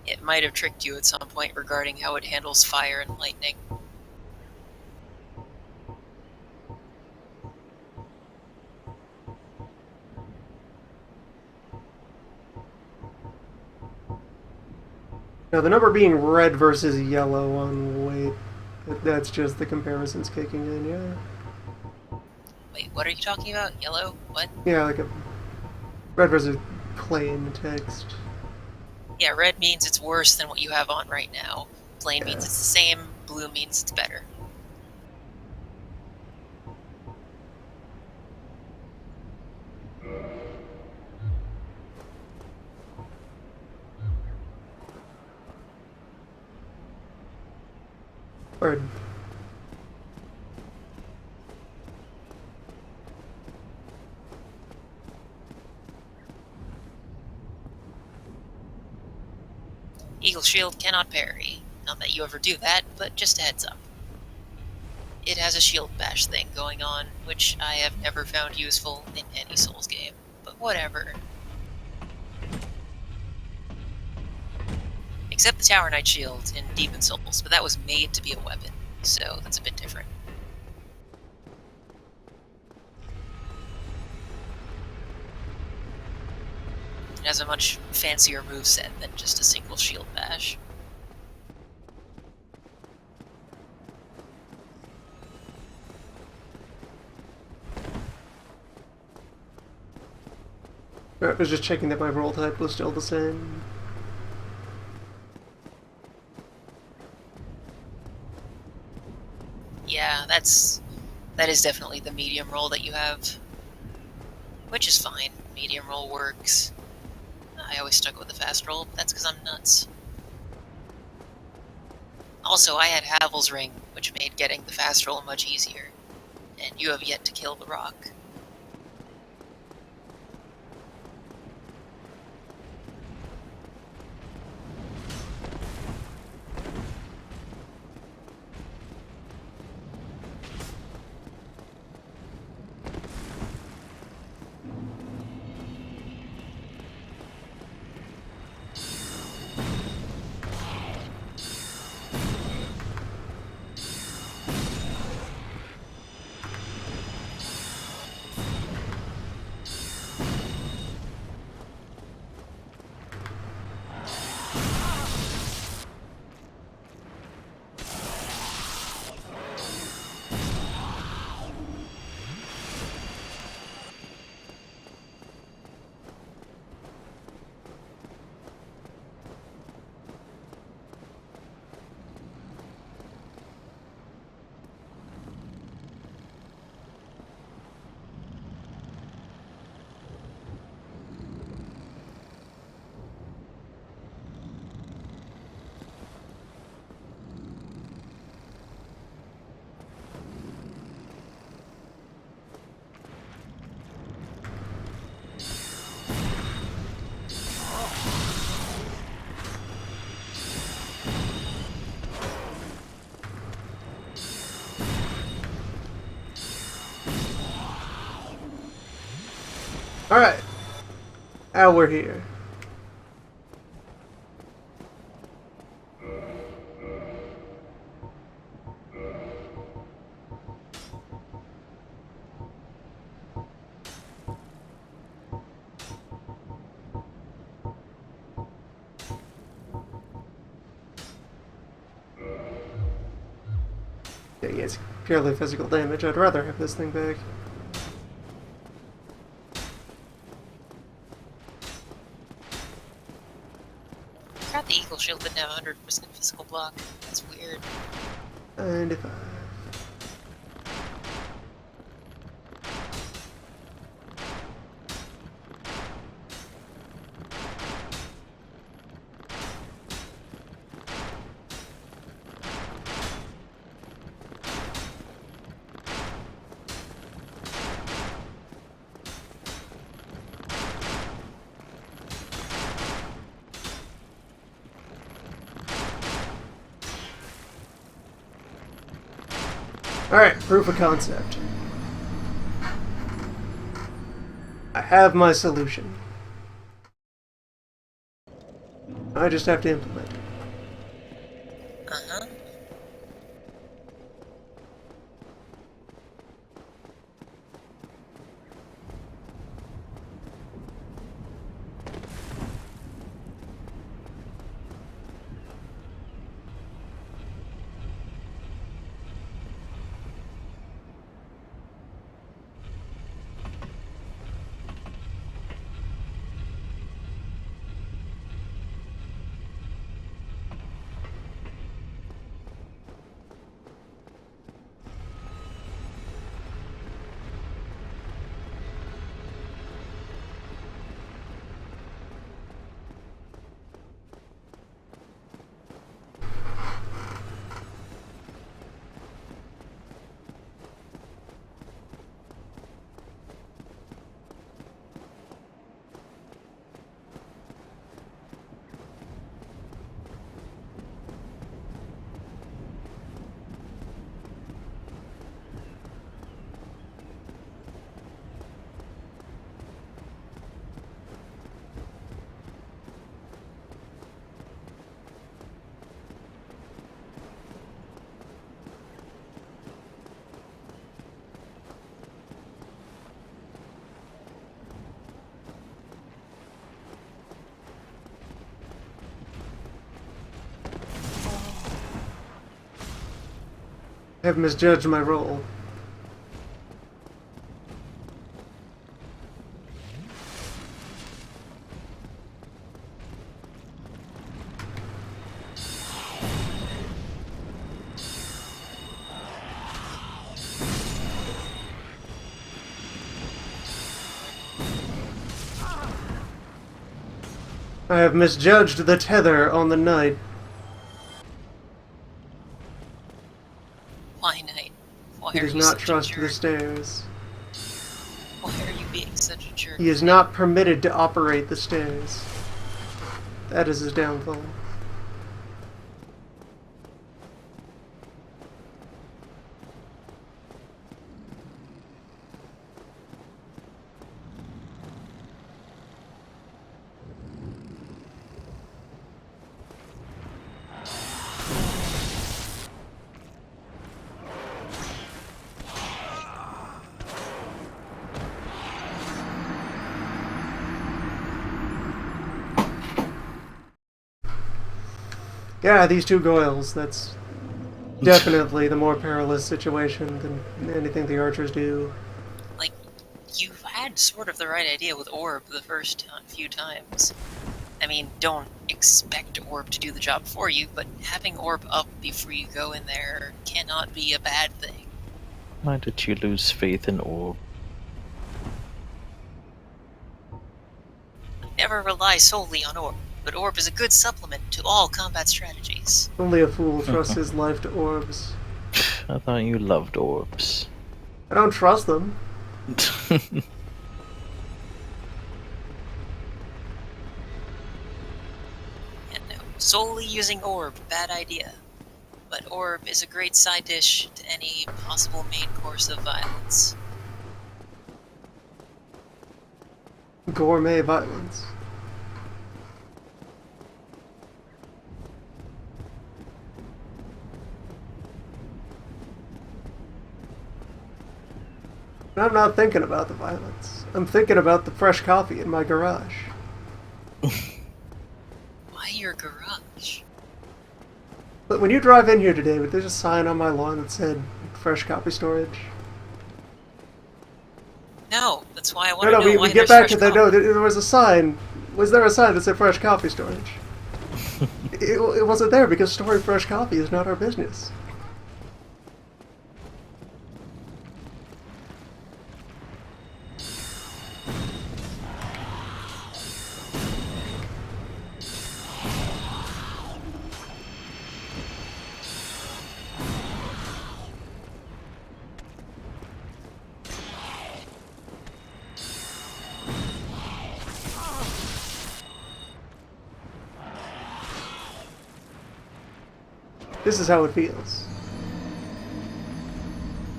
it might have tricked you at some point regarding how it handles fire and lightning. now the number being red versus yellow on weight. That's just the comparisons kicking in. Yeah. Wait, what are you talking about? Yellow? What? Yeah, like a red versus plain text. Yeah, red means it's worse than what you have on right now. Plain means it's the same. Blue means it's better. Or Eagle Shield cannot parry. Not that you ever do that, but just a heads up. It has a shield bash thing going on, which I have never found useful in any Souls game, but whatever. Except the Tower Knight shield in Demon Souls, but that was made to be a weapon, so that's a bit different. It has a much fancier moveset than just a single shield bash. I was just checking that my roll type was still the same. Yeah, that is definitely the medium roll that you have. Which is fine. Medium roll works. I always stuck with the fast roll, but that's because I'm nuts. Also, I had Havel's Ring, which made getting the fast roll much easier. And you have yet to kill the rock. Alright. Now we're here. Yeah, it's purely physical damage. I'd rather have this thing back. I forgot the Eagle Shield didn't have 100% physical block. That's weird. And if I... Alright, proof of concept. I have my solution. I just have to implement it. Uh-huh. have misjudged my role. I have misjudged the tether on the knight. Why, Knight? Why He are does you not such trust a the jerk? stairs. Why are you being such a jerk? He is not permitted to operate the stairs. That is his downfall. Yeah, these two Goyles, that's definitely the more perilous situation than anything the archers do. Like, you had sort of the right idea with Orb the first few times. I mean, don't expect Orb to do the job for you, but having Orb up before you go in there cannot be a bad thing. Why did you lose faith in Orb? Never rely solely on Orb, but Orb is a good supplement to all combat strategies. Only a fool trusts his life to orbs. I thought you loved orbs. I don't trust them. And no, solely using Orb, bad idea. But Orb is a great side dish to any possible main course of violence. Gourmet violence. And I'm not thinking about the violence. I'm thinking about the fresh coffee in my garage. Why your garage? But when you drive in here today, there's a sign on my lawn that said fresh coffee storage. No, that's why I want No, to no, know we why get there's back fresh to that. coffee. No, there was a sign. Was there a sign that said fresh coffee storage? It wasn't there because storing fresh coffee is not our business. This is how it feels.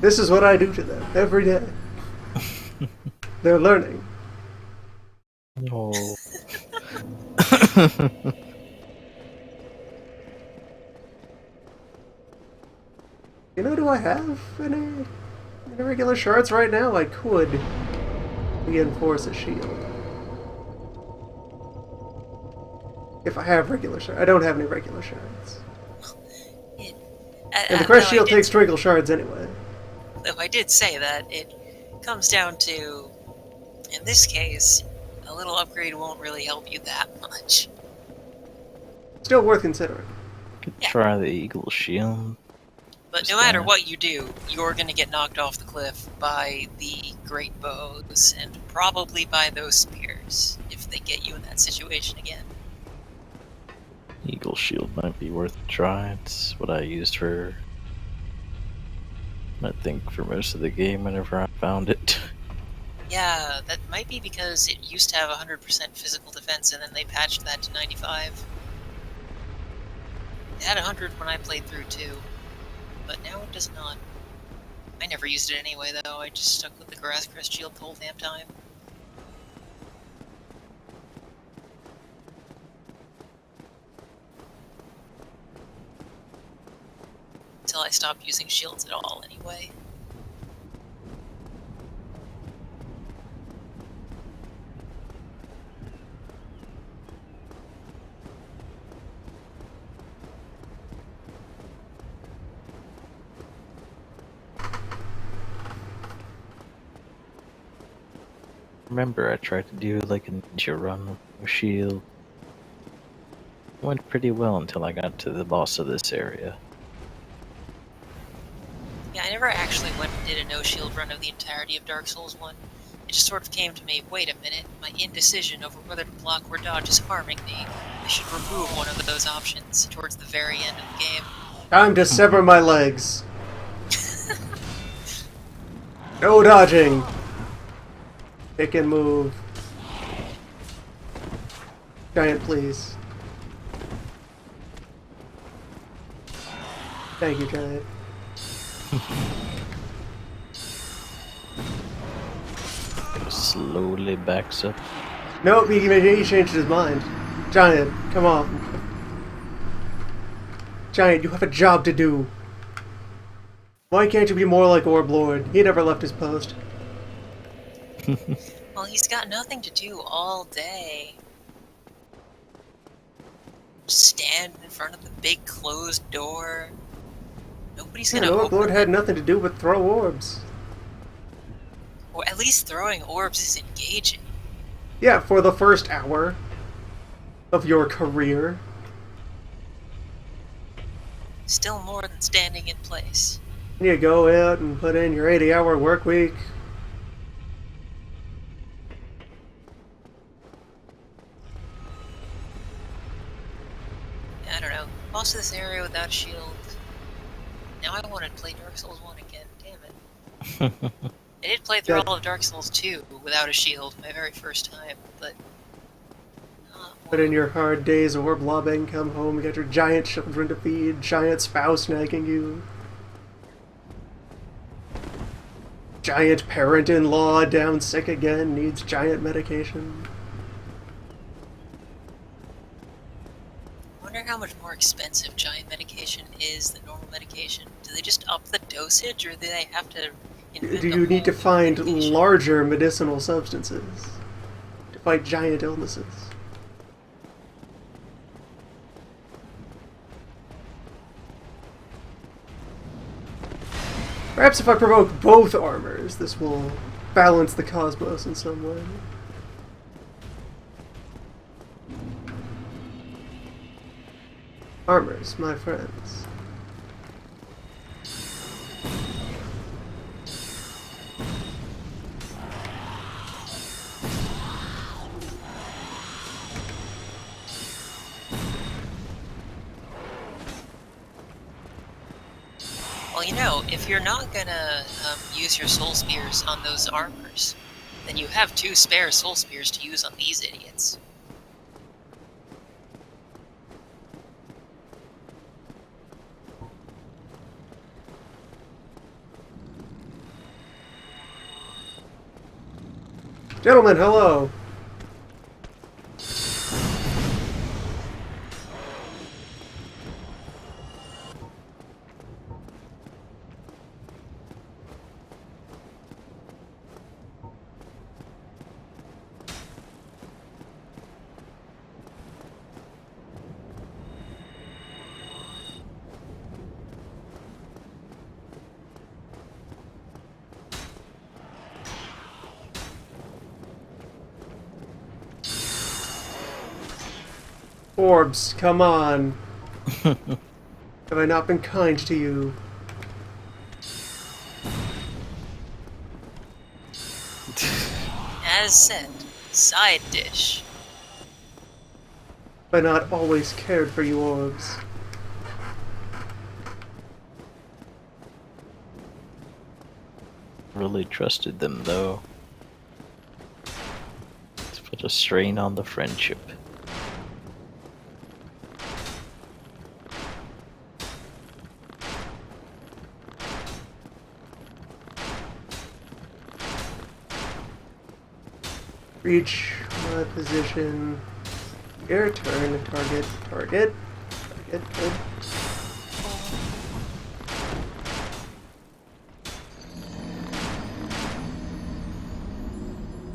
This is what I do to them every day. They're learning. No. You know, do I have any regular shards right now? I could reinforce a shield. If I have regular shards. I don't have any regular shards. And the crest shield takes twinkle shards anyway. Though I did say that it comes down to, in this case, a little upgrade won't really help you that much. Still worth considering. Yeah. Try the Eagle Shield. But no matter what you do, you're going to get knocked off the cliff by the great bows, and probably by those spears, if they get you in that situation again. Eagle Shield might be worth a try. It's what I used for, I think, for most of the game whenever I found it. Yeah, that might be because it used to have 100% physical defense, and then they patched that to 95. It had 100 when I played through too, but now it does not. I never used it anyway, though. I just stuck with the Grass Crest Shield the whole damn time. Until I stopped using shields at all, anyway. Remember, I tried to do like a ninja run with no shield. Went pretty well until I got to the boss of this area. Yeah, I never actually went and did a no-shield run of the entirety of Dark Souls 1. It just sort of came to me, wait a minute, my indecision over whether to block or dodge is harming me. I should remove one of those options towards the very end of the game. Time to sever my legs. No dodging. Pick and move. Giant, please. Thank you, Giant. Slowly backs up. Nope, he changed his mind. Giant, come on. Giant, you have a job to do. Why can't you be more like Orb Lord? He never left his post. Well, he's got nothing to do all day. Stand in front of the big closed door. Nobody's Yeah, gonna Orb open Lord it. had nothing to do but throw orbs. Or at least throwing orbs is engaging. Yeah, for the first hour of your career. Still more than standing in place. You go out and put in your 80-hour work week. I don't know. Boss of this area without a shield. Now I want to play Dark Souls 1 again. Damn it. I did play through Yeah. all of Dark Souls 2 without a shield, my very first time, but... Put in your hard days orb lobbing, come home, you got your giant children to feed, giant spouse nagging you. Giant parent-in-law down sick again, needs giant medication. I wonder how much more expensive giant medication is than normal medication. Do they just up the dosage, or do they have to invent Do a you need to whole new find medication? larger medicinal substances to fight giant illnesses? Perhaps if I provoke both armors, this will balance the cosmos in some way. Armors, my friends. Well, you know, if you're not gonna use your soul spears on those armors, then you have 2 spare soul spears to use on these idiots. Gentlemen, hello! Orbs, come on. Have I not been kind to you? As said, side dish. Have I not always cared for you, orbs? Really trusted them though. It's put a strain on the friendship. Reach my position. Your turn. Target. Target. Target. Good.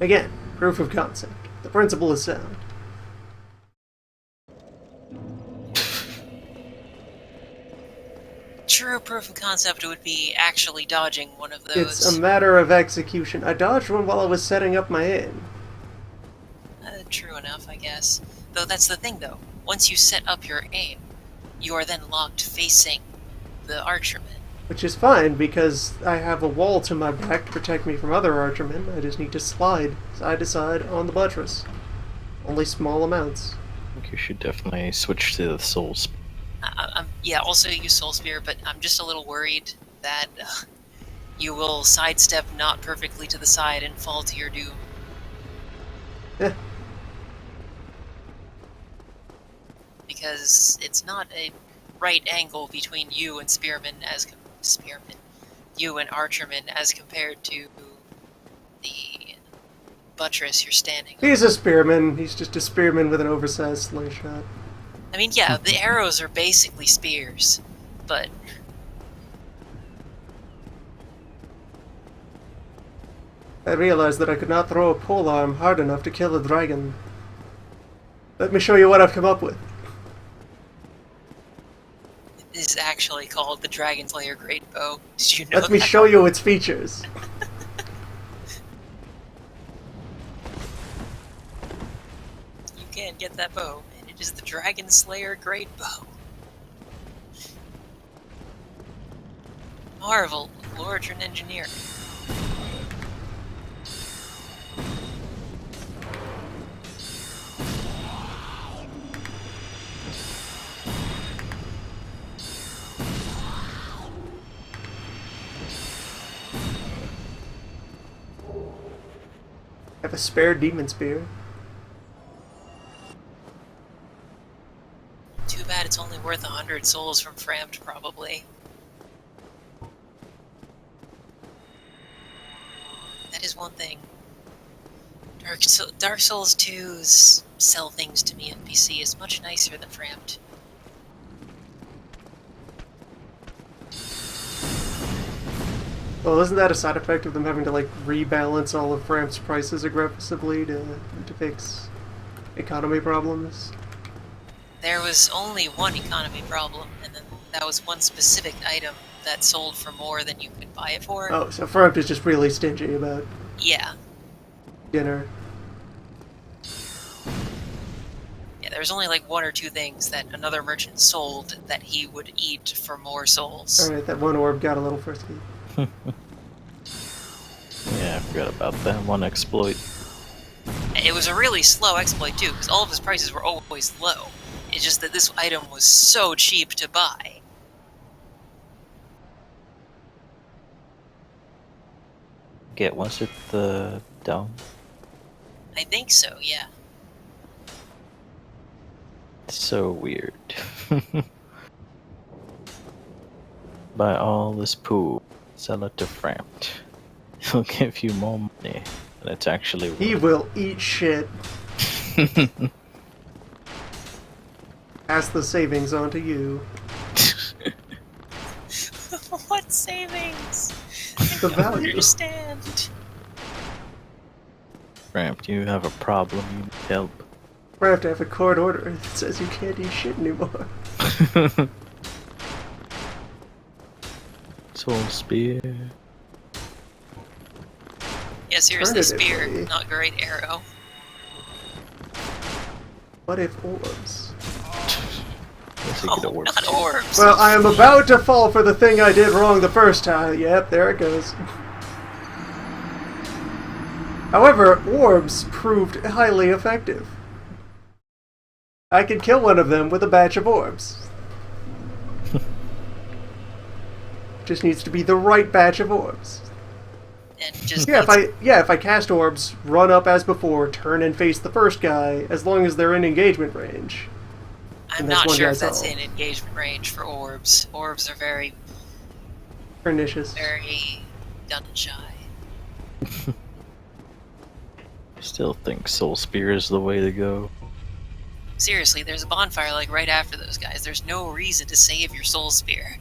Again, proof of concept. The principle is sound. true proof of concept would be actually dodging one of those. It's a matter of execution. I dodged one while I was setting up my aim. True enough, I guess. Though that's the thing, though. Once you set up your aim, you are then locked facing the archerman. Which is fine, because I have a wall to my back to protect me from other archermen. I just need to slide side to side on the buttress. Only small amounts. I think you should definitely switch to the soul. Yeah, also use Soul Spear, but I'm just a little worried that you will sidestep not perfectly to the side and fall to your doom. Yeah. Because it's not a right angle between you and you and Archerman as compared to the buttress you're standing on. He's a spearman. He's just a spearman with an oversized slingshot. I mean, yeah, the arrows are basically spears, but... I realized that I could not throw a polearm hard enough to kill a dragon. Let me show you what I've come up with. It is actually called the Dragon Slayer Great Bow. Did you know Let me that? show you its features. You can get that bow, and it is the Dragon Slayer Great Bow. Marvel, Lord and Engineer. I have a spare demon spear. Too bad it's only worth 100 souls from Frammed, probably. That is one thing. Dark Souls 2's sell things to me on PC is much nicer than Frammed. Well, isn't that a side effect of them having to, like, rebalance all of Fram's prices aggressively to fix economy problems? There was only one economy problem, and then that was one specific item that sold for more than you could buy it for. Oh, so Fram is just really stingy about Yeah. dinner. Yeah, there was only like one or two things that another merchant sold that he would eat for more souls. Alright, that one orb got a little frisky. Yeah, I forgot about that one exploit. It was a really slow exploit too, because all of his prices were always low. It's just that this item was so cheap to buy. Was it the dome? I think so, yeah. It's so weird. Buy all this poo, sell it to Framped. He'll give you more money than it's actually worth. He will eat shit. Pass the savings on to you. What savings? The I don't value. understand. Framped, you have a problem, you need help. I have to have a court order that says you can't eat shit anymore. Soul Spear. Yeah, seriously, spear, Alternatively- not great arrow. What if orbs? Guess you could Oh, have worked. not orbs. Well, I am about to fall for the thing I did wrong the first time. Yep, there it goes. However, orbs proved highly effective. I could kill one of them with a batch of orbs. Just needs to be the right batch of orbs. And just Yeah, if I cast orbs, run up as before, turn and face the first guy, as long as they're in engagement range. I'm and that's not one sure if guy's that's all. in engagement range for orbs. Orbs are very, Pernicious. very gun shy. I still think Soul Spear is the way to go. Seriously, there's a bonfire like right after those guys. There's no reason to save your soul spear.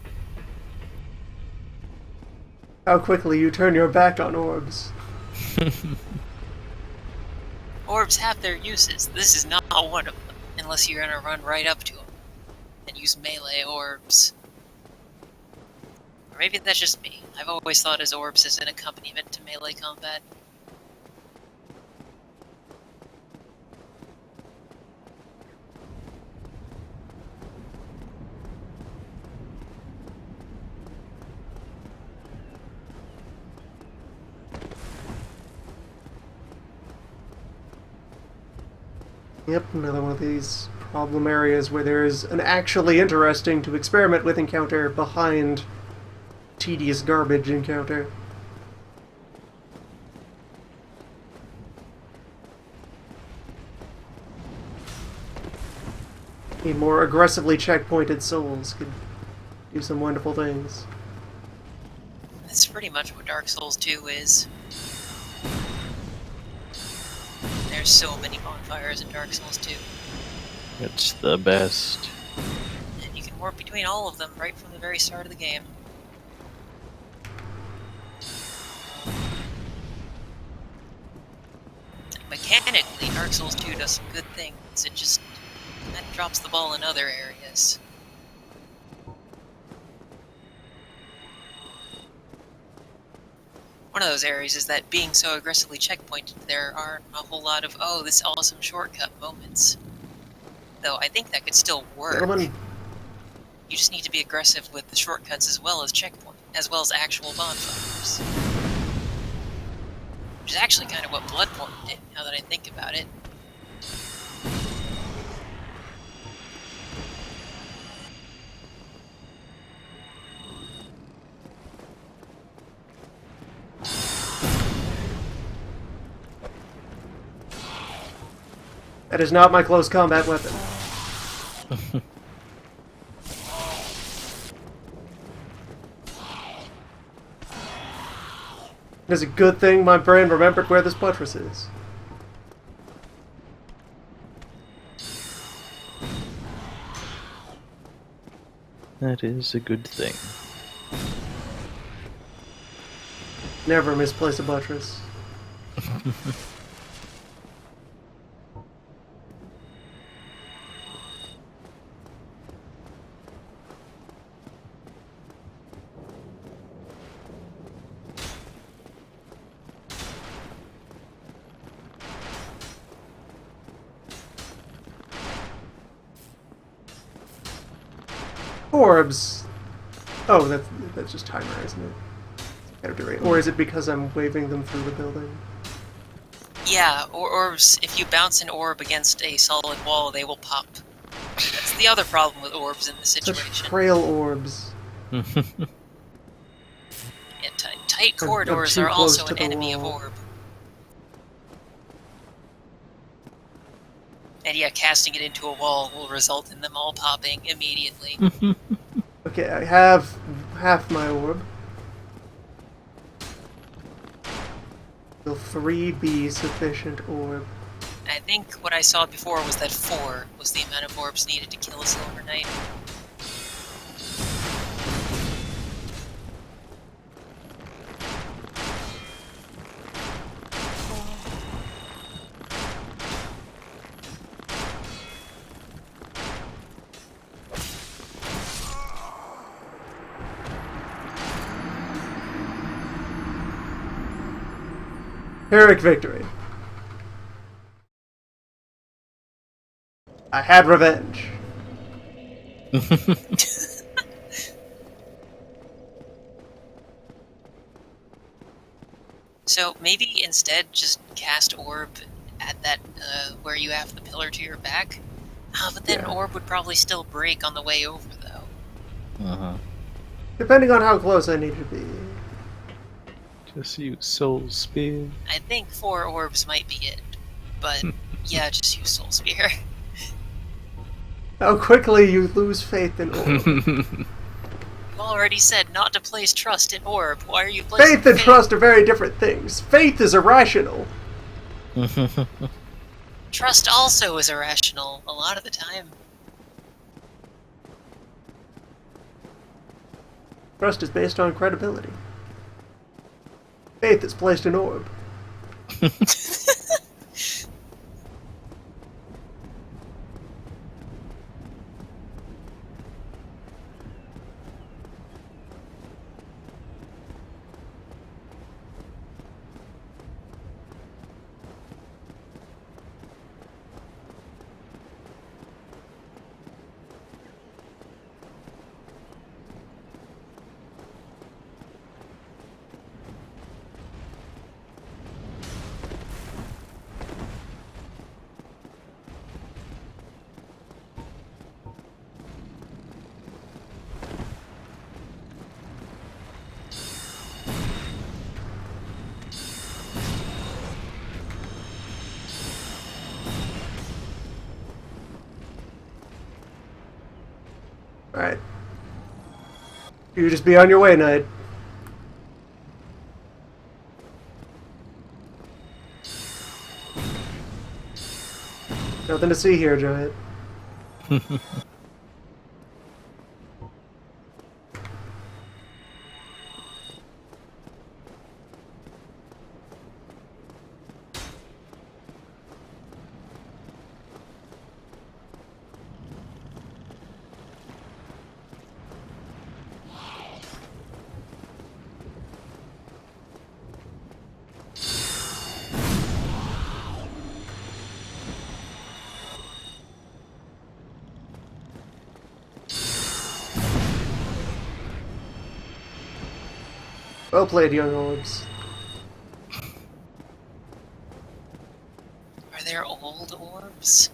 How quickly you turn your back on orbs. Orbs have their uses. This is not one of them, unless you're gonna run right up to them and use melee orbs. Or maybe that's just me. I've always thought as orbs as an accompaniment to melee combat. Yep, another one of these problem areas where there is an actually interesting to experiment with encounter behind tedious garbage encounter. A more aggressively checkpointed souls could do some wonderful things. That's pretty much what Dark Souls 2 is. There's so many bonfires in Dark Souls 2. It's the best. And you can warp between all of them right from the very start of the game. Mechanically, Dark Souls 2 does some good things. It just that drops the ball in other areas. One of those areas is that being so aggressively checkpointed, there aren't a whole lot of, oh, this awesome shortcut moments. Though I think that could still work. Gentlemen, You just need to be aggressive with the shortcuts as well as checkpoint, as well as actual bonfires. Which is actually kind of what Bloodborne did, now that I think about it. that is not my close combat weapon. It's a good thing my brain remembered where this buttress is. That is a good thing. Never misplace a buttress. Orbs. Oh, that's just timer, isn't it? Gotta do it. Or is it because I'm waving them through the building? Yeah, orbs, if you bounce an orb against a solid wall, they will pop. That's the other problem with orbs in this Such situation. frail orbs. Yeah, tight I'm corridors too are close also to an the enemy of wall. orb. And yeah, casting it into a wall will result in them all popping immediately. Okay, I have half my orb. Will 3 be sufficient orb? I think what I saw before was that 4 was the amount of orbs needed to kill a Silver Knight. Pyrrhic victory. I had revenge. So maybe instead just cast orb at that where you have the pillar to your back. But then Yeah. orb would probably still break on the way over, though. Uh-huh. Depending on how close I need to be. Just use Soul Spear. I think 4 orbs might be it, but yeah, just use Soul Spear. How quickly you lose faith in orb. You already said not to place trust in orb. Why are you placing Faith and trust are very different things. Faith is irrational. Trust also is irrational a lot of the time. Trust is based on credibility. Faith is placed in orb. Alright. You just be on your way, Knight. Nothing to see here, Giant. Well played, young orbs. Are there old orbs?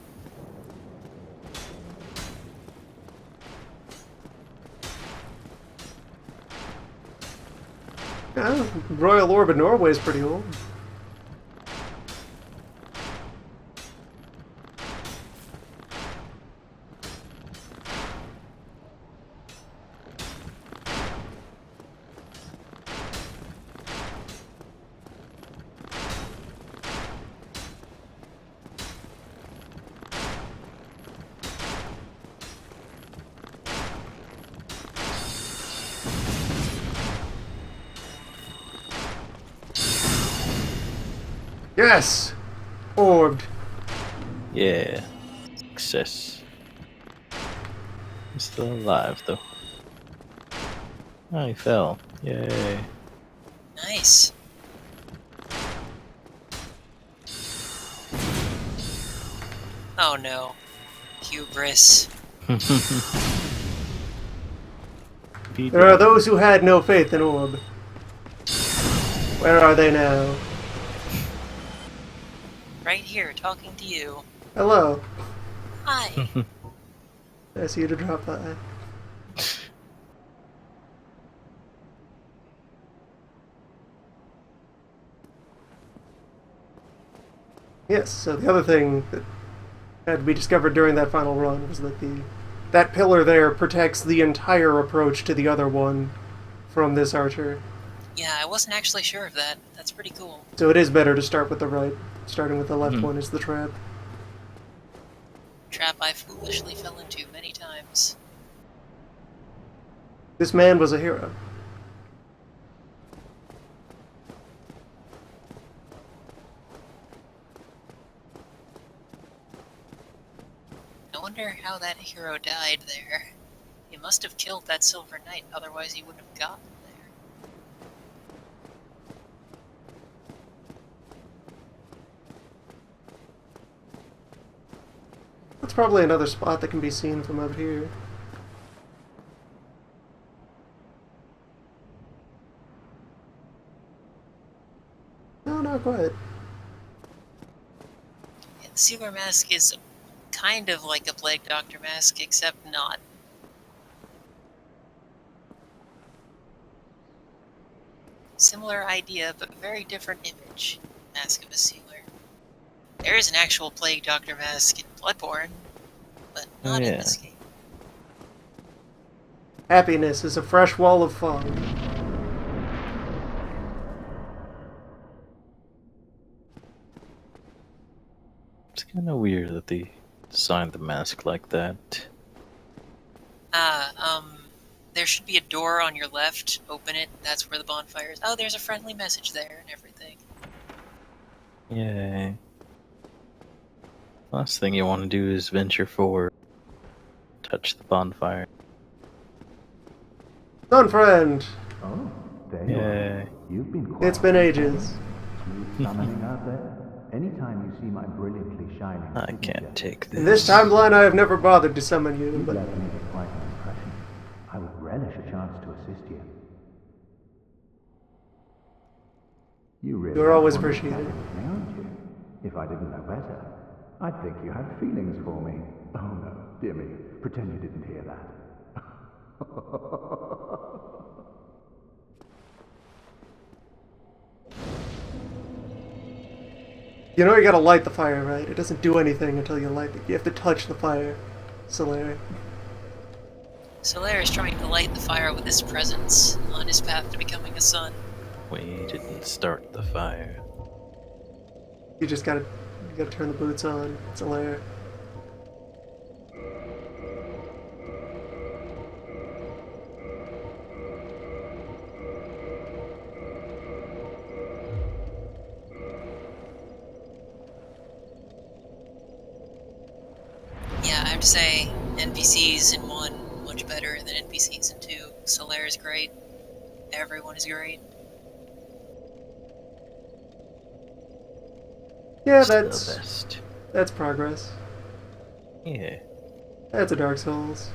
Yeah, Royal Orb in Norway is pretty old. Yes! Orbed. Yeah. Success. I'm still alive, though. Oh, he fell. Yay. Nice. Oh no. Hubris. There are those who had no faith in Orb. Where are they now? Right here, talking to you. Hello. Hi. I see you to drop by. Yes, so the other thing that had to be discovered during that final run was that that pillar there protects the entire approach to the other one from this archer. Yeah, I wasn't actually sure of that. That's pretty cool. So it is better to start with the right. Starting with the left one is the trap. Trap I foolishly fell into many times. This man was a hero. I wonder how that hero died there. He must have killed that Silver Knight, otherwise he wouldn't have gotten there. That's probably another spot that can be seen from up here. No, not quite. Yeah, the Sealer Mask is kind of like a Plague Doctor Mask, except not. Similar idea, but very different image. Mask of a Sealer. There is an actual Plague Doctor Mask in Bloodborne, but not in this game. Happiness is a fresh wall of fog. It's kind of weird that they designed the mask like that. There should be a door on your left. Open it. That's where the bonfire is. Oh, there's a friendly message there and everything. Yay. Last thing you want to do is venture forward. Touch the bonfire. Sun friend! Oh, there you Yay. are. You've been quiet. It's been ages. Smooth summoning out there. Anytime you see my brilliantly shining I signature, can't take this. In this timeline, I have never bothered to summon you, you've but left me with quite an impression. I would relish a chance to assist you. You really You're always want to appreciated. chat with me, aren't you? If I didn't know better, I'd think you had feelings for me. Oh no, dear me, pretend you didn't hear that. you know you gotta light the fire, right? It doesn't do anything until you light it. You have to touch the fire. Solaire. Solaire is trying to light the fire with his presence on his path to becoming a sun. We didn't start the fire. You just gotta turn the boots on. It's a lair. Yeah, I have to say, NPCs in 1 much better than NPCs in 2. Solaire is great. Everyone is great. Yeah, Still best. that's progress. Yeah. That's a Dark Souls.